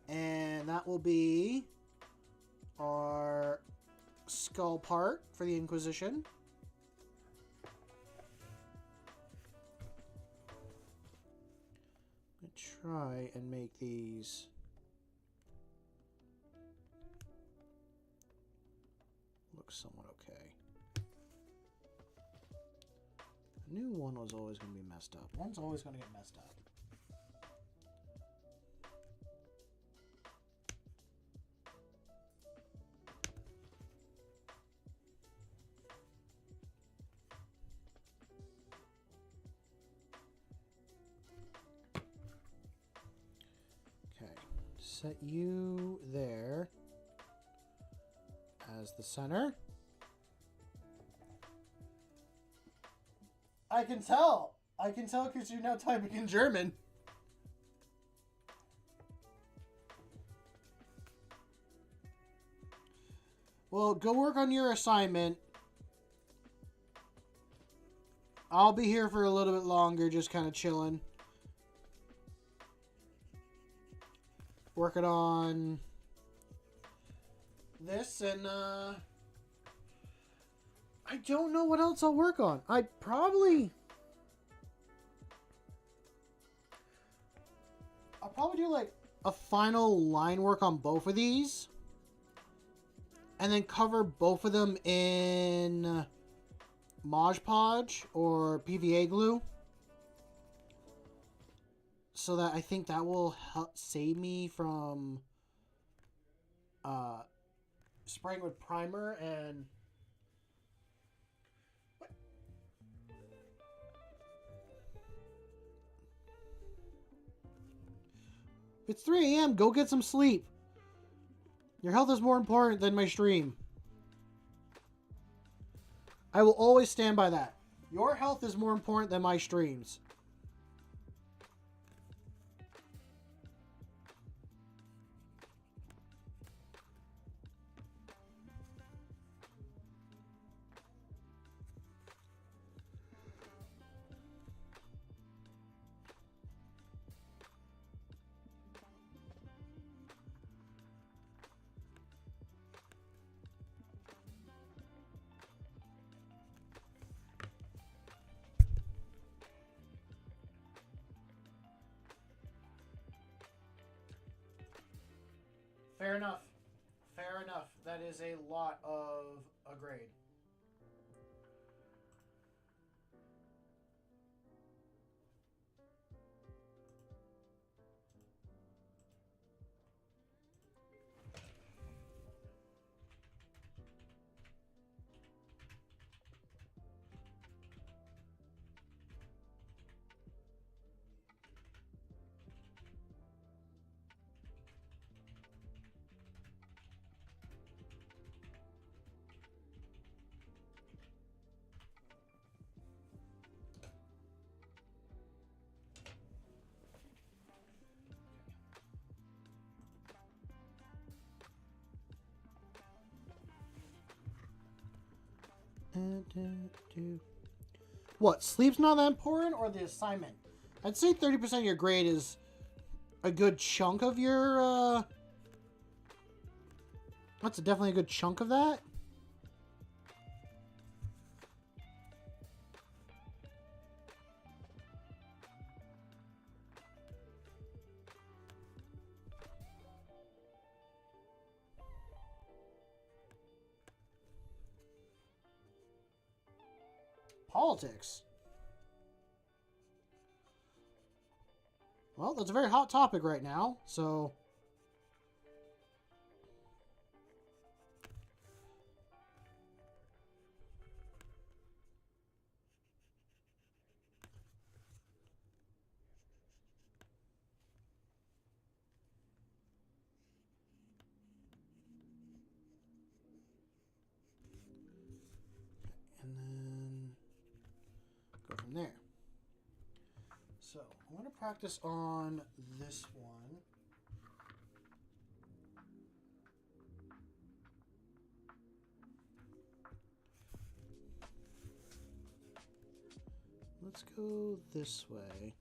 And that will be our skull part for the Inquisition. I'm going to try and make these looks somewhat okay. I knew one was always going to be messed up. One's always going to get messed up. Okay, set you there as the center. I can tell. I can tell because you're now typing in German. Well, go work on your assignment. I'll be here for a little bit longer, just kind of chilling. Working on this, and I don't know what else I'll work on. I'll probably do like a final line work on both of these, and then cover both of them in Mod Podge or PVA glue, so that I think that will help save me from spraying with primer and It's 3 a.m. Go get some sleep. Your health is more important than my stream. I will always stand by that. Your health is more important than my streams. Fair enough. Fair enough. That is a lot of a grade. What? Sleep's not that important, or the assignment? I'd say 30% of your grade is a good chunk of your, That's definitely a good chunk of that. Politics. Well, that's a very hot topic right now, so... And then go from there. So, I'm going to practice on this one. Let's go this way.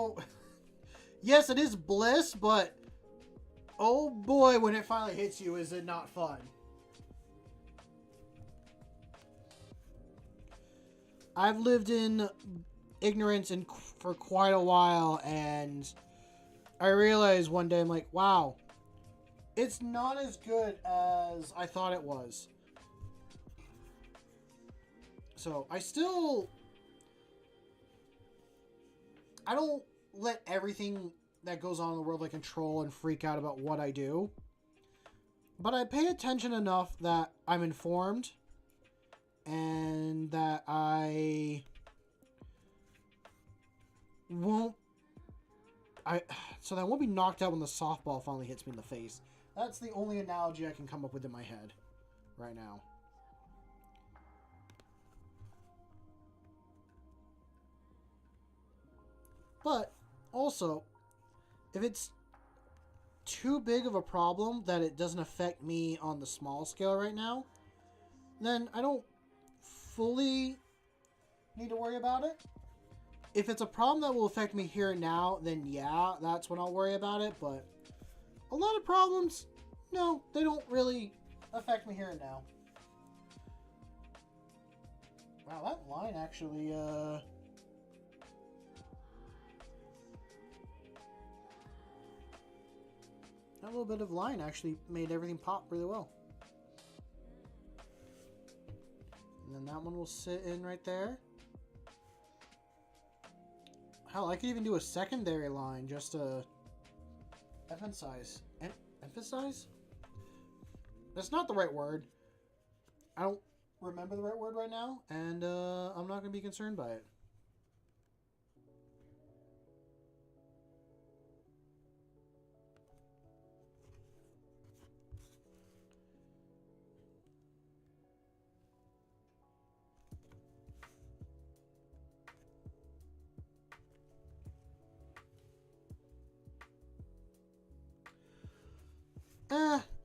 So, yes, it is bliss, but oh boy, when it finally hits you, is it not fun. I've lived in ignorance for quite a while, and I realized one day, I'm like, wow, it's not as good as I thought it was. So, I don't let everything that goes on in the world I control and freak out about what I do. But I pay attention enough that I'm informed and that I won't so that I won't be knocked out when the softball finally hits me in the face. That's the only analogy I can come up with in my head right now. But also, if it's too big of a problem that it doesn't affect me on the small scale right now, then I don't fully need to worry about it. If it's a problem that will affect me here and now, then yeah, that's when I'll worry about it. But a lot of problems, no, they don't really affect me here and now. Wow, that line actually, that little bit of line actually made everything pop really well. And then that one will sit in right there. Hell, I could even do a secondary line just to emphasize. Emphasize? That's not the right word. I don't remember the right word right now, and I'm not going to be concerned by it.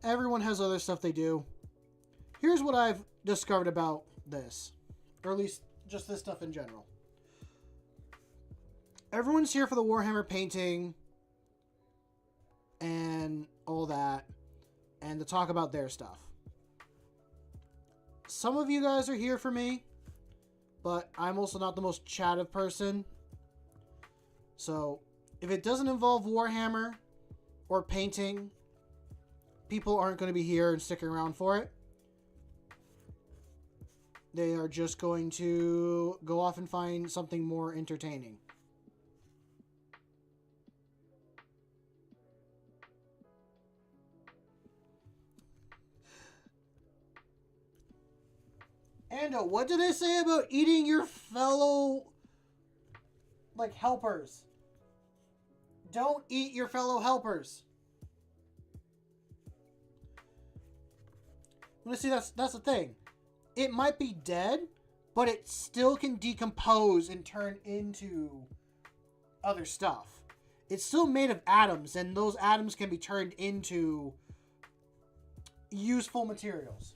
Everyone has other stuff they do. Here's what I've discovered about this, or at least just this stuff in general. Everyone's here for the Warhammer painting and all that, and to talk about their stuff. Some of you guys are here for me, but I'm also not the most chattive person. So, if it doesn't involve Warhammer or painting, people aren't going to be here and sticking around for it. They are just going to go off and find something more entertaining. Ando, what did I say about eating your fellow, helpers? Don't eat your fellow helpers. See, that's the thing. It might be dead, but it still can decompose and turn into other stuff. It's still made of atoms, and those atoms can be turned into useful materials.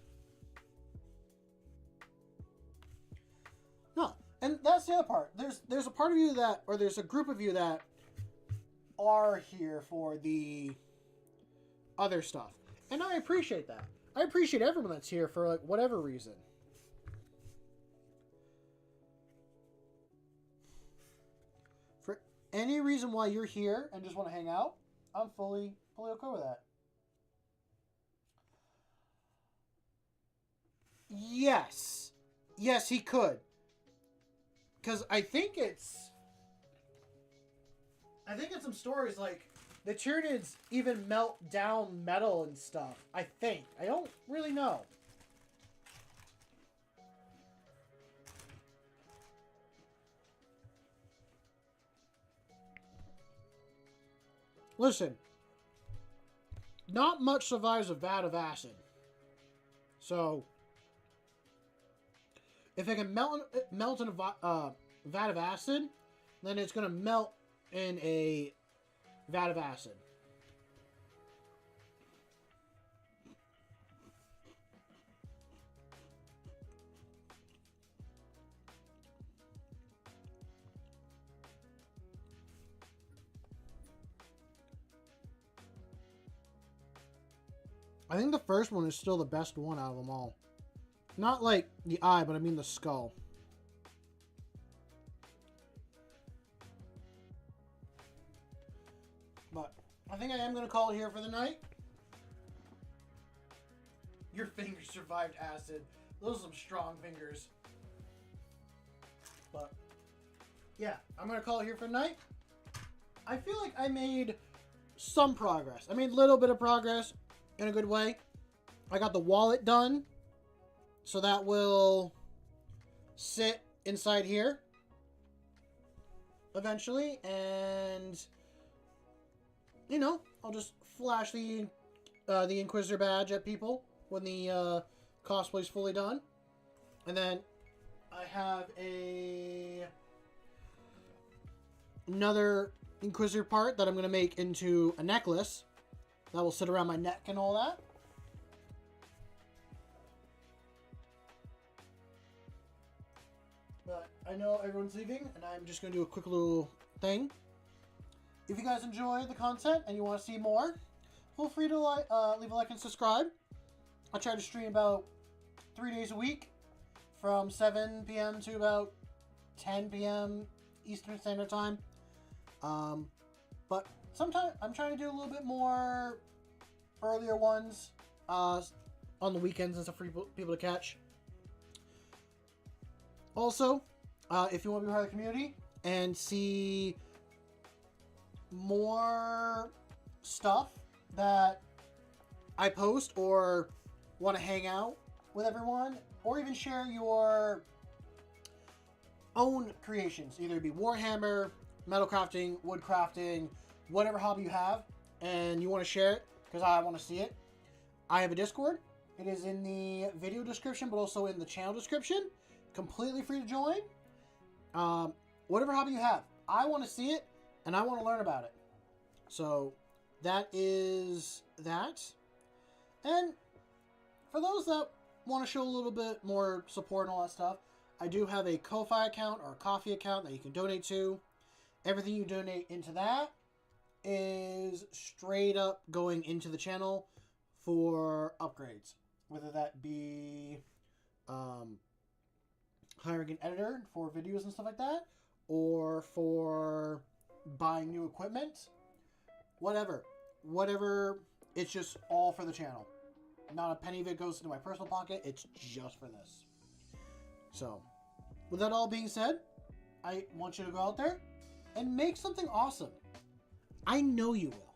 No, and that's the other part. There's a part of you that, or there's a group of you that are here for the other stuff. And I appreciate that. I appreciate everyone that's here for, whatever reason. For any reason why you're here and just want to hang out, I'm fully okay with that. Yes. Yes, he could. Because I think it's some stories the Tyranids even melt down metal and stuff. I think. I don't really know. Listen. Not much survives a vat of acid. So, if it can melt in a vat of acid, then it's going to melt in a vat of acid. I think the first one is still the best one out of them all. Not like the eye, but I mean the skull. But I think I am going to call it here for the night. Your fingers survived acid. Those are some strong fingers. But yeah, I'm going to call it here for the night. I feel like I made some progress. I made a little bit of progress in a good way. I got the wallet done. So that will sit inside here eventually. And, you know, I'll just flash the Inquisitor badge at people when the cosplay's fully done. And then I have another Inquisitor part that I'm going to make into a necklace that will sit around my neck and all that. But I know everyone's leaving, and I'm just going to do a quick little thing. If you guys enjoy the content and you want to see more, feel free to leave a like and subscribe. I try to stream about 3 days a week from 7 p.m. to about 10 p.m. Eastern Standard Time. But sometimes I'm trying to do a little bit more earlier ones on the weekends and stuff for people to catch. Also, if you want to be part of the community and see more stuff that I post, or want to hang out with everyone, or even share your own creations, either it be Warhammer, metal crafting, wood crafting, whatever hobby you have, and you want to share it because I want to see it, I have a Discord. It is in the video description, but also in the channel description. Completely free to join. Whatever hobby you have, I want to see it and I want to learn about it. So that is that. And for those that want to show a little bit more support and all that stuff, I do have a Ko-Fi account or a Ko-Fi account that you can donate to. Everything you donate into that is straight up going into the channel for upgrades. Whether that be hiring an editor for videos and stuff like that, or for buying new equipment. Whatever, it's just all for the channel. Not a penny of it goes into my personal pocket, it's just for this. So, with that all being said, I want you to go out there and make something awesome. I know you will.